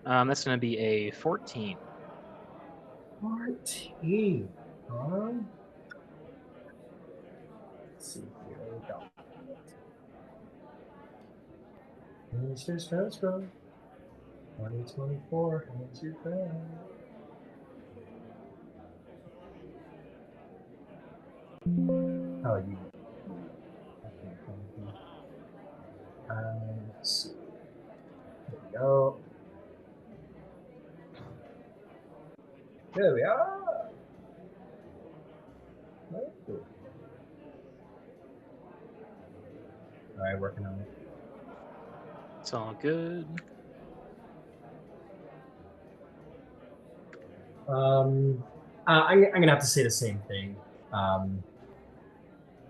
That's going to be a 14. 14. Let's see here. We go. Mr. Spellscroll. 2024. Here's your friend. Oh, you. Let's see. There we go. There we are. All right, working on it. It's all good. I'm gonna have to say the same thing.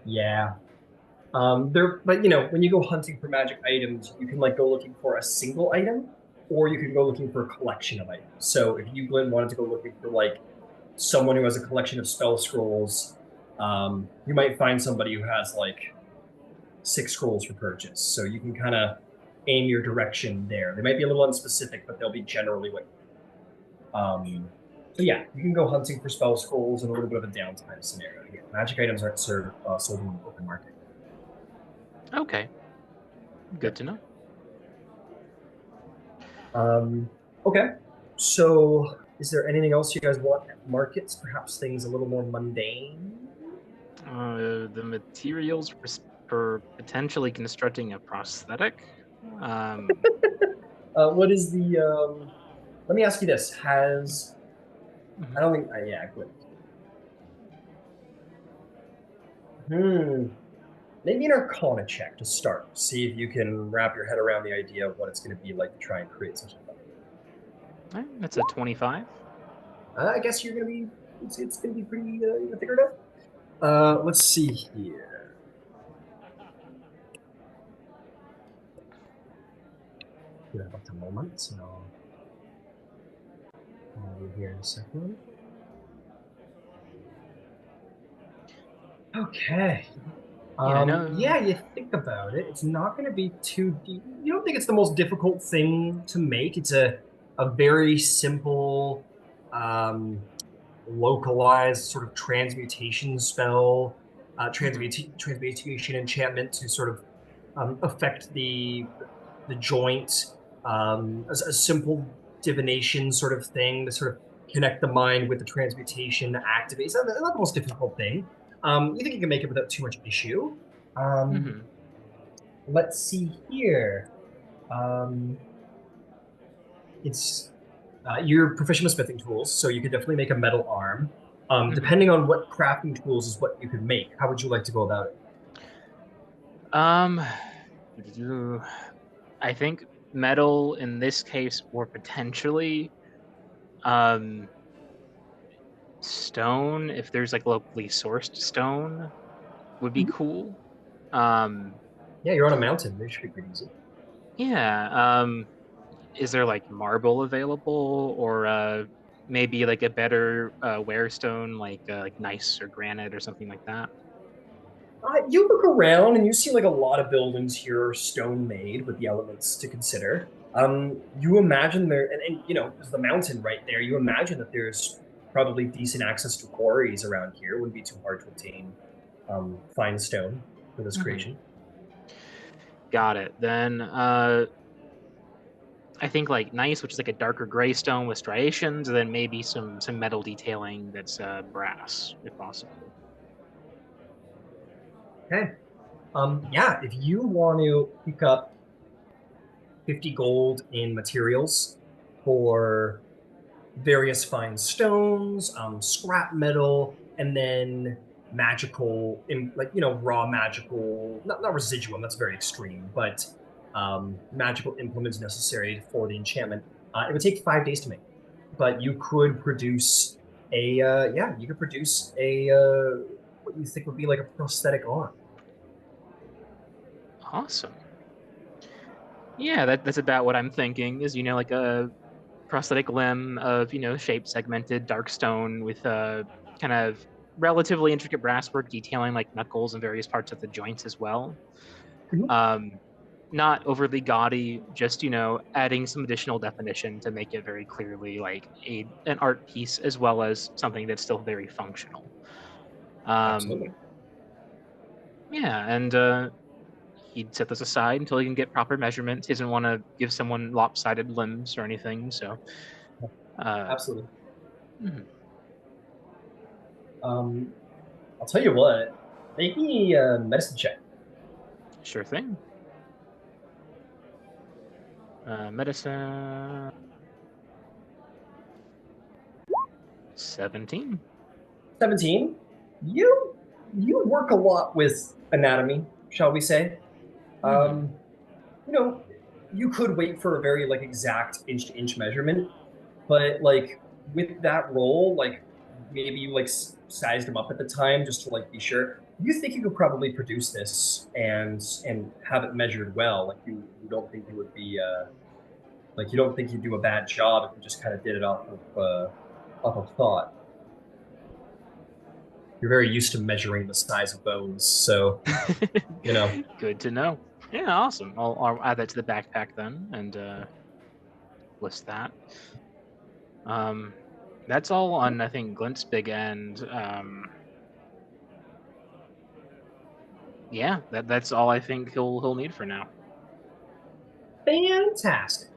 Yeah. But you know, when you go hunting for magic items, you can like go looking for a single item, or you can go looking for a collection of items. So if you, Glyn, wanted to go looking for like someone who has a collection of spell scrolls, you might find somebody who has like 6 scrolls for purchase. So you can kind of aim your direction there. They might be a little unspecific, but they'll be generally what. So yeah, you can go hunting for spell scrolls in a little bit of a downtime scenario. Yeah, magic items aren't sold in the open market. Okay. Good to know. Okay. So, is there anything else you guys want at markets? Perhaps things a little more mundane? The materials for potentially constructing a prosthetic. What is the? Let me ask you this: Has I don't think. Yeah, good. Maybe an Arcana check to start. See if you can wrap your head around the idea of what it's going to be like to try and create such a thing. All right, that's a 25. I guess you're going to be. It's going to be pretty. You can figure it out. Let's see here. Give that a moment. So I'll be here in a second. Okay. Yeah, you think about it. It's not going to be too deep. You don't think it's the most difficult thing to make. It's a very simple, localized sort of transmutation spell, transmutation enchantment to sort of affect the joint. A simple divination sort of thing to sort of connect the mind with the transmutation to activate. It's not the most difficult thing. You think you can make it without too much issue. Let's see here. It's you're proficient with smithing tools, so you could definitely make a metal arm. Depending on what crafting tools is what you could make. How would you like to go about it? I think metal in this case, or potentially stone, if there's like locally sourced stone, would be cool. Yeah, you're on a mountain. They should be pretty easy. Yeah. Is there like marble available, or maybe like a better wear stone, like Nyx or granite or something like that? You look around and you see like a lot of buildings here are stone made with the elements to consider. You imagine there, and you know, there's the mountain right there. You imagine that there's probably decent access to quarries around here. It wouldn't be too hard to obtain fine stone for this creation. Got it. Then I think like Nyx, which is like a darker gray stone with striations, and then maybe some metal detailing that's brass, if possible. Okay. Yeah, if you want to pick up 50 gold in materials for various fine stones, scrap metal, and then magical, like, you know, raw magical, not residuum, that's very extreme, but magical implements necessary for the enchantment. It would take 5 days to make, but you could produce what you think would be like a prosthetic arm. Awesome. Yeah, that's about what I'm thinking. Is, you know, like a prosthetic limb of, you know, shaped segmented dark stone with kind of relatively intricate brasswork detailing like knuckles and various parts of the joints as well. Not overly gaudy, just, you know, adding some additional definition to make it very clearly like an art piece as well as something that's still very functional. Absolutely. Yeah, and he'd set this aside until he can get proper measurements. He doesn't want to give someone lopsided limbs or anything, so Absolutely. I'll tell you what, make me a medicine check. Sure thing. Medicine 17. 17. You work a lot with anatomy, shall we say? You know, you could wait for a very like exact inch to inch measurement, but like with that roll, like maybe you like sized them up at the time just to like be sure. You think you could probably produce this and have it measured well? Like you don't think you would be like you don't think you'd do a bad job if you just kind of did it off of thought. You're very used to measuring the size of bones, so you know. Good to know. Yeah, awesome. I'll add that to the backpack then and list that. That's all on, I think, Glint's big end. Yeah, that's all I think he'll need for now. Fantastic.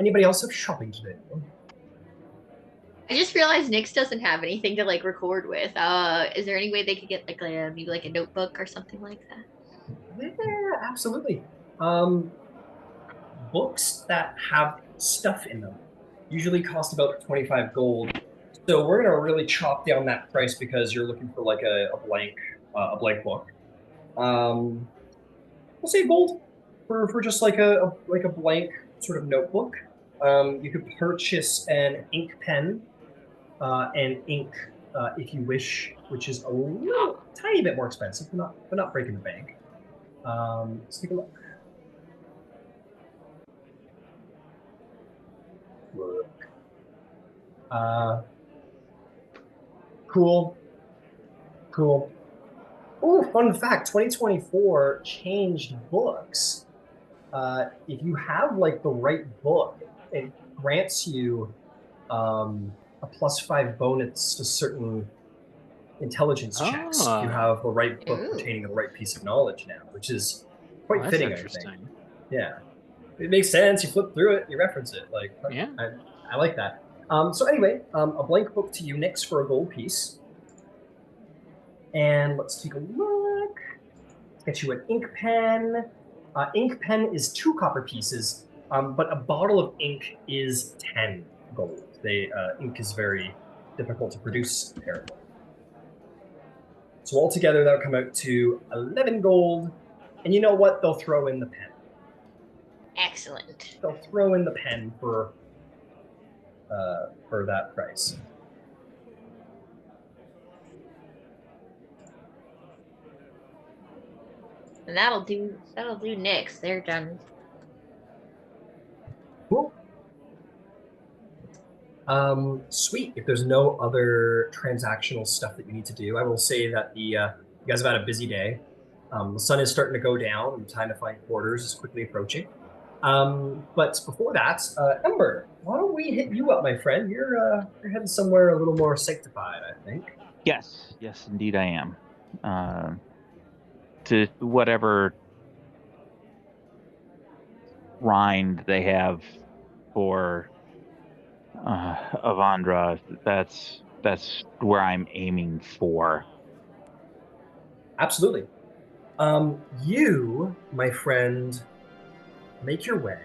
Anybody else have shopping to do? I just realized Nyx doesn't have anything to like record with. Is there any way they could get like maybe like a notebook or something like that? Yeah, absolutely. Books that have stuff in them usually cost about 25 gold. So we're gonna really chop down that price because you're looking for like a blank book. We'll say gold for just like a blank sort of notebook. You could purchase an ink pen and ink if you wish, which is a little tiny bit more expensive, but not breaking the bank. Let's take a look. Cool. Oh, fun fact, 2024 changed books. If you have like the right book, it grants you a +5 bonus to certain intelligence checks. If you have the right book pertaining to the right piece of knowledge now, which is quite fitting, I think. Yeah. It makes sense. You flip through it, you reference it. Like, yeah, I like that. So anyway, a blank book to you, Nyx, for a gold piece. And let's take a look. Let's get you an ink pen. Ink pen is 2 copper pieces, but a bottle of ink is 10 gold. Ink is very difficult to produce, apparently. So altogether, that'll come out to 11 gold. And you know what? They'll throw in the pen. Excellent. They'll throw in the pen for that price. And that'll do Nyx. They're done. Cool. Sweet. If there's no other transactional stuff that you need to do, I will say that you guys have had a busy day. The sun is starting to go down, and the time to find quarters is quickly approaching. But before that, Ember, why don't we hit you up, my friend? You're heading somewhere a little more sanctified, I think. Yes, indeed, I am. To whatever rind they have for Avandra, that's where I'm aiming for. Absolutely. You, my friend, make your way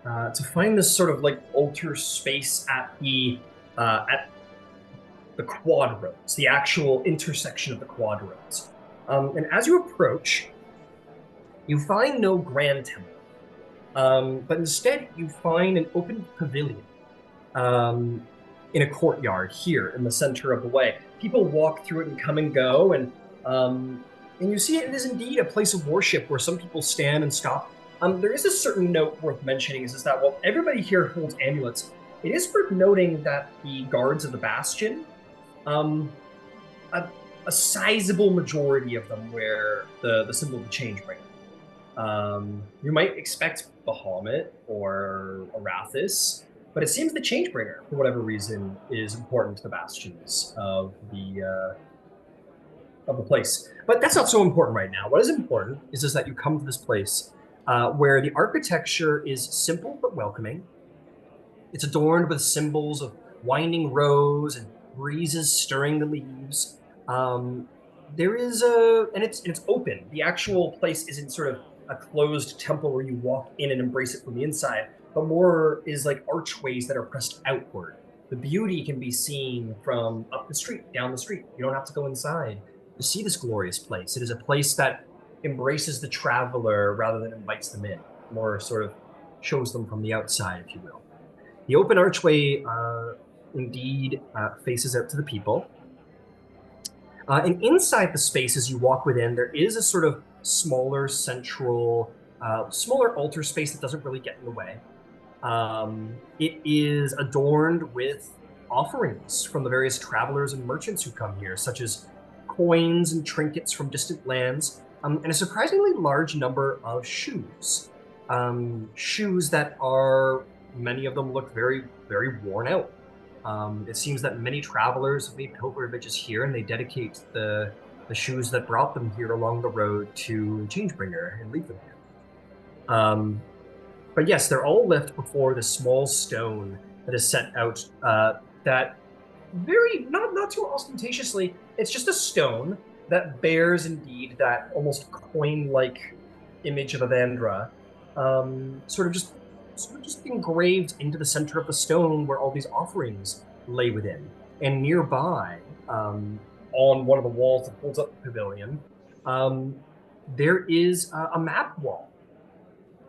to find this sort of like altar space at the quad roads, the actual intersection of the quad roads. And as you approach, you find no grand temple, but instead you find an open pavilion in a courtyard here in the center of the way. People walk through it and come and go, and you see it is indeed a place of worship where some people stand and stop. There is a certain note worth mentioning is that while everybody here holds amulets, it is worth noting that the guards of the bastion, a sizable majority of them wear the symbol of the Changebringer. You might expect Bahamut or Arathis, but it seems the Changebringer, for whatever reason, is important to the bastions of the place. But that's not so important right now. What is important is just that you come to this place where the architecture is simple but welcoming. It's adorned with symbols of winding rows and breezes stirring the leaves. There is and it's open. The actual place isn't sort of a closed temple where you walk in and embrace it from the inside, but more is like archways that are pressed outward. The beauty can be seen from up the street, down the street. You don't have to go inside to see this glorious place. It is a place that embraces the traveler rather than invites them in, more sort of shows them from the outside, if you will. The open archway indeed faces out to the people. And inside the space, as you walk within, there is a sort of smaller central, smaller altar space that doesn't really get in the way. It is adorned with offerings from the various travelers and merchants who come here, such as coins and trinkets from distant lands, and a surprisingly large number of shoes. Shoes that are, many of them look very, very worn out. It seems that many travelers have made pilgrimages here, and they dedicate the shoes that brought them here along the road to Changebringer and leave them here. But yes, they're all left before the small stone that is set out. That very not too ostentatiously. It's just a stone that bears indeed that almost coin-like image of Avandra, sort of just engraved into the center of the stone where all these offerings lay within. And nearby, on one of the walls that holds up the pavilion, there is a map wall.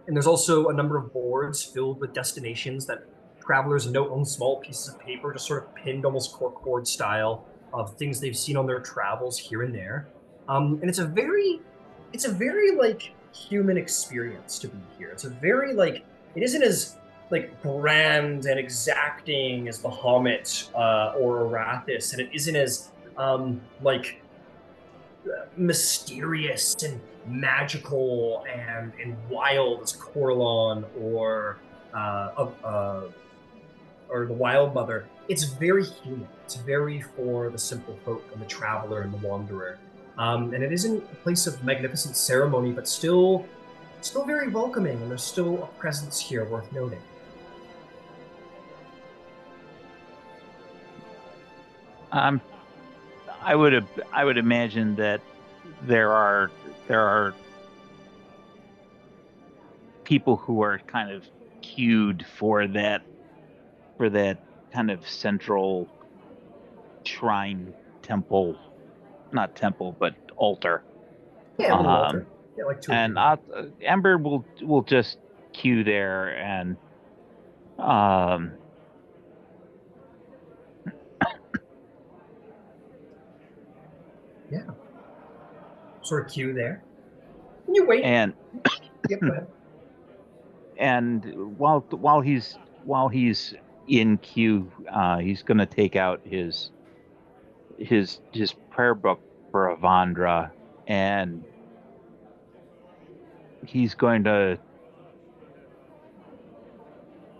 And there's also a number of boards filled with destinations that travelers note on small pieces of paper, just sort of pinned almost corkboard style of things they've seen on their travels here and there. And it's a very like human experience to be here. It's a very like, it isn't as like grand and exacting as Bahamut or Arathis, and it isn't as like mysterious and magical and wild as Corlon or the Wild Mother. It's very human. It's very for the simple folk and the traveler and the wanderer. And it isn't a place of magnificent ceremony, but still very welcoming, and there's still a presence here worth noting. I would imagine that there are people who are kind of queued for that kind of central shrine temple, not temple, but altar. Yeah, a little altar. Yeah, like two. And Ember will just queue there and yeah, sort of queue there. You wait. And Yep, go ahead. and while he's in queue, he's going to take out his prayer book for Avandra, and he's going to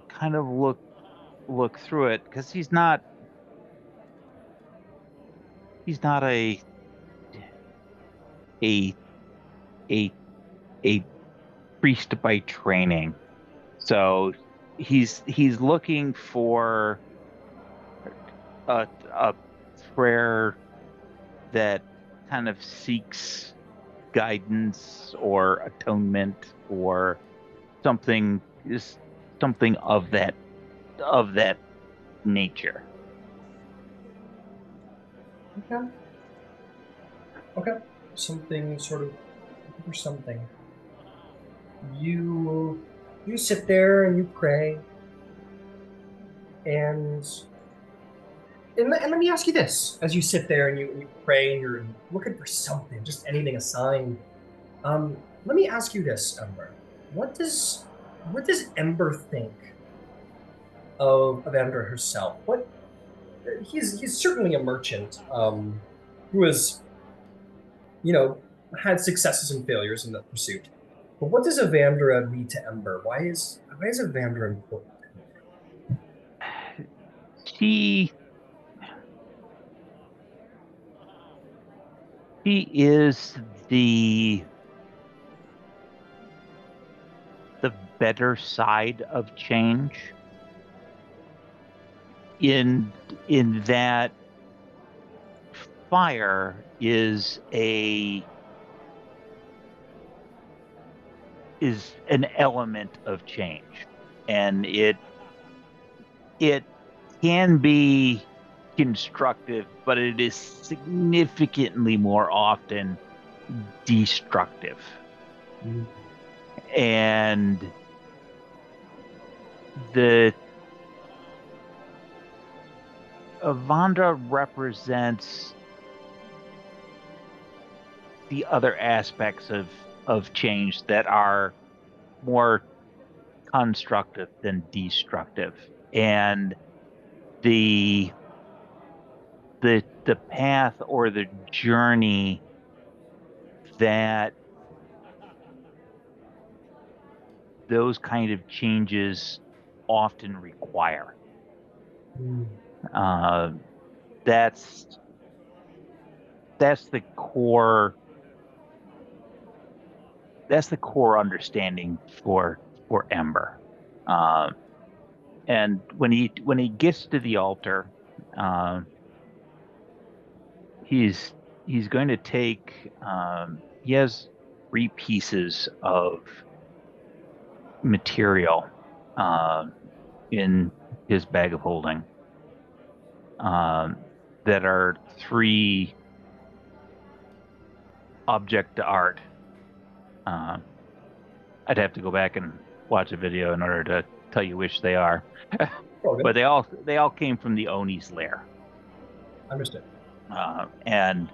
kind of look through it, because he's not a priest by training, so he's looking for a prayer that kind of seeks guidance or atonement or something of that nature. Okay. Something sort of or something. You sit there and you pray, and let me ask you this: as you sit there and you pray and you're looking for something, just anything, a sign. Let me ask you this, Ember: what does Ember think of Ember herself? He's certainly a merchant who has, had successes and failures in the pursuit. But what does Avandra mean to Ember? Why is Avandra important? She is the better side of change, in that fire is an element of change, and it can be constructive, but it is significantly more often destructive. Mm. And the Avandra represents the other aspects of change that are more constructive than destructive, and the path or the journey that those kind of changes often require. That's the core. That's the core understanding for Ember. And when he gets to the altar, he's going to take. He has 3 pieces of material in his bag of holding that are 3 object to art. I'd have to go back and watch a video in order to tell you which they are. But they all came from the Oni's lair. Understood. And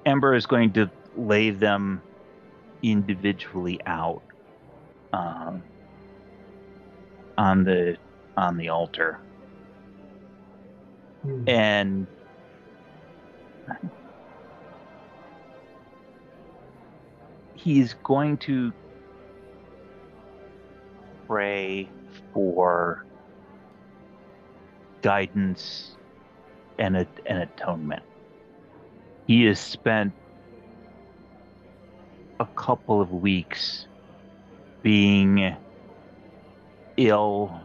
Ember is going to lay them individually out on the altar. And he's going to pray for guidance and atonement. He has spent a couple of weeks being ill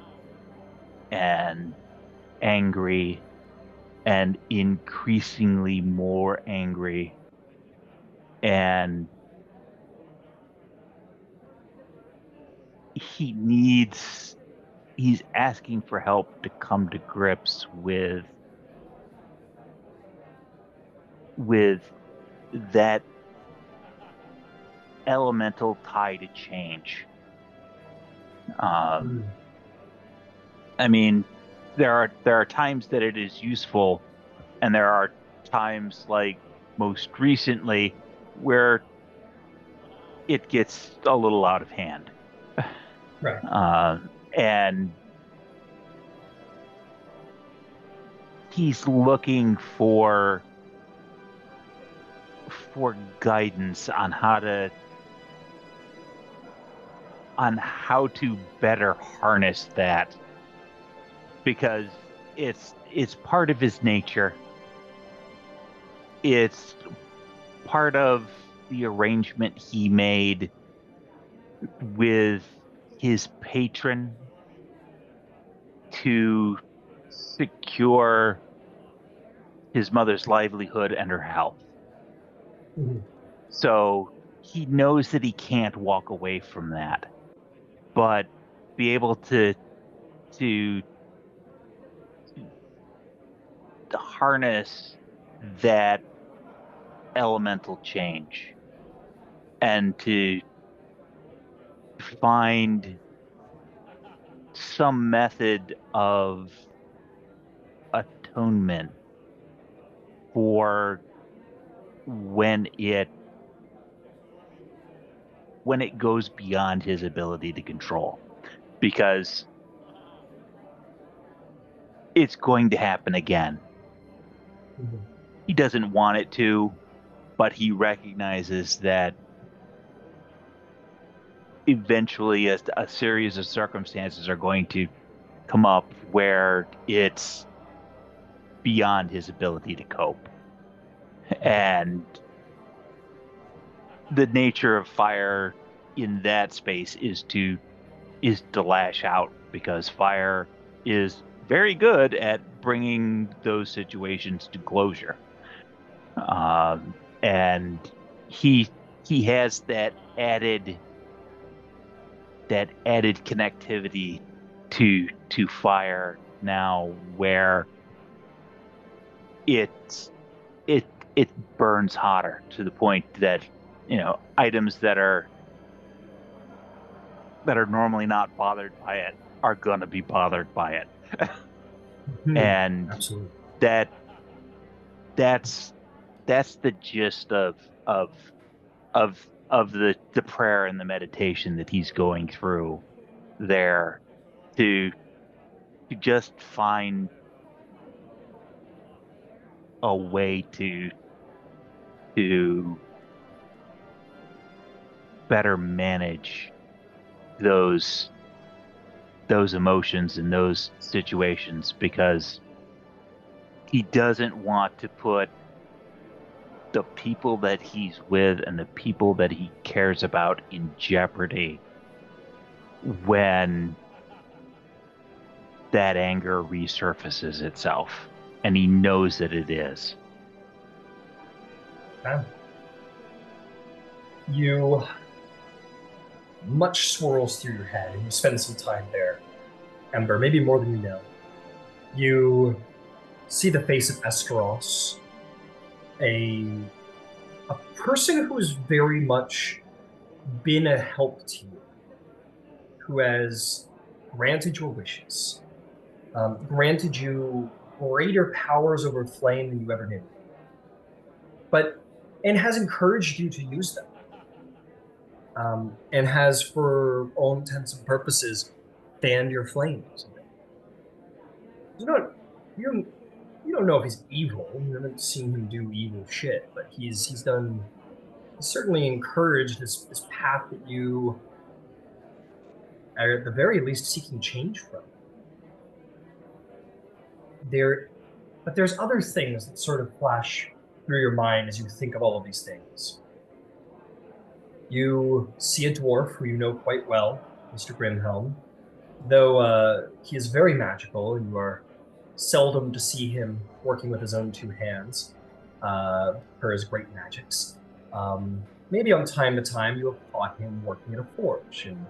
and angry and increasingly more angry, and he's asking for help to come to grips with that elemental tie to change. I mean, there are times that it is useful, and there are times, like most recently, where it gets a little out of hand. Right. And he's looking for guidance on how to better harness that, because it's part of his nature. It's part of the arrangement he made with his patron to secure his mother's livelihood and her health. Mm-hmm. So he knows that he can't walk away from that, but be able to harness that elemental change and to find some method of atonement for when it goes beyond his ability to control, because it's going to happen again. Mm-hmm. He doesn't want it to, but he recognizes that eventually a series of circumstances are going to come up where it's beyond his ability to cope. And the nature of fire in that space is to lash out, because fire is very good at bringing those situations to closure. And he has that added connectivity to fire now, where it burns hotter, to the point that, you know, items that are normally not bothered by it are gonna be bothered by it. Mm-hmm. And Absolutely. that's the gist of the prayer and the meditation that he's going through there, to just find a way to better manage those emotions and those situations, because he doesn't want to put the people that he's with and the people that he cares about in jeopardy when that anger resurfaces itself, and he knows that it is. Much swirls through your head, and you spend some time there, Ember, maybe more than you know. You see the face of Escaros, a person who has very much been a help to you, who has granted your wishes, granted you greater powers over flame than you ever knew, and has encouraged you to use them. And has, for all intents and purposes, fanned your flames. You don't know if he's evil. You haven't seen him do evil shit, but he's certainly encouraged this path that you are at the very least seeking change from. But there's other things that sort of flash through your mind as you think of all of these things. You see a dwarf who you know quite well, Mr. Grimhelm, though he is very magical, and you are seldom to see him working with his own two hands, per his great magics. Maybe on time to time you have caught him working at a forge and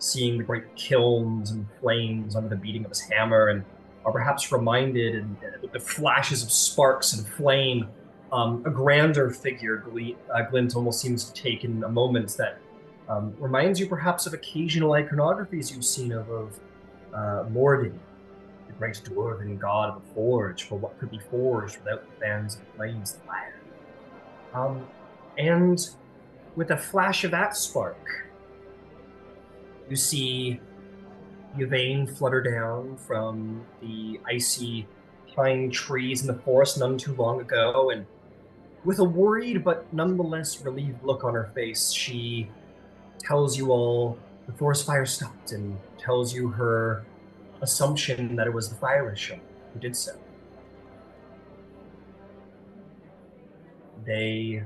seeing the great kilns and flames under the beating of his hammer, and are perhaps reminded, and with the flashes of sparks and flame, a grander figure, Glint almost seems to take in a moment that reminds you perhaps of occasional iconographies you've seen of Mordin, the great dwarven god of the forge, for what could be forged without the fans of flames and fire. And with a flash of that spark, you see Yvaine flutter down from the icy pine trees in the forest none too long ago, and with a worried but nonetheless relieved look on her face, she tells you all the forest fire stopped and tells you her assumption that it was the fire issue who did so. They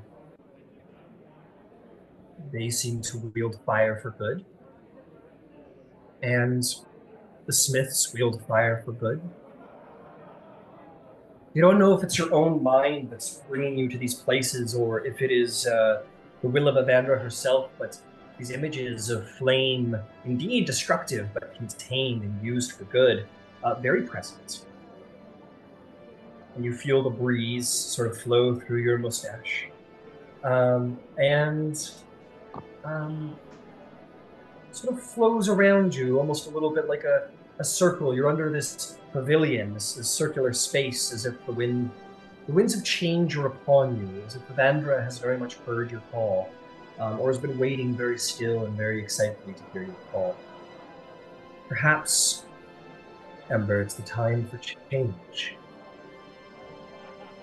seem to wield fire for good, and the Smiths wield fire for good. You don't know if it's your own mind that's bringing you to these places, or if it is the will of Evandra herself, but these images of flame, indeed destructive, but contained and used for good, very present. And you feel the breeze sort of flow through your mustache. And sort of flows around you, almost a little bit like a circle. You're under this pavilion, this circular space, as if the winds of change are upon you, as if Evandra has very much heard your call, or has been waiting very still and very excitedly to hear your call. Perhaps, Ember, it's the time for change.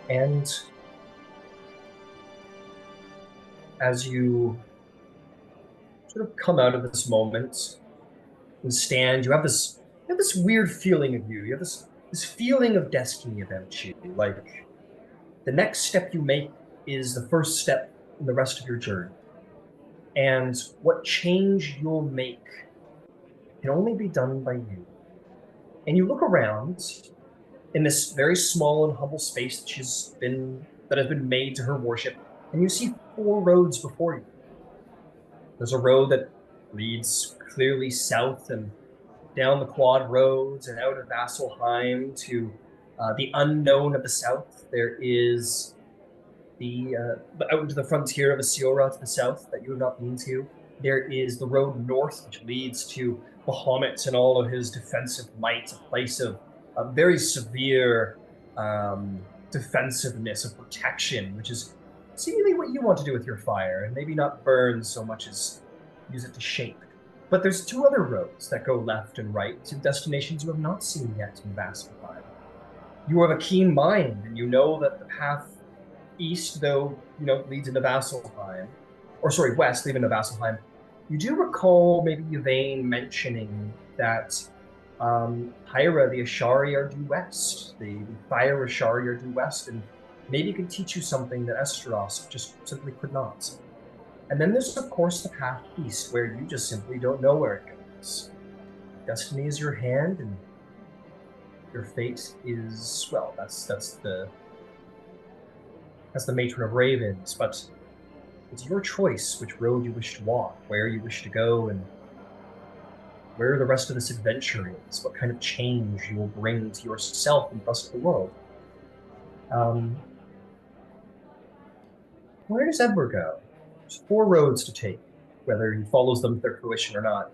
And as you sort of come out of this moment and stand, you have this weird feeling of you. You have this feeling of destiny about you. Like the next step you make is the first step in the rest of your journey. And what change you'll make can only be done by you. And you look around in this very small and humble space that has been made to her worship, and you see 4 roads before you. There's a road that leads clearly south and down the quad roads and out of Vasselheim to the unknown of the south. There is out into the frontier of Asiora to the south that you have not been to. There is the road north, which leads to Bahamut and all of his defensive might, a place of very severe defensiveness, of protection, which is seemingly what you want to do with your fire, and maybe not burn so much as use it to shape. But there's 2 other roads that go left and right to destinations you have not seen yet in Vasselheim. You have a keen mind, and you know that the path east, though, leads into Vasselheim, or sorry, west, leading into Vasselheim. You do recall maybe Yvaine mentioning that Hyra, the Ashari, are due west. The Fire Ashari are due west, and maybe could teach you something that Esteros just simply could not. And then there's, of course, the path east, where you just simply don't know where it goes. Destiny is your hand, and your fate is, well, that's the matron of ravens, but it's your choice which road you wish to walk, where you wish to go, and where the rest of this adventure is, what kind of change you will bring to yourself and the rest of the world. Where does Ember go? There's 4 roads to take, whether he follows them to their fruition or not.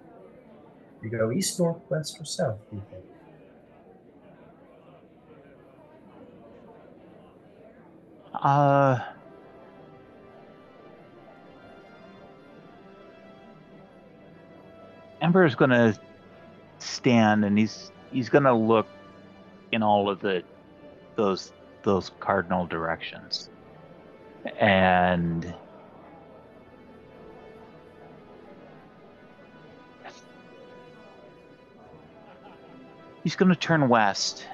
You go east, north, west, or south, do you think? Ember's gonna stand, and he's gonna look in all of those cardinal directions, and he's gonna turn west,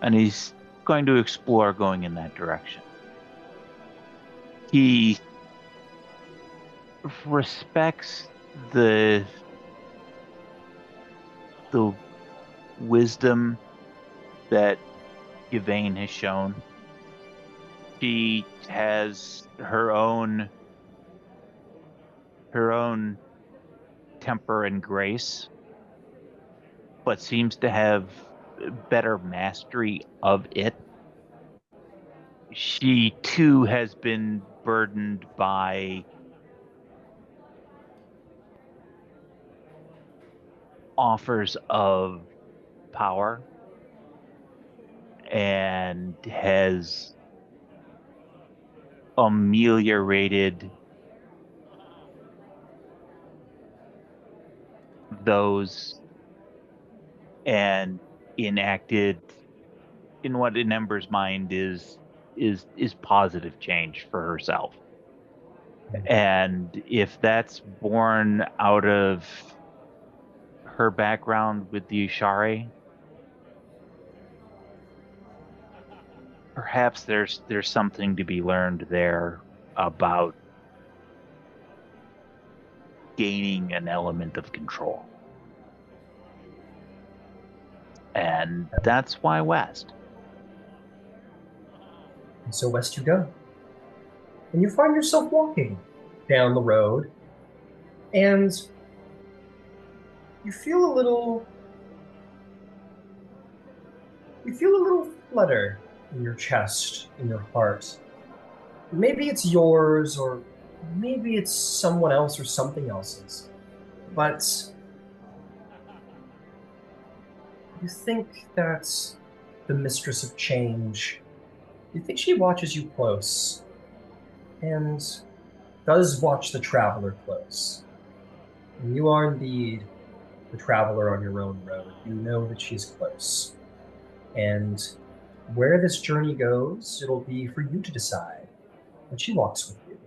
and he's going to explore going in that direction. He respects the wisdom that Yvaine has shown. She has her own temper and grace, but seems to have better mastery of it. She too has been burdened by offers of power, and has ameliorated those and enacted in what in Ember's mind is positive change for herself. And if that's born out of her background with the Ishari, perhaps there's something to be learned there about gaining an element of control. And that's why west. And so west you go. And you find yourself walking down the road, and you feel a little flutter in your chest, in your heart. Maybe it's yours, or maybe it's someone else or something else's. But you think that the mistress of change, you think she watches you close, and does watch the traveler close. And you are indeed the traveler on your own road. You know that she's close. And where this journey goes, it'll be for you to decide. And she walks with you.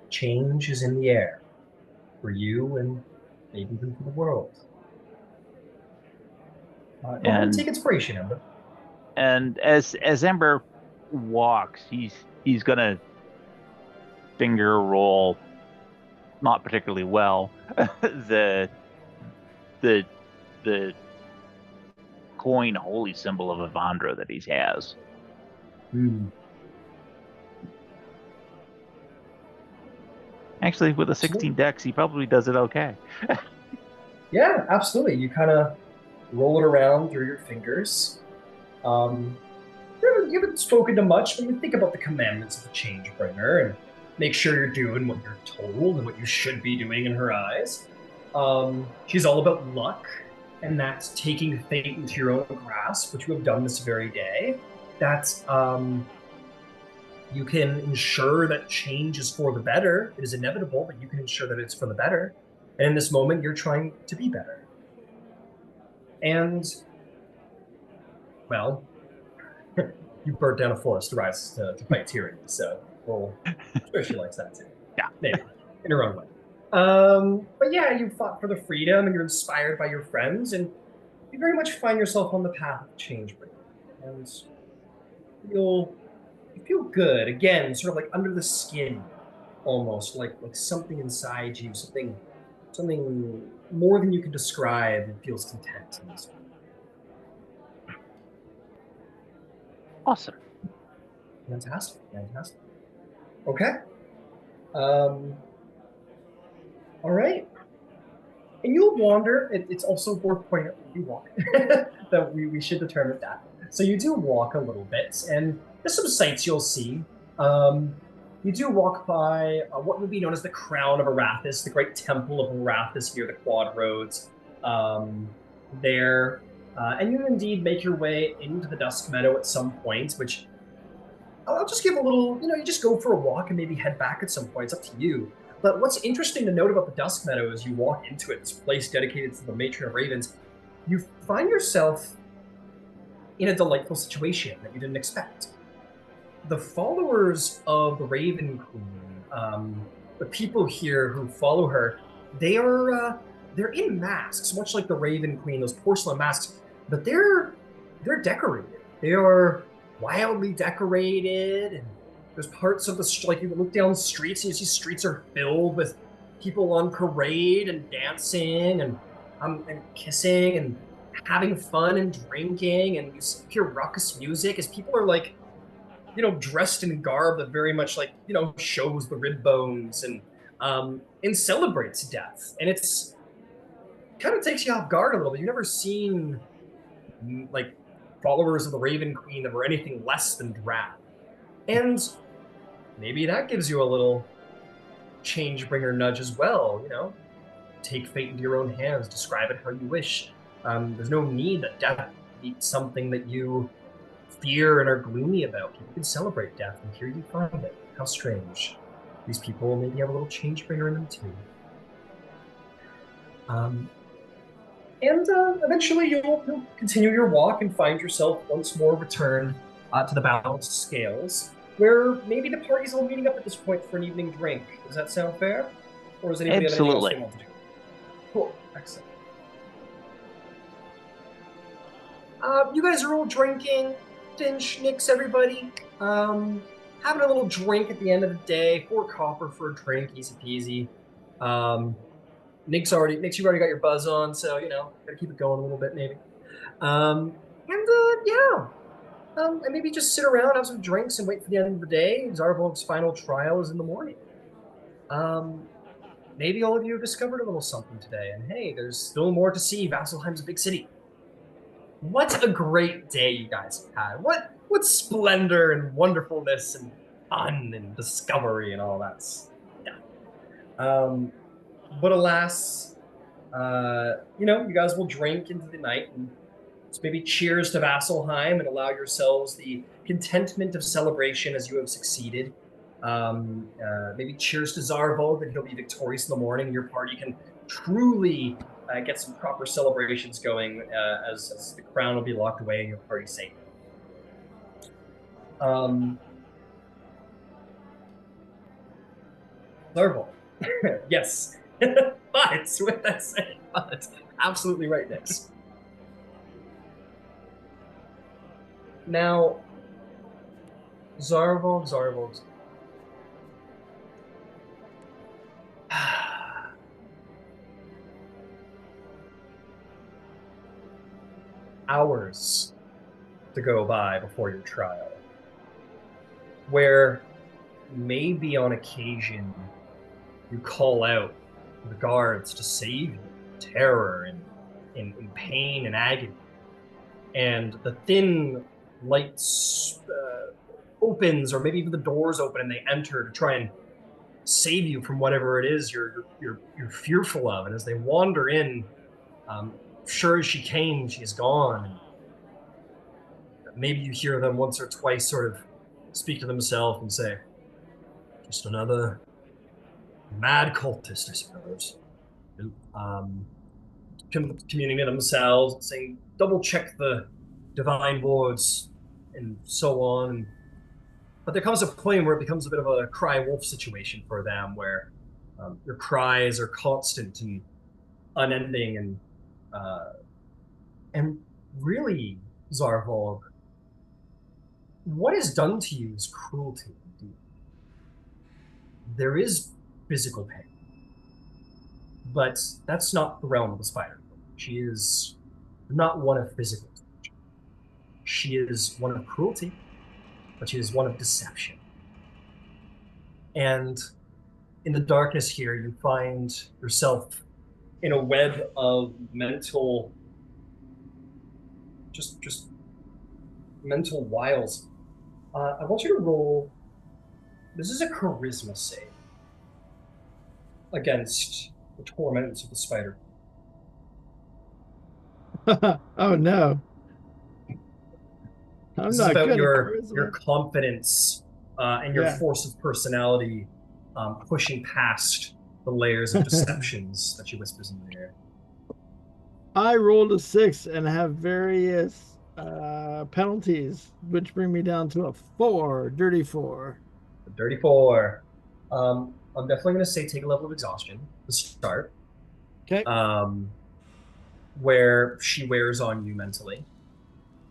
Change is in the air. For you and maybe even for the world. And take inspiration, Ember. And as Ember walks, he's gonna finger roll, not particularly well, the coin holy symbol of Avandra that he has. Actually, with a 16 dex, he probably does it okay. Yeah, absolutely. You kind of roll it around through your fingers. You haven't spoken to much, but you think about the commandments of the Changebringer and make sure you're doing what you're told and what you should be doing in her eyes. She's all about luck, and that's taking fate into your own grasp, which you have done this very day. That's you can ensure that change is for the better. It is inevitable, but you can ensure that it's for the better. And in this moment, you're trying to be better. And, well, you burnt down a forest to rise to fight tyranny, so well, I'm sure she likes that too. Yeah. Maybe, in her own way. But yeah, you fought for the freedom, and you're inspired by your friends, and you very much find yourself on the path of Changebringer. And you feel good, again, sort of like under the skin, almost, like something inside you, something more than you can describe, and feels content in this moment. Awesome. Fantastic. Okay. All right. And you'll wander. It's also worth pointing out that you walk. That we should determine that. So you do walk a little bit, and there's some sights you'll see. You do walk by what would be known as the Crown of Arathis, the great temple of Arathis near the Quad Roads there. And you indeed make your way into the Dusk Meadow at some point, which I'll just give a little, you just go for a walk and maybe head back at some point. It's up to you. But what's interesting to note about the Dusk Meadow as you walk into it, this place dedicated to the Matron of Ravens, you find yourself in a delightful situation that you didn't expect. The followers of the Raven Queen, the people here who follow her, they're in masks, much like the Raven Queen, those porcelain masks, but they're decorated. They are wildly decorated, and there's parts of the like you look down streets and you see streets are filled with people on parade and dancing and kissing and having fun and drinking, and you hear raucous music as people are like, dressed in garb that very much like, shows the rib bones and celebrates death. And it's kind of takes you off guard a little bit. You've never seen like followers of the Raven Queen that were anything less than drab. And maybe that gives you a little Changebringer nudge as well, take fate into your own hands, describe it how you wish. There's no need that death be something that you fear and are gloomy about. People can celebrate death, and here you find it. How strange. These people maybe have a little change bringer in them too. And eventually you'll continue your walk and find yourself once more returned to the balanced scales, where maybe the party's all meeting up at this point for an evening drink. Does that sound fair? Or does anybody have anything else they want to do? Cool. Excellent. You guys are all drinking. Finch, Nyx, everybody. Having a little drink at the end of the day. 4 copper for a drink, easy peasy. Nyx, you already got your buzz on, so, gotta keep it going a little bit, maybe. And maybe just sit around, have some drinks, and wait for the end of the day. Zarvolg's final trial is in the morning. Maybe all of you have discovered a little something today, and hey, there's still more to see. Vasselheim's a big city. What a great day you guys have had. What splendor and wonderfulness and fun and discovery and all that stuff. But alas, you guys will drink into the night and maybe cheers to Vasselheim and allow yourselves the contentment of celebration as you have succeeded. Maybe cheers to Zarvolg that he'll be victorious in the morning and your party can truly get some proper celebrations going as the crown will be locked away and your party safe. Zarvolg. Yes. But with that said, absolutely right, Nyx. Now, Zarvolg. Hours to go by before your trial, where maybe on occasion you call out the guards to save you, terror and in pain and agony, and the thin lights opens, or maybe even the doors open and they enter to try and save you from whatever it is you're fearful of. And as they wander in, sure as she came, she's gone. Maybe you hear them once or twice sort of speak to themselves and say, just another mad cultist, I suppose. Communing to themselves, saying, double check the divine wards and so on. But there comes a point where it becomes a bit of a cry wolf situation for them, where your cries are constant and unending, and really, Zarvolg, what is done to you is cruelty indeed. There is physical pain, but that's not the realm of the spider. She is not one of physical torture. She is one of cruelty, but she is one of deception. And in the darkness here, you find yourself in a web of mental, just mental wiles. I want you to roll. This is a charisma save against the torments of the spider. Oh no. This is about your confidence and your force of personality pushing past the layers of deceptions that she whispers in the air. I rolled a 6 and have various penalties, which bring me down to a 4, dirty 4. A dirty 4. I'm definitely going to say take a level of exhaustion to start. Okay. Where she wears on you mentally.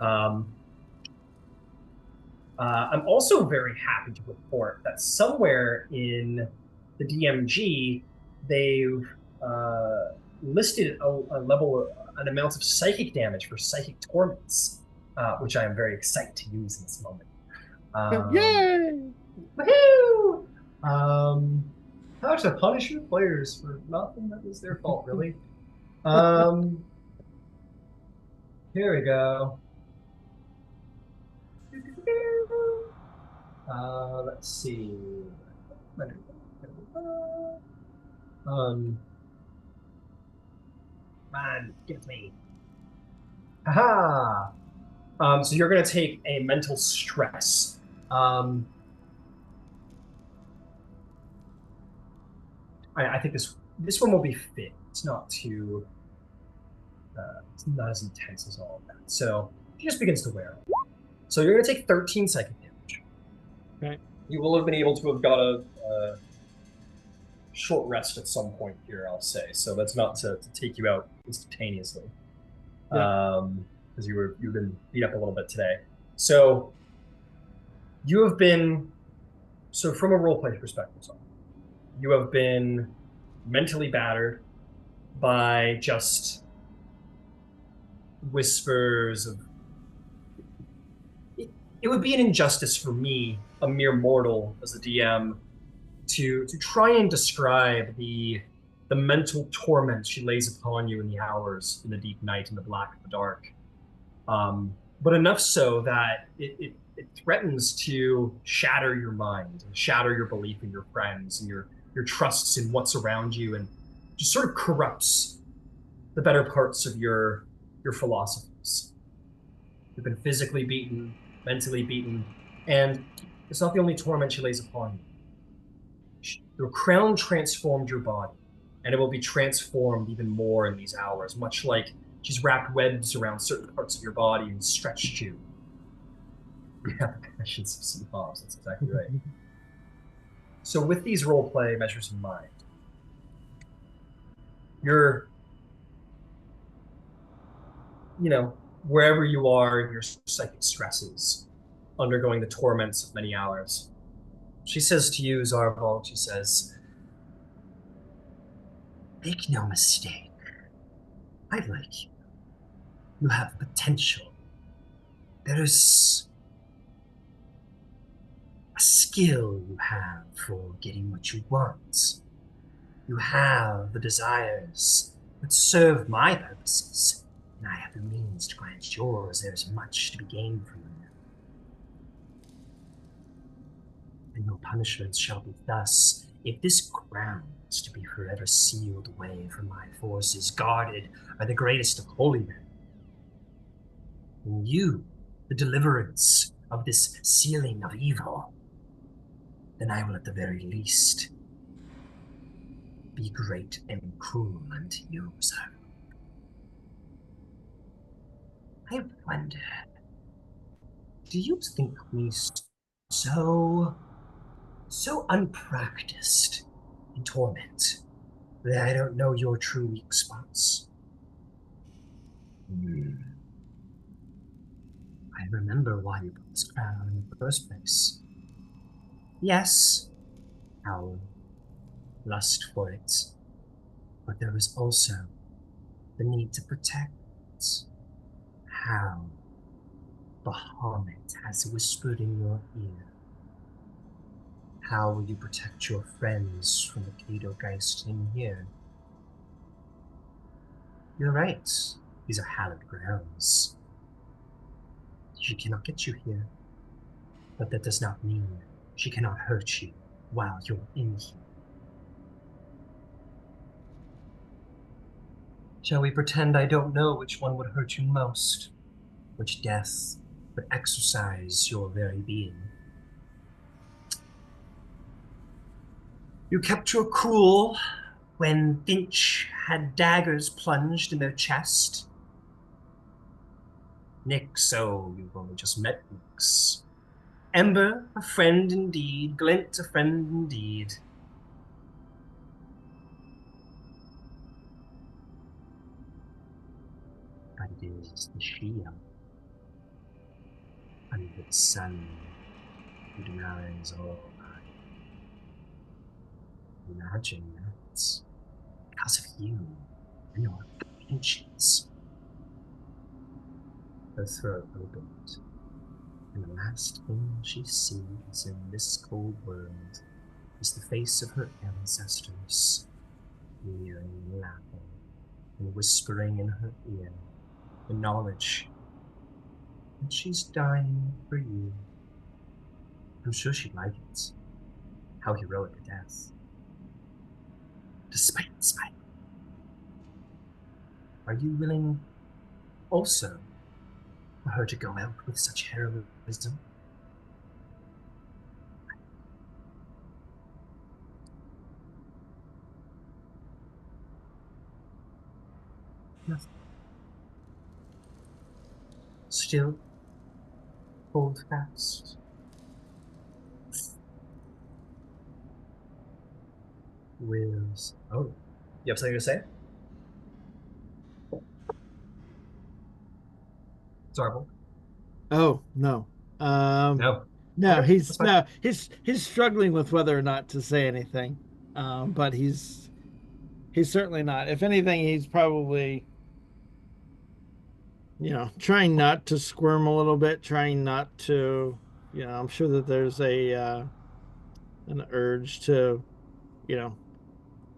I'm also very happy to report that somewhere in the DMG, they've listed an amount of psychic damage for psychic torments, which I am very excited to use in this moment. Yay! Woohoo! How to punish your players for nothing that was their fault, really. Here we go. Let's see. Man, give me. Haha! So you're going to take a mental stress. I think this one will be fit. It's not too. It's not as intense as all of that. So he just begins to wear it. So you're going to take 13 psychic damage. Okay. You will have been able to have got a short rest at some point here, I'll say. So that's not to take you out instantaneously. Because you've been beat up a little bit today. So you have been, so from a roleplay perspective, you have been mentally battered by just whispers of, it would be an injustice for me, a mere mortal as a DM, to try and describe the mental torment she lays upon you in the hours, in the deep night, in the black and the dark. But enough so that it threatens to shatter your mind, and shatter your belief in your friends and your trusts in what's around you, and just sort of corrupts the better parts of your philosophies. You've been physically beaten, mentally beaten, and it's not the only torment she lays upon you. The crown transformed your body, and it will be transformed even more in these hours, much like she's wrapped webs around certain parts of your body and stretched you. Yeah, the passions of some hobbs, that's exactly right. So with these roleplay measures in mind, you're, wherever you are in your psychic stresses, undergoing the torments of many hours, she says to you, Zarvolg, she says, make no mistake, I like you. You have potential. There is a skill you have for getting what you want. You have the desires that serve my purposes, and I have the means to grant yours. There is much to be gained from them. And your punishments shall be thus: if this crown is to be forever sealed away from my forces, guarded by the greatest of holy men, and you, the deliverance of this sealing of evil, then I will at the very least be great and cruel unto you, sir. I wonder, do you think me so unpracticed in torment that I don't know your true weak spots? I remember why you put this crown on in the first place. Yes, our lust for it, but there was also the need to protect it. How Bahamut has whispered in your ear. How will you protect your friends from the caedogeist in here? You're right, these are hallowed grounds. She cannot get you here, but that does not mean she cannot hurt you while you're in here. Shall we pretend I don't know which one would hurt you most? Which death would exercise your very being? You kept your cool when Finch had daggers plunged in their chest. Nyx, oh, you've only just met Nyx. Ember, a friend indeed. Glint, a friend indeed. But it is the shield under the sun who denies all life. Imagine that, because of you and your pinches. Her throat opened, and the last thing she sees in this cold world is the face of her ancestors, kneeling and laughing, and whispering in her ear the knowledge that she's dying for you. I'm sure she'd like it. How heroic a death. Despite. Are you willing also for her to go out with such heroism. Nothing. Still hold fast. Wills. Oh, you have something to say? Zarvolg? Oh no. No. No, Okay, that's fine. he's struggling with whether or not to say anything. But he's certainly not. If anything, he's probably, trying not to squirm a little bit, trying not to, I'm sure that there's an urge to, you know,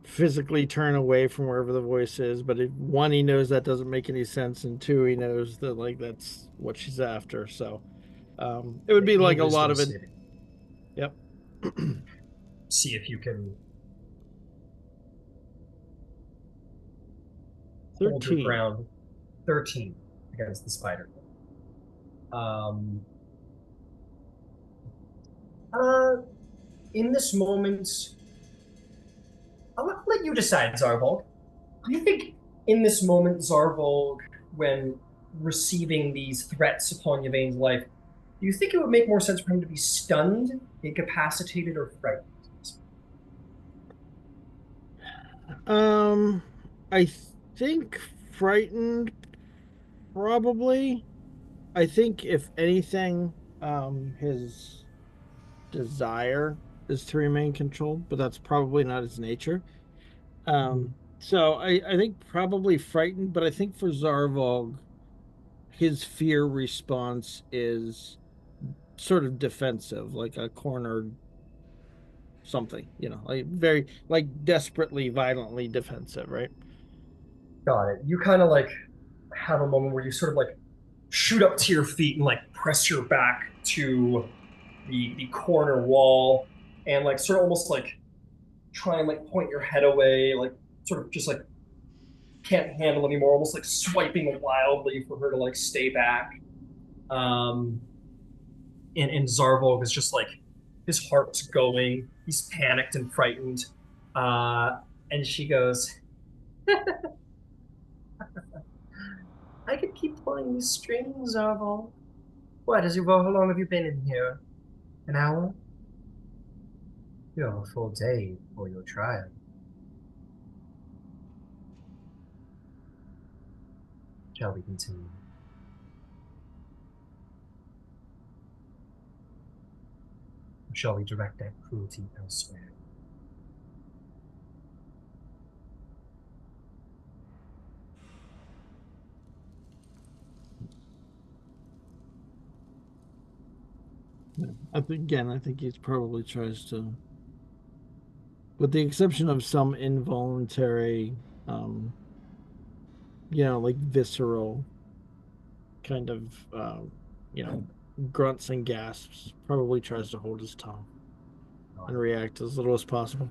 physically turn away from wherever the voice is. But one, he knows that doesn't make any sense, and two, he knows that like that's what she's after. So, it would be like a lot of it. Saving. Yep. See if you can hold your 13. ground. 13 against the spider. In this moment, I'll let you decide, Zarvolg. Do you think in this moment, Zarvolg, when receiving these threats upon Yvaine's life, do you think it would make more sense for him to be stunned, incapacitated, or frightened? I think frightened, probably. I think if anything, his desire is to remain controlled, but that's probably not his nature. So I think probably frightened, but I think for Zarvolg, his fear response is sort of defensive, like a cornered something, like very, like desperately, violently defensive, right? Got it. You kind of like have a moment where you sort of like shoot up to your feet and like press your back to the corner wall and like sort of almost like try and like point your head away, like sort of just like can't handle anymore, almost like swiping wildly for her to like stay back. And Zarvolg is just like his heart's going, he's panicked and frightened. And she goes, I could keep pulling these strings, Zarvolg. What, how long have you been in here? An hour? You have a full day for your trial. Shall we continue? Or shall we direct that cruelty elsewhere? I think he probably tries to, with the exception of some involuntary, like visceral kind of, grunts and gasps, probably tries to hold his tongue and react as little as possible.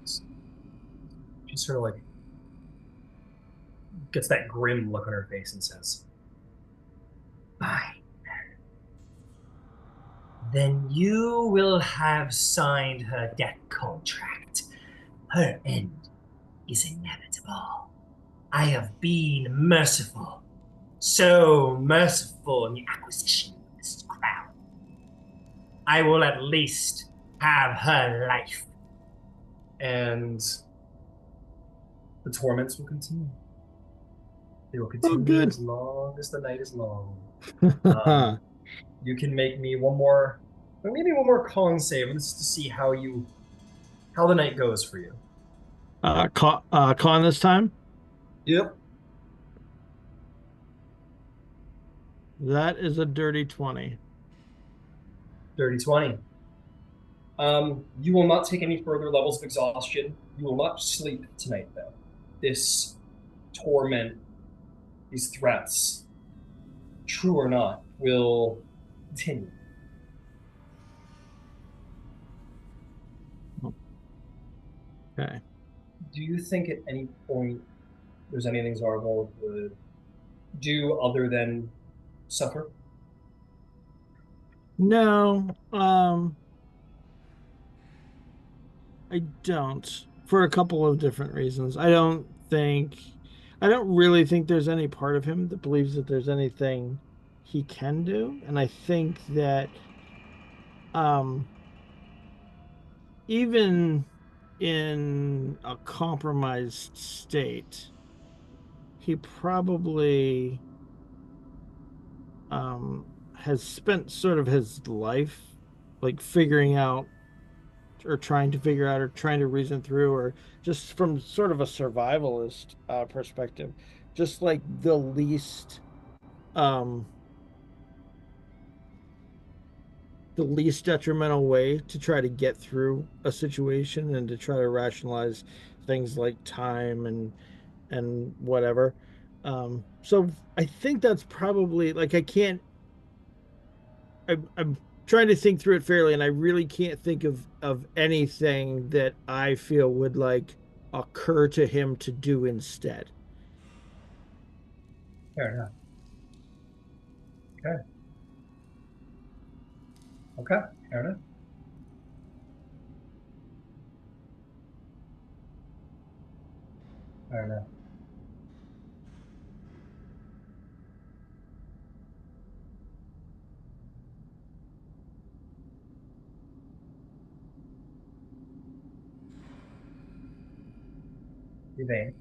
She sort of like gets that grim look on her face and says, fine. Then you will have signed her death contract. Her end is inevitable. I have been merciful, so merciful in the acquisition of this crown. I will at least have her life. And the torments will continue. They will continue as long as the night is long. You can make me one more con save. This is to see how the night goes for you. Con this time? Yep. That is a dirty 20. Dirty 20. You will not take any further levels of exhaustion. You will not sleep tonight, though. This torment, these threats, true or not, will continue. Okay. Do you think at any point there's anything Zarvolg would do other than suffer? No, I don't. For a couple of different reasons. I don't really think there's any part of him that believes that there's anything he can do. And I think that um even in a compromised state, he probably has spent sort of his life like figuring out or trying to figure out or trying to reason through or just from sort of a survivalist perspective, just like um the least detrimental way to try to get through a situation and to try to rationalize things like time and whatever. So I think that's probably like I'm trying to think through it fairly, and I really can't think of anything that I feel would like occur to him to do instead. Fair enough. Okay. Okay, fair enough. Fair enough. Yvaine.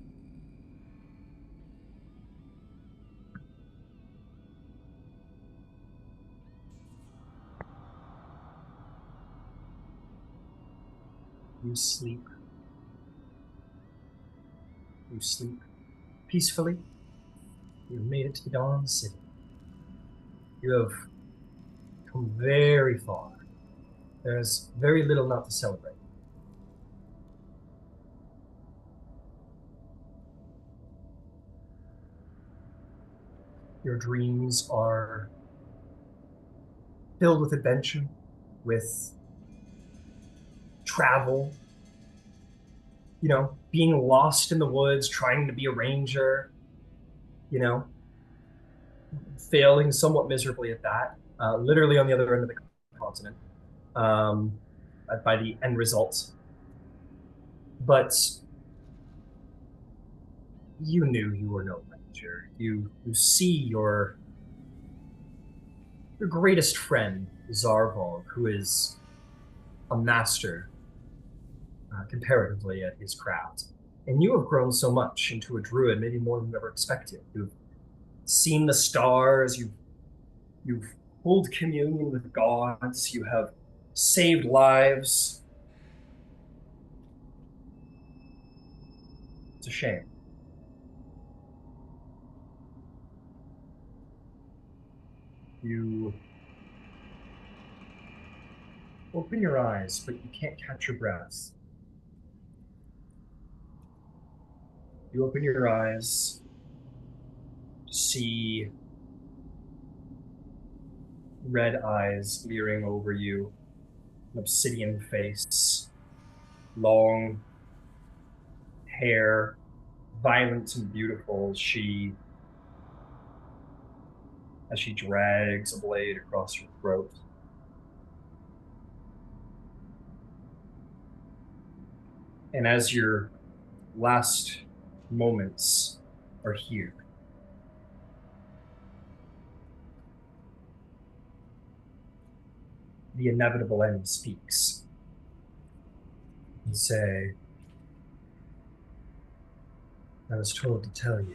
You sleep. You sleep peacefully. You've made it to the Dawn City. You have come very far. There's very little not to celebrate. Your dreams are filled with adventure, with travel, being lost in the woods, trying to be a ranger, you know, failing somewhat miserably at that, literally on the other end of the continent, um, by the end result. But you knew you were no ranger. You see your greatest friend, Zarvolg, who is a master comparatively at his craft. And you have grown so much into a druid, maybe more than you ever expected. You've seen the stars, you've hold communion with gods, you have saved lives. It's a shame. You open your eyes, but you can't catch your breath. You open your eyes to see red eyes leering over you, an obsidian face, long hair, violent and beautiful, as she drags a blade across her throat. And as your last moments are here, the inevitable end speaks. And say, I was told to tell you,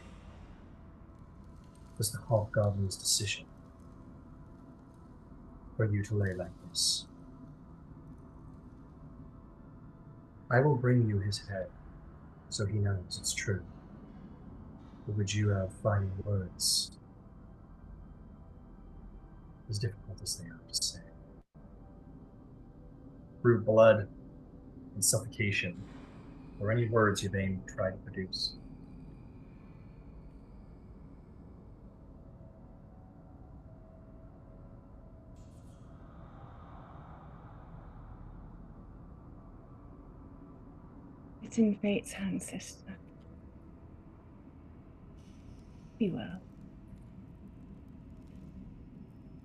it was the Hobgoblin's decision for you to lay like this. I will bring you his head, so he knows it's true. But would you have final words? As difficult as they are to say. Through blood and suffocation, or any words Yvaine tried to produce. It's in fate's hands, sister. Be well.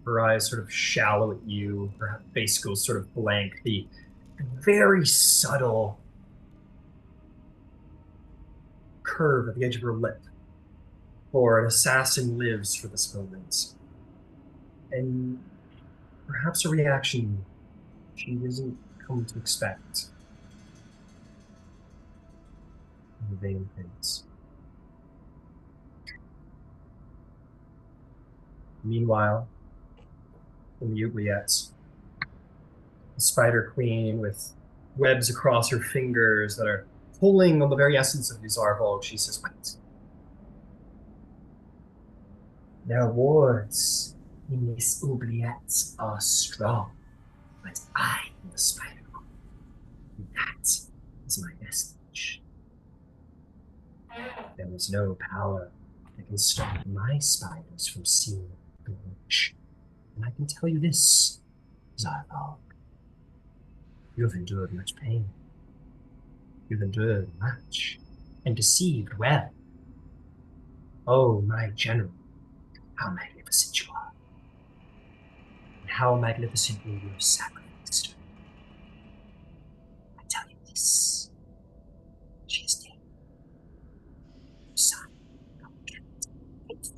Her eyes sort of shallow at you. Her face goes sort of blank. The very subtle curve at the edge of her lip. For an assassin lives for this moment. And perhaps a reaction she isn't come to expect. The vein fades. Meanwhile, in the oubliettes, the Spider Queen with webs across her fingers that are pulling on the very essence of the Zarvolg, she says, wait. Their words in this oubliette are strong, but I am the Spider Queen. That is my message. There is no power that can stop my spiders from seeing the witch. And I can tell you this, Zarvolg. You have endured much pain. You've endured much, and deceived well. Oh, my general, how magnificent you are. And how magnificent will your sacrifice be. I tell you this, she is dead. Your son, God kept it.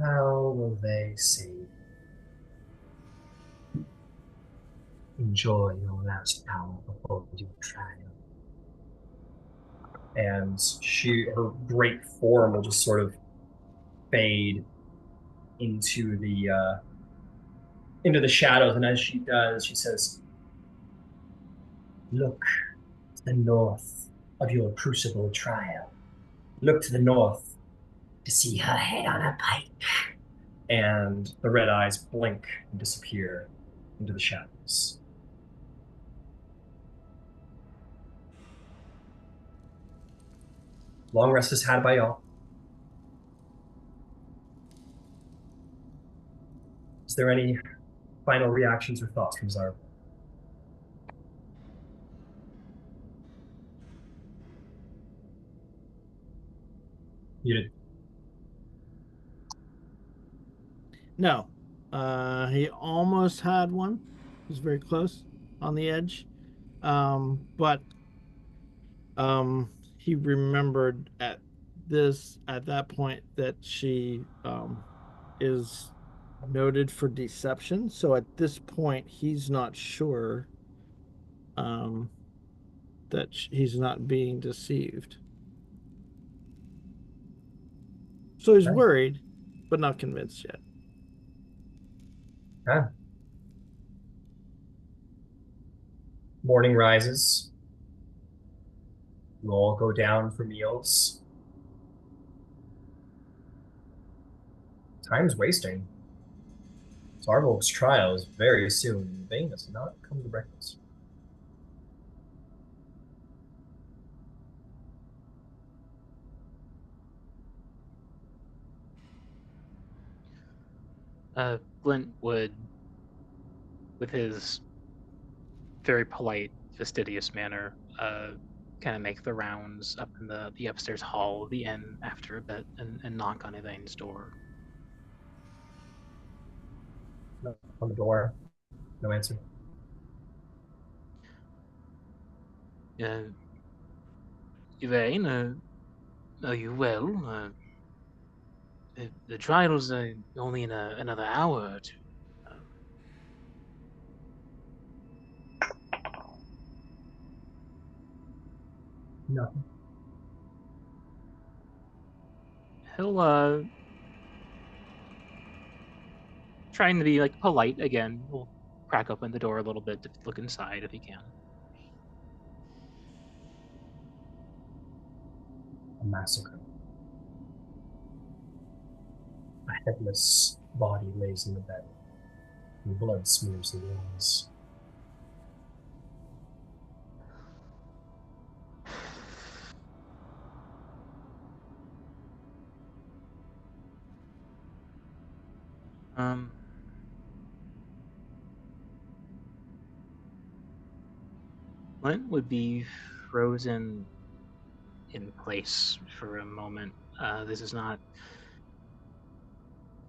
How will they save you? Enjoy your last hour before your trial. And her great form will just sort of fade into the shadows. And as she does, she says, "Look to the north of your crucible trial. Look to the north to see her head on a pike." And the red eyes blink and disappear into the shadows. Long rest is had by y'all. Is there any final reactions or thoughts from Zarvolg? You did. No. He almost had one. He was very close on the edge. But he remembered at that point that she is noted for deception. So at this point, he's not sure that he's not being deceived. So he's worried, but not convinced yet. Okay. Morning rises. You all go down for meals. Time's wasting. Zarvolg's trial is very soon. Yvaine has not come to breakfast. Glint would, with his very polite, fastidious manner, kind of make the rounds up in the upstairs hall of the inn after a bit and knock on Yvaine's door. No, on the door. No answer. Yvaine, are you well? The trial's only in another hour or two. Nothing. He'll trying to be like polite again. We'll crack open the door a little bit to look inside if he can. A massacre. A headless body lays in the bed, and blood smears the walls. Glint would be frozen in place for a moment, This is not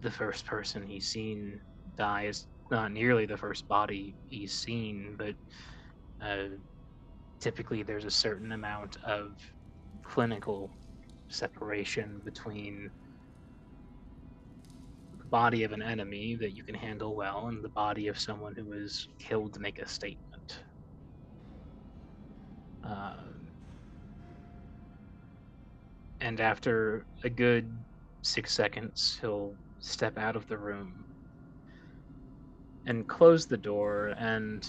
the first person he's seen die. It's not nearly the first body he's seen, but typically there's a certain amount of clinical separation between the body of an enemy that you can handle well and the body of someone who is killed to make a statement. And after a good 6 seconds, he'll step out of the room and close the door, and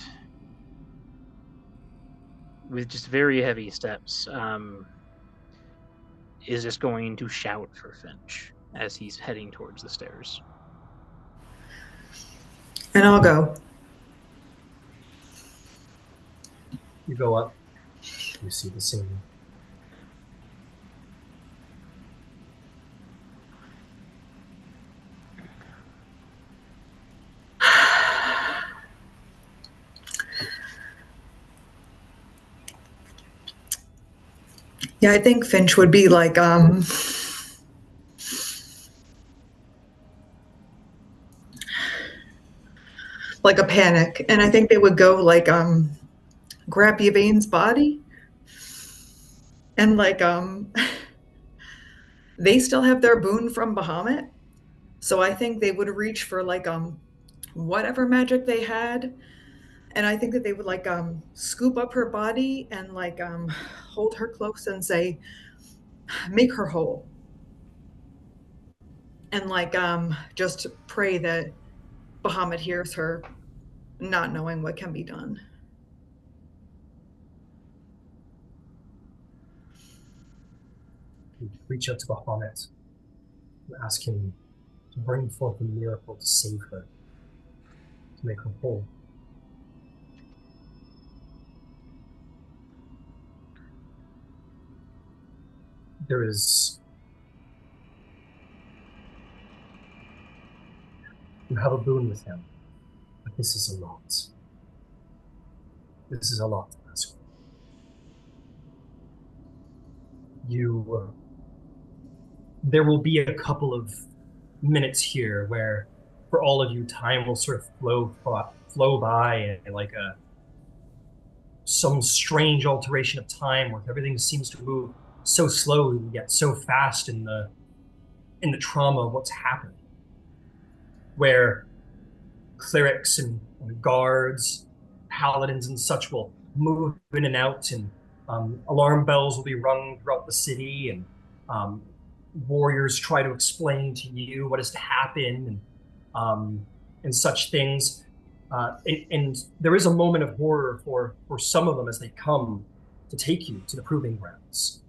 with just very heavy steps, is just going to shout for Finch as he's heading towards the stairs. And I'll go. You go up. You see the scene. Yeah, I think Finch would be like a panic, and I think they would go like grab Yvaine's body, and like they still have their boon from Bahamut, so I think they would reach for like whatever magic they had, and I think that they would like scoop up her body and like hold her close and say, make her whole, and like just pray that Bahamut hears her, not knowing what can be done. You reach out to Bahamut and ask him to bring forth a miracle to save her, to make her whole. There is... You have a boon with him, but this is a lot. This is a lot to ask for. There will be a couple of minutes here where, for all of you, time will sort of flow by and like some strange alteration of time where everything seems to move so slowly yet so fast in the trauma of what's happened. Where clerics and guards, paladins and such will move in and out, and alarm bells will be rung throughout the city, and warriors try to explain to you what is to happen, and such things. And there is a moment of horror for some of them as they come to take you to the proving grounds.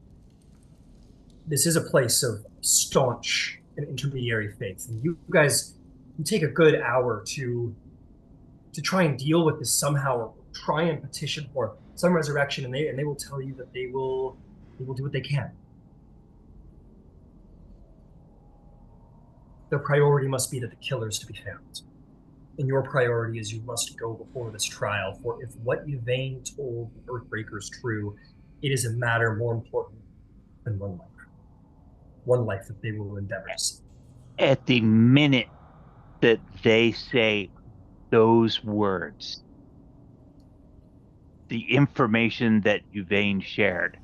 This is a place of staunch and intermediary faith, and you guys, you take a good hour to try and deal with this somehow, or try and petition for some resurrection, and they will tell you that they will do what they can. Their priority must be that the killer is to be found. And your priority is you must go before this trial, for if what Yvaine told the Earthbreaker is true, it is a matter more important than one life. One life that they will endeavor to save. At the minute that they say those words, the information that Yvaine shared,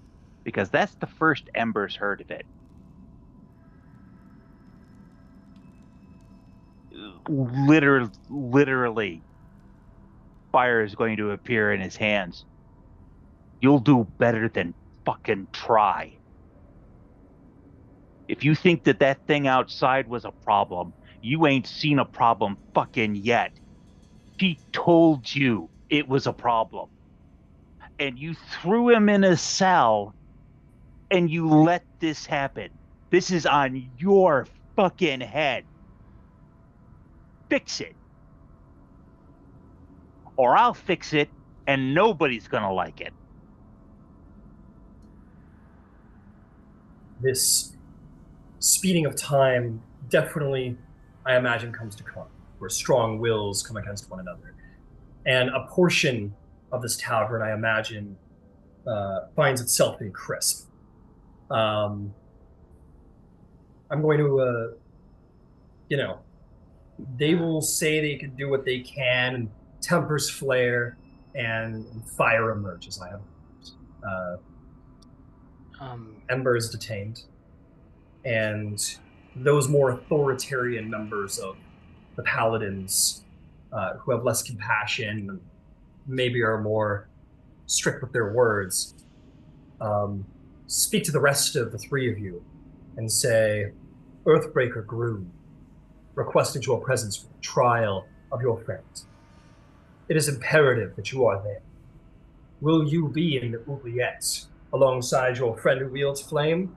because that's the first Ember's heard of it. Literally, fire is going to appear in his hands. You'll do better than fucking try. If you think that thing outside was a problem, you ain't seen a problem fucking yet. She told you it was a problem. And you threw him in a cell and you let this happen. This is on your fucking head. Fix it. Or I'll fix it and nobody's gonna like it. This speeding of time definitely, I imagine, comes to come, where strong wills come against one another. And a portion of this tavern, I imagine, finds itself in Crisp. I'm going to, they will say they can do what they can, and tempers flare, and fire emerges. I have Ember is detained, and those more authoritarian members of the paladins who have less compassion, and maybe are more strict with their words, speak to the rest of the three of you and say, Earthbreaker Groom requested your presence for the trial of your friend. It is imperative that you are there. Will you be in the oubliette alongside your friend who wields flame?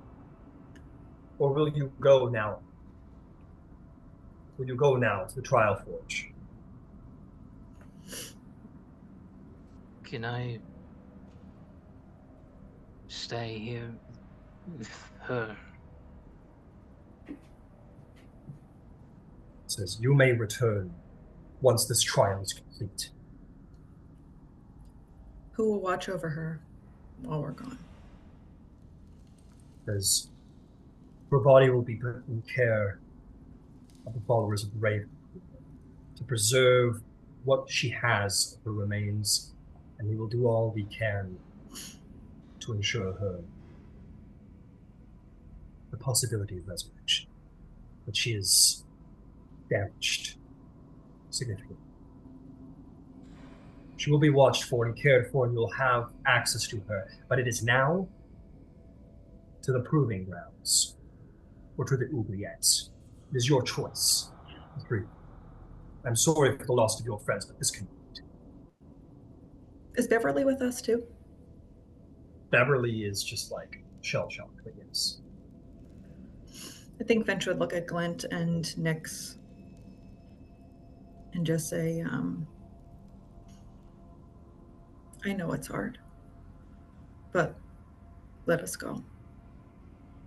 Or will you go now? Will you go now to the trial forge? Can I stay here with her? It says, you may return once this trial is complete. Who will watch over her while we're gone? Because her body will be put in care of the followers of the Raven to preserve what she has of her remains, and we will do all we can to ensure her the possibility of resurrection. But she is damaged significantly. She will be watched for and cared for, and you'll have access to her. But it is now to the proving grounds, or to the oubliettes. It is your choice. I'm sorry for the loss of your friends, but this can wait. Is Beverly with us too? Beverly is just like shell-shocked, but yes. I think Finch would look at Glint and Nyx and just say, I know it's hard, but let us go.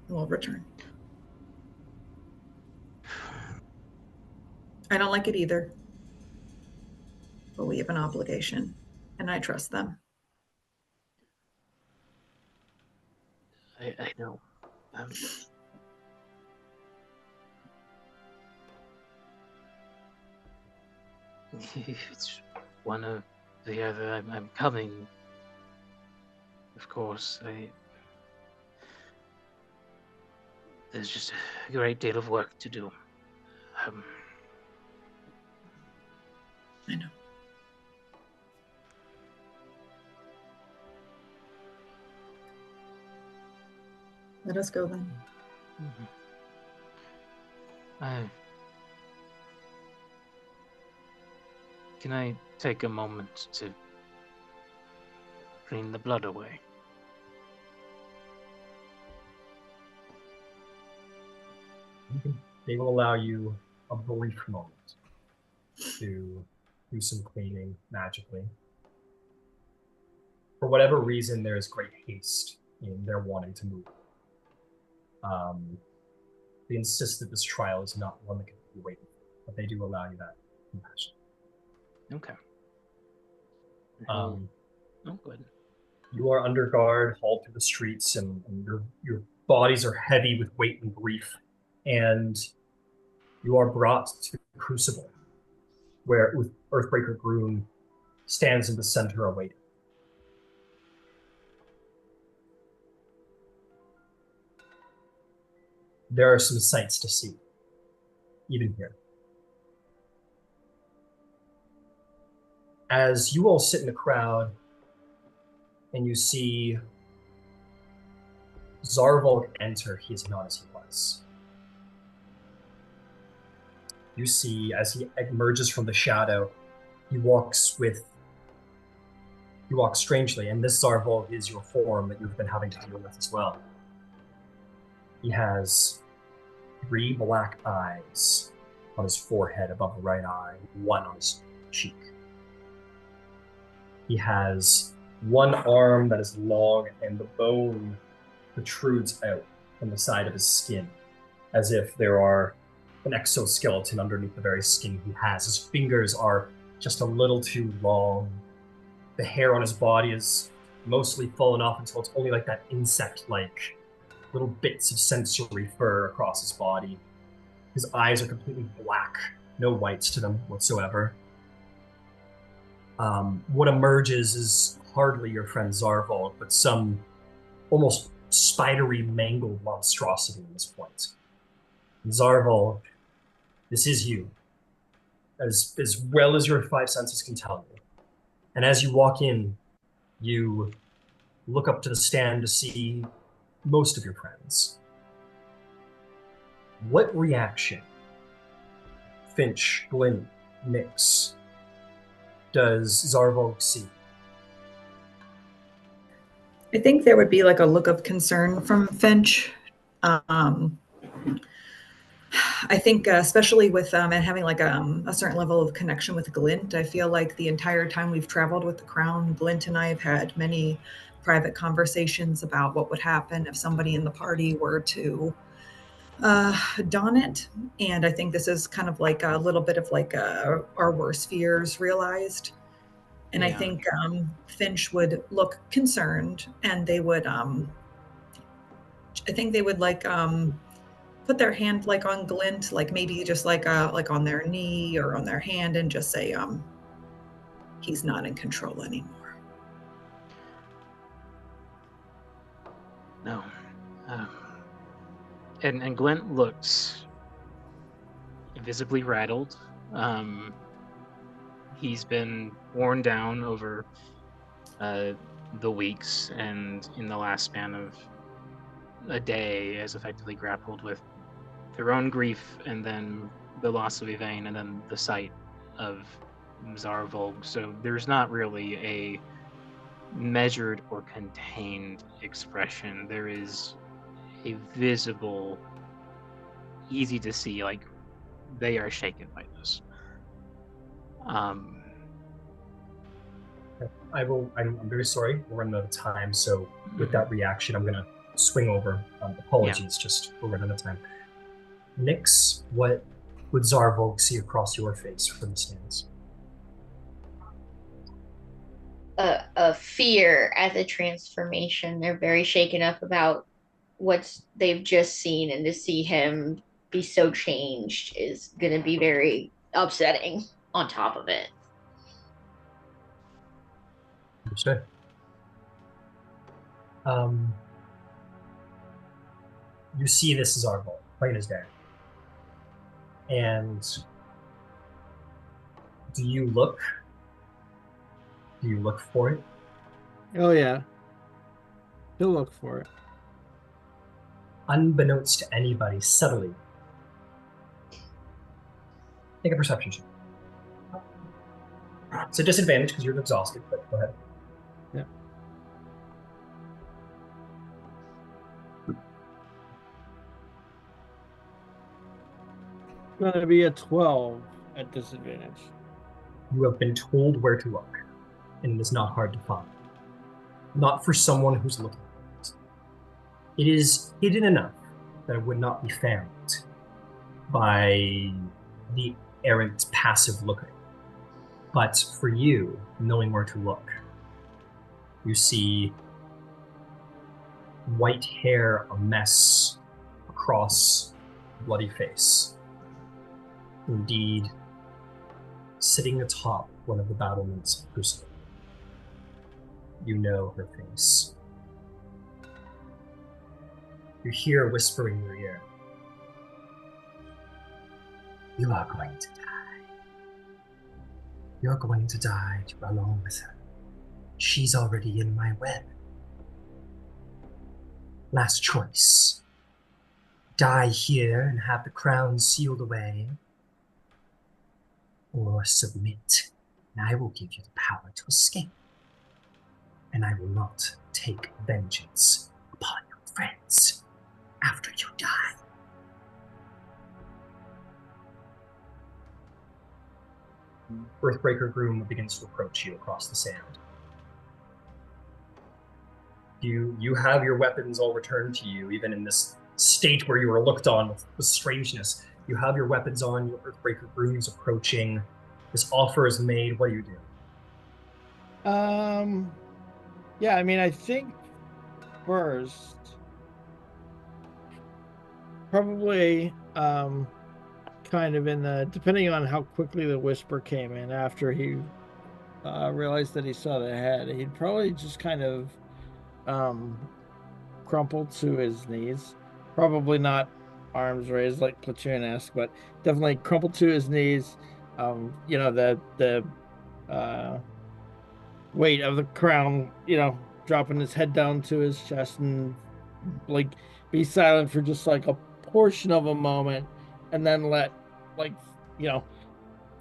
We'll return. I don't like it either, but we have an obligation, and I trust them. I know. If it's one or the other, I'm coming. Of course, there's just a great deal of work to do. I know. Let us go then. Can I take a moment to clean the blood away? They will allow you a brief moment to do some cleaning magically. For whatever reason, there is great haste in their wanting to move. They insist that this trial is not one that can be waited for, but they do allow you that compassion. Okay. Oh, good. You are under guard, hauled through the streets, and your bodies are heavy with weight and grief, and you are brought to the crucible, where Earthbreaker Groom stands in the center awaiting. There are some sights to see, even here. As you all sit in the crowd, and you see Zarvolg enter, he is not as he was. You see, as he emerges from the shadow, he walks strangely, and this Zarvolg is your form that you've been having to deal with as well. He has 3 black eyes on his forehead above the right eye, 1 on his cheek. He has 1 arm that is long, and the bone protrudes out from the side of his skin, as if there are an exoskeleton underneath the very skin he has. His fingers are just a little too long. The hair on his body is mostly fallen off until it's only like that insect-like little bits of sensory fur across his body. His eyes are completely black, no whites to them whatsoever. What emerges is hardly your friend Zarvolg, but some almost spidery, mangled monstrosity at this point. Zarvolg, this is you, as well as your five senses can tell you. And as you walk in, you look up to the stand to see most of your friends. What reaction, Finch, Glint, Nyx, does Zarvolg see? I think there would be like a look of concern from Finch. I think especially with and having like a certain level of connection with Glint, I feel like the entire time we've traveled with the Crown, Glint and I have had many private conversations about what would happen if somebody in the party were to don it. And I think this is kind of like a little bit of like our worst fears realized. And I think Finch would look concerned, and they would, I think they would like put their hand like on Glint, like maybe just like on their knee or on their hand, and just say, he's not in control anymore. No. And Glint looks visibly rattled. He's been worn down over the weeks, and in the last span of a day has effectively grappled with their own grief, and then the loss of Yvaine, and then the sight of Zarvolg. So there's not really a measured or contained expression. There is a visible, easy to see, like they are shaken by this. I'm very sorry, we're running out of time, so with that reaction, I'm gonna swing over. Apologies, just we're running out of time. Nyx, what would Zarvolg see across your face from the stands? A fear at the transformation. They're very shaken up about what they've just seen, and to see him be so changed is going to be very upsetting on top of it. Understood. You see this is Zarvolg, plain as day. And do you look for it? Oh yeah. He'll look for it. Unbeknownst to anybody, subtly. Make a perception check. It's a disadvantage because you're exhausted, but go ahead. Yeah. It's gonna be a 12 at disadvantage. You have been told where to look, and it is not hard to find. Not for someone who's looking for it. It is hidden enough that it would not be found by the errant passive looker. But for you, knowing where to look, you see white hair a mess across a bloody face. Indeed, sitting atop one of the battlements of Crucible. You know her face. You hear a whisper in your ear. You are going to die. You're going to die along with her. She's already in my web. Last choice. Die here and have the crown sealed away, or submit, and I will give you the power to escape. And I will not take vengeance upon your friends after you die. Earthbreaker Groom begins to approach you across the sand. You have your weapons all returned to you, even in this state where you were looked on with strangeness. You have your weapons on, your Earthbreaker Groom is approaching. This offer is made. What do you do? Yeah, I mean, I think first probably kind of in the, depending on how quickly the whisper came in after he realized that he saw the head, he'd probably just kind of crumpled to his knees. Probably not arms raised like platoon-esque, but definitely crumpled to his knees. You know, the weight of the crown, you know, dropping his head down to his chest, and like be silent for just like a portion of a moment, and then let, like, you know,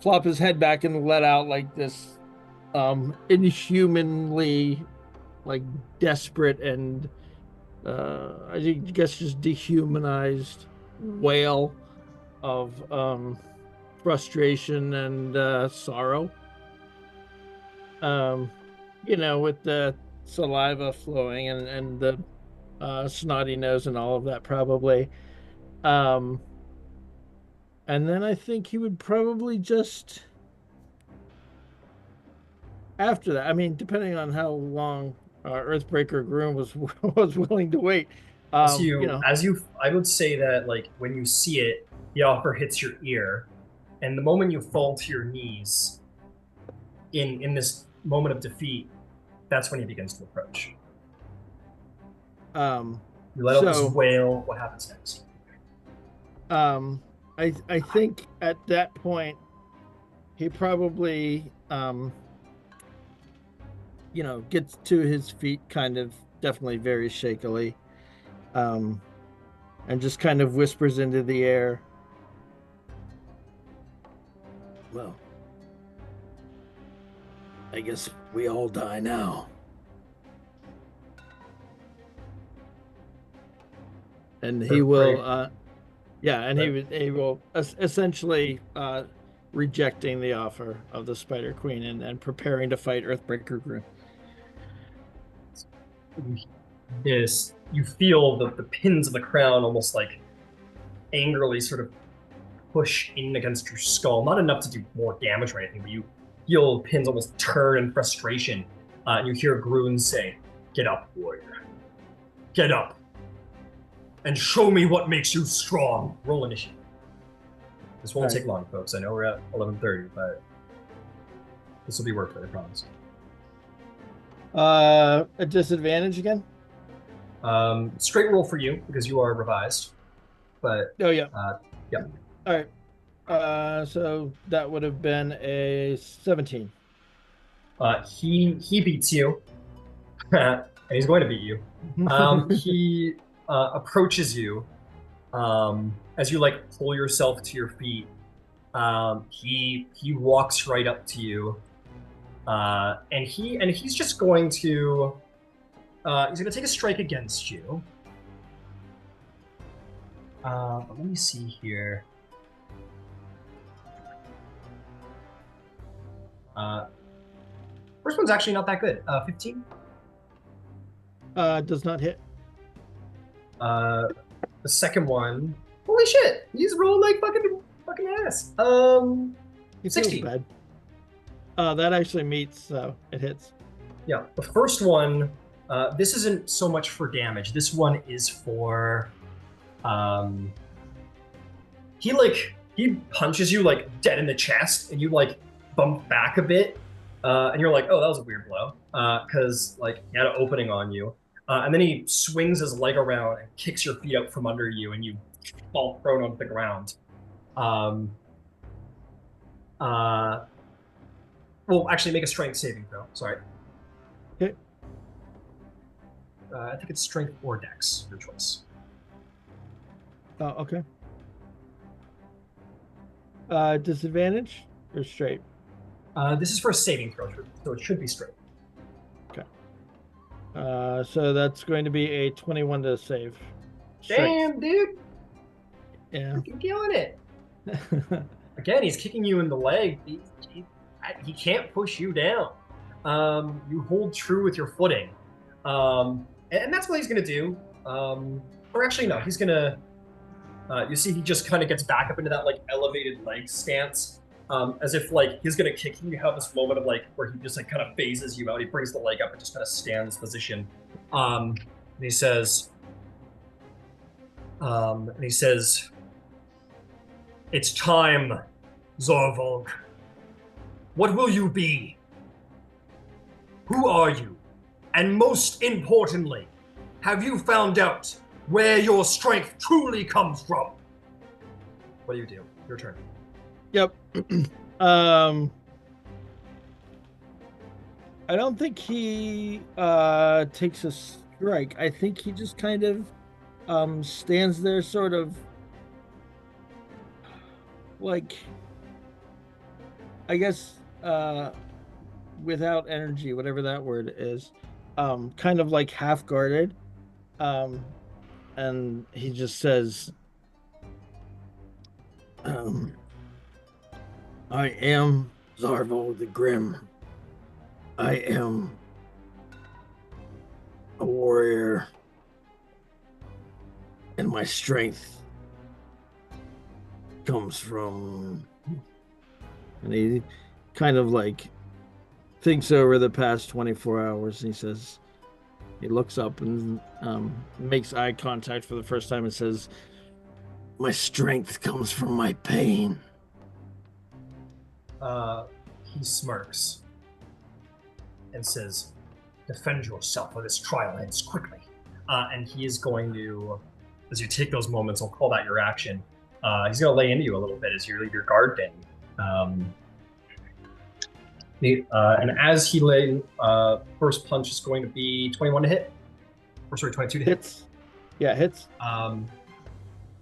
flop his head back and let out like this inhumanly like desperate and I guess just dehumanized wail of frustration and sorrow. You know, with the saliva flowing and the snotty nose and all of that, probably. And then I think he would probably just, after that, I mean, depending on how long Earthbreaker Groom was willing to wait. You know, I would say that, like, when you see it, the offer hits your ear, and the moment you fall to your knees in this moment of defeat, that's when he begins to approach. You let out this wail. What happens next? I think at that point he probably you know, gets to his feet, kind of, definitely very shakily, and just kind of whispers into the air, "Well, I guess we all die now." And he will, he will essentially rejecting the offer of the Spider Queen and preparing to fight Earthbreaker Groom. Yes, you feel the pins of the crown almost like angrily sort of push in against your skull. Not enough to do more damage or anything, but you feel pins almost turn in frustration. And you hear Grun say, "Get up, warrior. Get up. And show me what makes you strong." Roll initiative. This won't take long, folks. I know we're at 11:30, but this will be worth it, I promise. A disadvantage again? Straight roll for you because you are revised. But yeah. Yeah. All right. So that would have been a 17. He beats you, and he's going to beat you. He approaches you as you like pull yourself to your feet. He walks right up to you. And he's just going to take a strike against you. But let me see here. First one's actually not that good. 15. Does not hit. The second one, holy shit, he's rolling like fucking ass. 16. Bad. That actually meets, so it hits. Yeah, the first one, this isn't so much for damage. This one is for, he punches you like dead in the chest, and you like bump back a bit, and you're like, oh, that was a weird blow, because like he had an opening on you, and then he swings his leg around and kicks your feet out from under you, and you fall prone onto the ground. Well, actually, make a strength saving throw. Sorry. Okay. I think it's strength or dex, your choice. Oh, okay. Disadvantage or straight? This is for a saving throw, so it should be straight. Okay. So that's going to be a 21 to save. Damn, dude. Yeah. You're killing it. Again, he's kicking you in the leg. He can't push you down. You hold true with your footing. And that's what he's going to do. Or actually, no, he's going to... you see he just kind of gets back up into that like elevated leg stance. As if like he's going to kick you. You have this moment of like where he just like kind of phases you out. He brings the leg up and just kind of stands position. And he says, And he says, "It's time, Zarvolg. What will you be? Who are you? And most importantly, have you found out where your strength truly comes from?" What do you do? Your turn. Yep. I don't think he takes a strike. I think he just kind of stands there sort of like, I guess, without energy, whatever that word is, kind of like half guarded. And he just says, I am Zarvolg the Grim. I am a warrior, and my strength comes from... And he kind of like thinks over the past 24 hours, and he says, he looks up and makes eye contact for the first time and says, my strength comes from my pain. He smirks and says, defend yourself, or this trial ends quickly. And he is going to, as you take those moments, I'll call that your action. He's going to lay into you a little bit as you leave your guard thing. And as he lay, first punch is going to be 21 to hit. Or sorry, 22 to hit. Hits. Yeah, hits.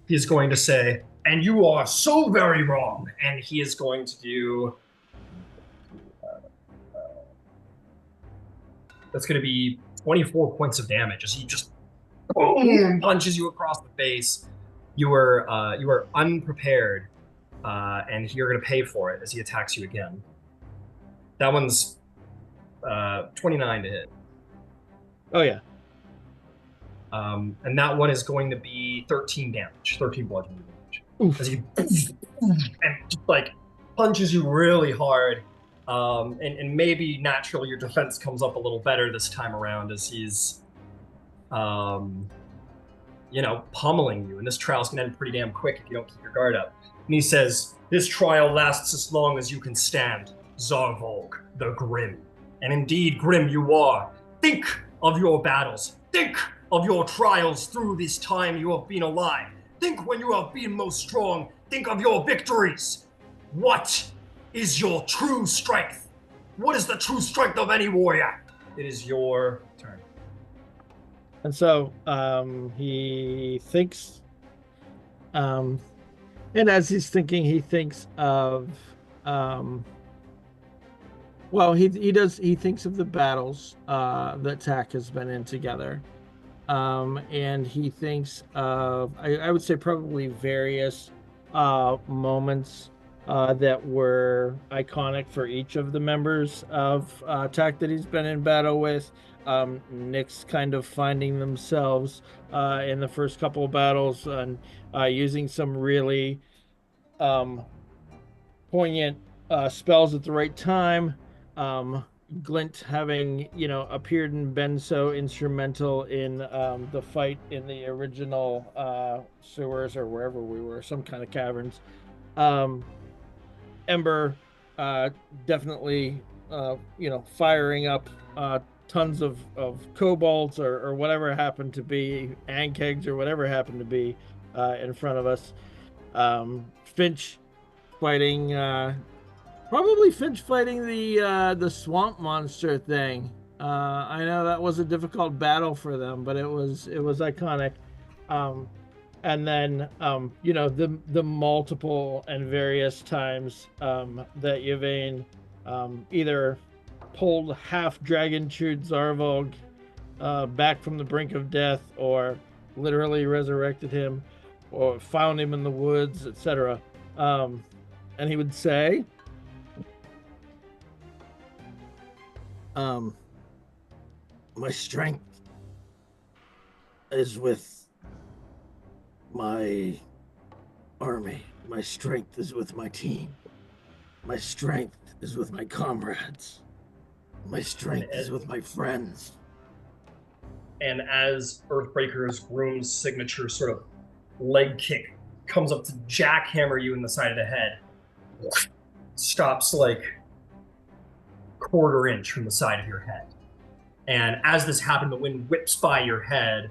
He's going to say, and you are so very wrong. And he is going to do... that's going to be 24 points of damage as he just boom, punches you across the face. You are unprepared, and you're going to pay for it as he attacks you again. That one's 29 to hit. Oh, yeah. And that one is going to be 13 damage, 13 bludgeoning damage. As he and just, like, punches you really hard. And maybe naturally your defense comes up a little better this time around as he's, pummeling you. And this trial's going to end pretty damn quick if you don't keep your guard up. And he says, this trial lasts as long as you can stand, Zarvolg, the Grim. And indeed, Grim you are. Think of your battles. Think of your trials through this time you have been alive. Think when you have been most strong. Think of your victories. What is your true strength? What is the true strength of any warrior? It is your turn. And so he thinks, and as he's thinking, he thinks of, he thinks of the battles that Tak has been in together. And he thinks of, I would say probably various moments that were iconic for each of the members of Tak that he's been in battle with. Nyx kind of finding themselves in the first couple of battles and using some really poignant spells at the right time. Glint having, appeared and been so instrumental in the fight in the original sewers or wherever we were, some kind of caverns. Ember definitely, firing up tons of kobolds or whatever happened to be, ankegs or whatever happened to be in front of us. Finch fighting, probably Finch fighting the swamp monster thing. I know that was a difficult battle for them, but it was iconic. And then, the multiple and various times that Yvaine either pulled half dragon-chewed Zarvolg back from the brink of death, or literally resurrected him, or found him in the woods, etc. And he would say, my strength is with my army. My strength is with my team. My strength is with my comrades. My strength is with my friends. And as Earthbreaker's Groom's signature sort of leg kick comes up to jackhammer you in the side of the head. Stops like quarter inch from the side of your head. And as this happened, the wind whips by your head,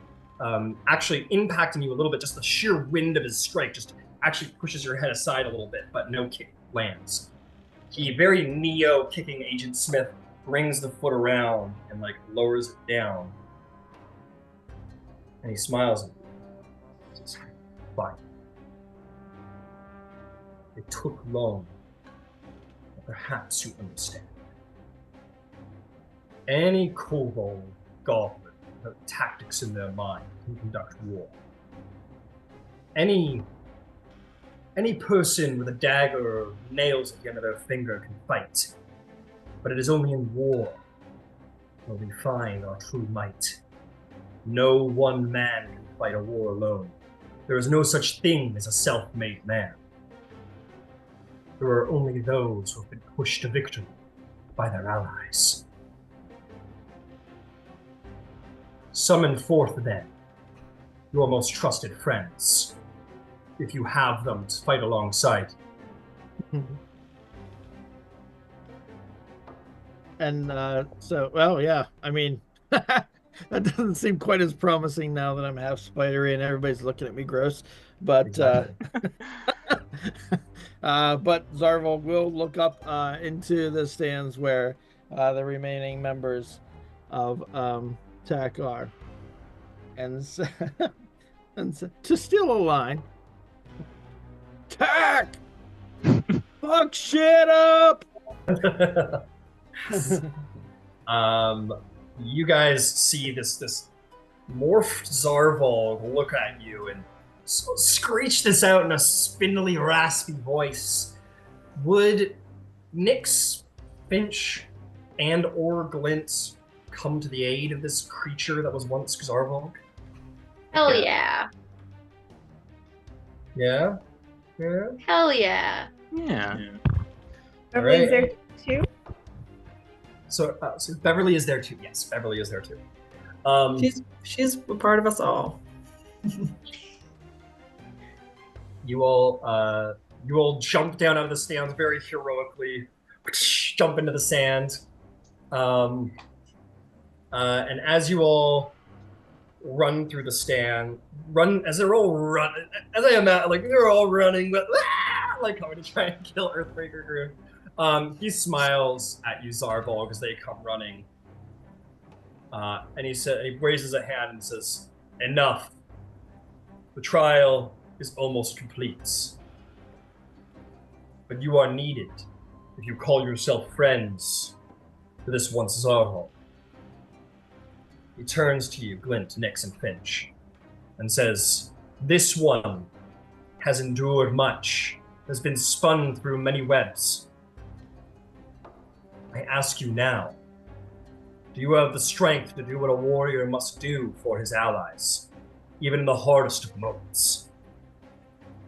actually impacting you a little bit. Just the sheer wind of his strike just actually pushes your head aside a little bit, but no kick lands. He, very Neo kicking Agent Smith, brings the foot around and like lowers it down. And he smiles at you. He says, fine. It took long, but perhaps you understand. Any kobold goblin without tactics in their mind can conduct war. Any person with a dagger or nails at the end of their finger can fight. But it is only in war where we find our true might. No one man can fight a war alone. There is no such thing as a self-made man. There are only those who have been pushed to victory by their allies. Summon forth, then, your most trusted friends, if you have them to fight alongside. And well, yeah, I mean, that doesn't seem quite as promising now that I'm half spidery and everybody's looking at me gross. But Exactly. but Zarvolg will look up into the stands where the remaining members of TAC are, and to steal a line, TAC, fuck shit up. You guys see this morphed Zarvolg look at you and screech this out in a spindly, raspy voice. Would Nyx, Finch, and or Glint come to the aid of this creature that was once Zarvolg? Hell yeah. Yeah? Yeah? Hell yeah. Yeah. Beverly's Alright. there too. So Beverly is there too. Yes, Beverly is there too. She's a part of us all. You all jump down out of the stands very heroically, jump into the sand, and as you all run through the stand, as they're all running, as I imagine, like they're all running, but like coming to try and kill Earthbreaker Groom. He smiles at you, Zarvolg, as they come running, and he raises a hand and says, "Enough. The trial is almost complete. But you are needed if you call yourself friends to this once Zarvolg." He turns to you, Glint, Nyx, and Finch, and says, "This one has endured much, has been spun through many webs. I ask you now, do you have the strength to do what a warrior must do for his allies, even in the hardest of moments?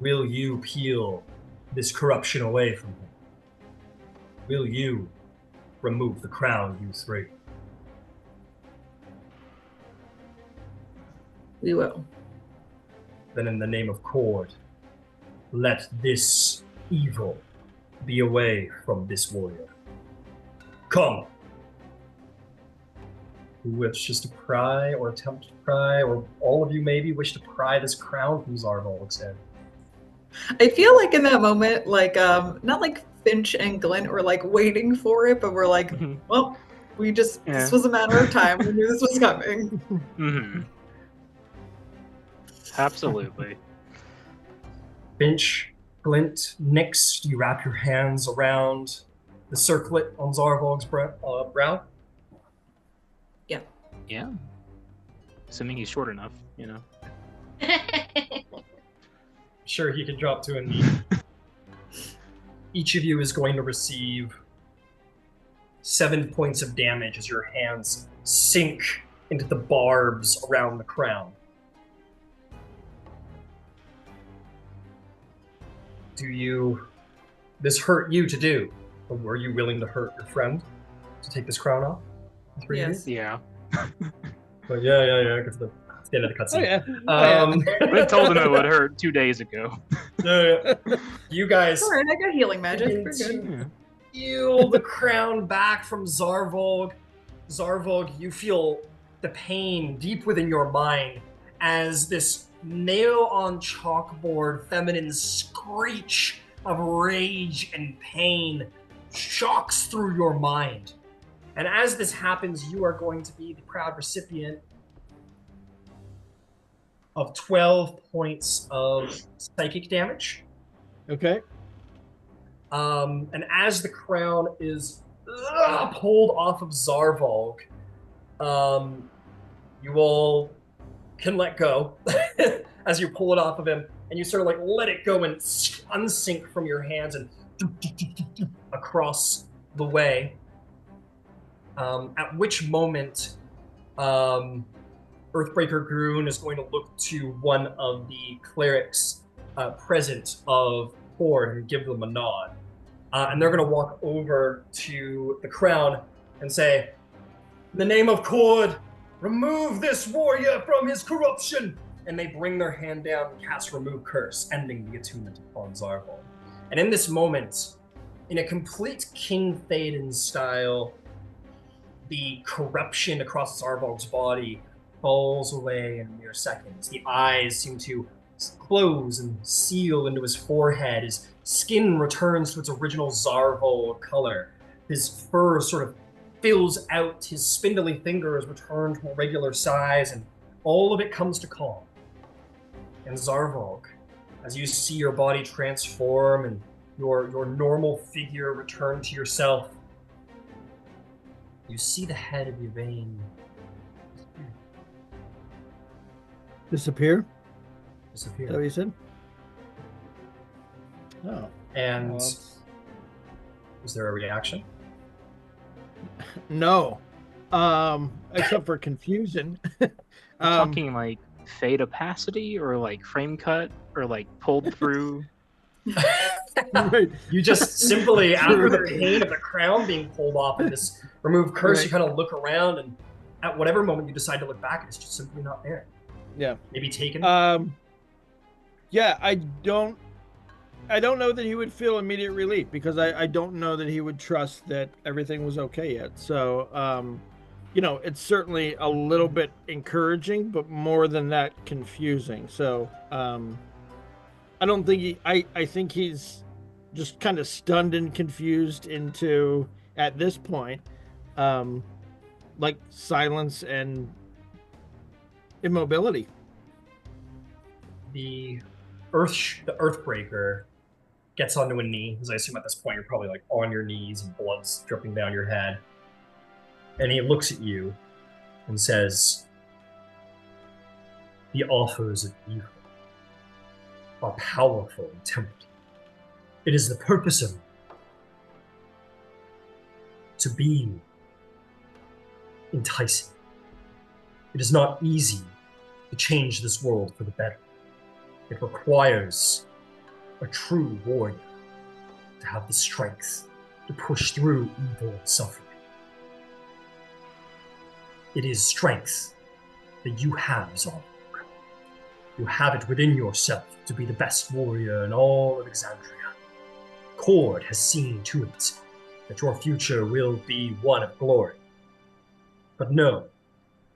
Will you peel this corruption away from him? Will you remove the crown, you three?" We will. Then in the name of Kord, let this evil be away from this warrior. Come! Who wishes to pry or attempt to pry, or all of you maybe wish to pry this crown from Zarvolg's head? I feel like in that moment, like not like Finch and Glint were like waiting for it, but we're like, well, this was a matter of time. We knew this was coming. Mm-hmm. Absolutely. Finch, Glint, Nyx, do you wrap your hands around the circlet on Zarvolg's brow? Yeah. Assuming he's short enough, you know. Sure, he can drop to a knee. Each of you is going to receive 7 points of damage as your hands sink into the barbs around the crown. This hurt you to do, or were you willing to hurt your friend to take this crown off? Yes. Yeah. But yeah. It's the end of the cutscene. I told him it would hurt 2 days ago. You guys All right, I got healing magic. We're good. Yeah. steal the crown back from Zarvolg. Zarvolg, you feel the pain deep within your mind as this nail-on chalkboard feminine screech of rage and pain shocks through your mind. And as this happens, you are going to be the proud recipient of 12 points of psychic damage. Okay. And as the crown is pulled off of Zarvolg, you all can let go as you pull it off of him, and you sort of like let it go and unsync from your hands and across the way. At which moment, Earthbreaker Groon is going to look to one of the clerics present of Kord and give them a nod. And they're going to walk over to the crown and say, "In the name of Kord, remove this warrior from his corruption!" And they bring their hand down and cast Remove Curse, ending the attunement upon Zarvolg. And in this moment, in a complete King Théoden style, the corruption across Zarvolg's body falls away in mere seconds. The eyes seem to close and seal into his forehead. His skin returns to its original Zarvolg color. His fur sort of fills out. His spindly fingers return to a regular size, and all of it comes to calm. And Zarvolg, as you see your body transform and your normal figure return to yourself, you see the head of Yvaine Disappear? disappear. Is that what you said? Oh. And Well, is there a reaction? no. Except for confusion. Talking like fade opacity or like frame cut or like pulled through. Right. You just simply, after the pain of the crown being pulled off and this remove curse, Right. you kind of look around, and at whatever moment you decide to look back, it's just simply not there. Yeah. Maybe taken. Yeah, I don't know that he would feel immediate relief because I don't know that he would trust that everything was okay yet. So, it's certainly a little bit encouraging, but more than that, confusing. So, I don't think I think he's just kind of stunned and confused into, at this point, like silence and immobility. The Earthbreaker gets onto a knee, as I assume at this point you're probably like on your knees and blood's dripping down your head. And he looks at you and says, "The offers of evil are powerful and tempting. It is the purpose of it to be enticing. It is not easy to change this world for the better. It requires a true warrior to have the strength to push through evil and suffering. It is strength that you have, Zarvolg. You have it within yourself to be the best warrior in all of Exandria. Kord has seen to it that your future will be one of glory. But know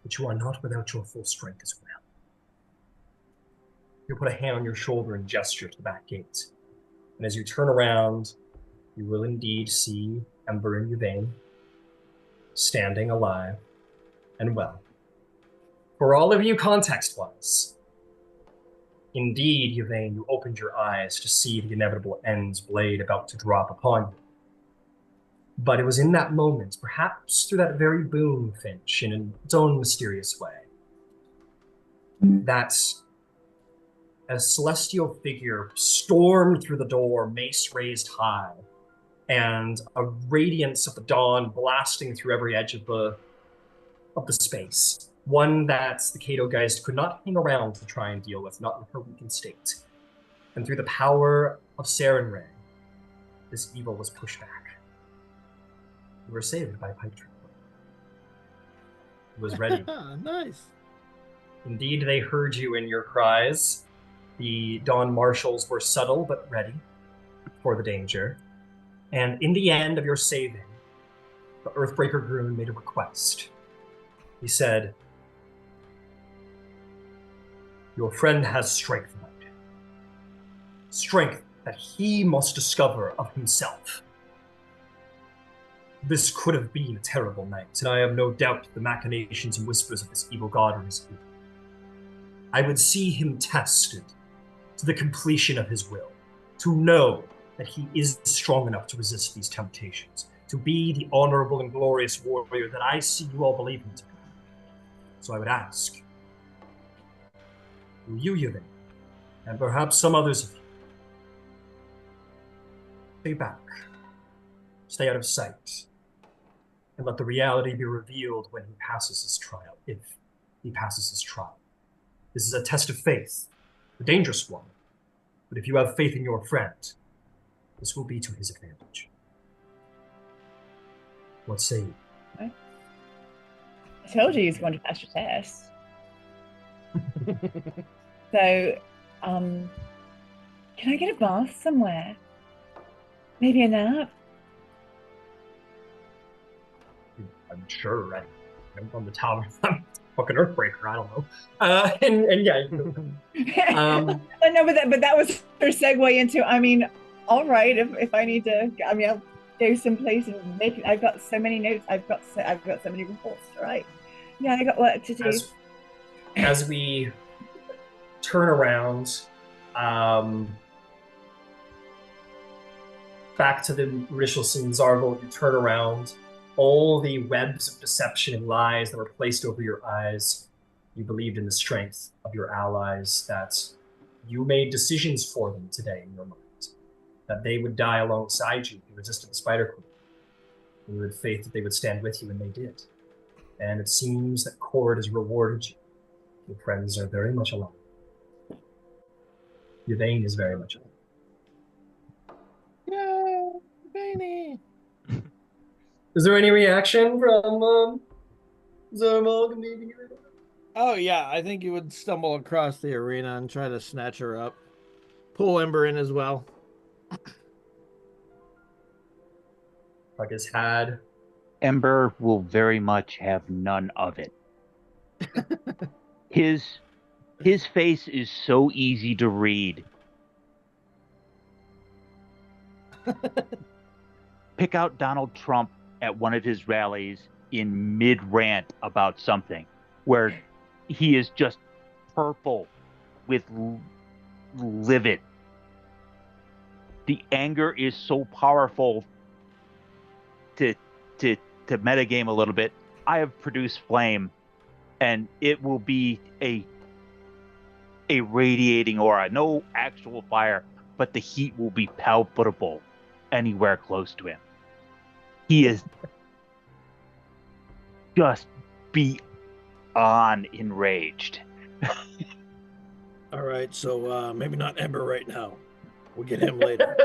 that you are not without your full strength as well." You put a hand on your shoulder and gesture to the back gate. And as you turn around, you will indeed see Ember and Yvaine standing alive and well. For all of you, context-wise, indeed, Yvaine, you opened your eyes to see the inevitable end's blade about to drop upon you. But it was in that moment, perhaps through that very boon, Finch, in its own mysterious way, that a celestial figure stormed through the door, mace raised high, and a radiance of the dawn blasting through every edge of the space. One that the caedogeist could not hang around to try and deal with, not in her weakened state. And through the power of Sarenrae, this evil was pushed back. You were saved by Pike. It was ready. Nice. Indeed, they heard you in your cries. The Dawn Marshals were subtle but ready for the danger. And in the end of your saving, the Earthbreaker Groon made a request. He said, "Your friend has strength, Knight. Strength that he must discover of himself. This could have been a terrible night, and I have no doubt the machinations and whispers of this evil god are his ear. I would see him tested to the completion of his will, to know that he is strong enough to resist these temptations, to be the honorable and glorious warrior that I see you all believe him to be. So I would ask, will you, Yvaine, and perhaps some others of you, stay back, stay out of sight, and let the reality be revealed when he passes his trial, if he passes his trial. This is a test of faith, a dangerous one, but if you have faith in your friend, this will be to his advantage. What say you?" I told you he's going to pass your test. So, can I get a bath somewhere? Maybe a nap? I'm sure, right? I'm on the tower. I'm fucking Earthbreaker, I don't know. And yeah, you can No, but that was her segue into, I mean, all right, if I need to, I mean, I'll go someplace and make it. I've got so many notes. I've got so many reports to write. Yeah, I got work to do. As we turn around, back to the initial scene, Zarvolg, you turn around. All the webs of deception and lies that were placed over your eyes, you believed in the strength of your allies, that you made decisions for them today in your mind, that they would die alongside you if you resisted the Spider Queen. You had faith that they would stand with you, and they did. And it seems that Cord has rewarded you. Your friends are very much alone. Yvaine is very much alone. Yeah, Yvaine. Is there any reaction from Zarvolg and meeting you? Oh yeah, I think you would stumble across the arena and try to snatch her up. Pull Ember in as well. Like his had. Ember will very much have none of it. His face is so easy to read. Pick out Donald Trump at one of his rallies in mid-rant about something, where he is just purple with livid. The anger is so powerful. To metagame a little bit, I have produced flame, and it will be a radiating aura. No actual fire, but the heat will be palpable anywhere close to him. He is just beyond enraged. All right, so maybe not Ember right now. We'll get him later.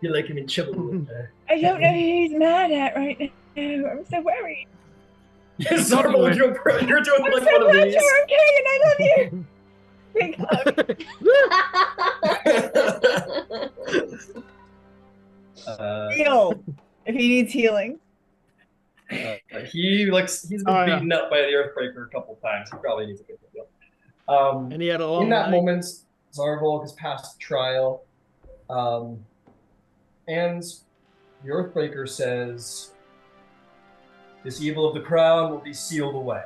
You like him in chillable. I don't know who he's mad at right now. I'm so worried. Yes, Zarvolg, you're doing I'm like so one of glad these. you're okay, and I love you. Big hug. Heal if he needs healing. He's been beaten up by the Earthbreaker a couple times. He probably needs a good heal. And he had a long in that night. moment, Zarvolg has passed the trial. And the Earthbreaker says, "This evil of the crown will be sealed away.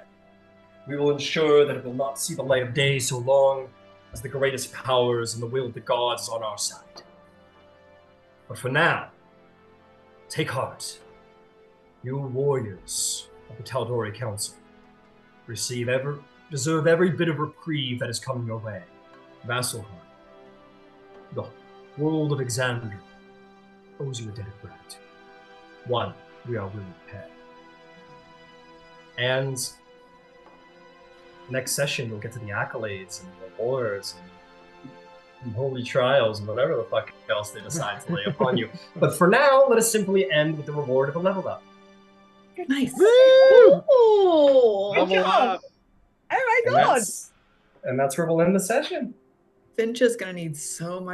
We will ensure that it will not see the light of day so long as the greatest powers and the will of the gods is on our side. But for now, take heart. You warriors of the Tal'Doeri Council deserve every bit of reprieve that is coming your way. Vasselheim, the world of Exandria, owes you a debt of gratitude. One we are willing to pay. And next session, we'll get to the accolades and the awards and holy trials and whatever the fuck else they decide to lay upon you. But for now, let us simply end with the reward of a level up. Nice. Ooh, Level up. All right, And god! that's where we'll end the session. Finch is gonna need so much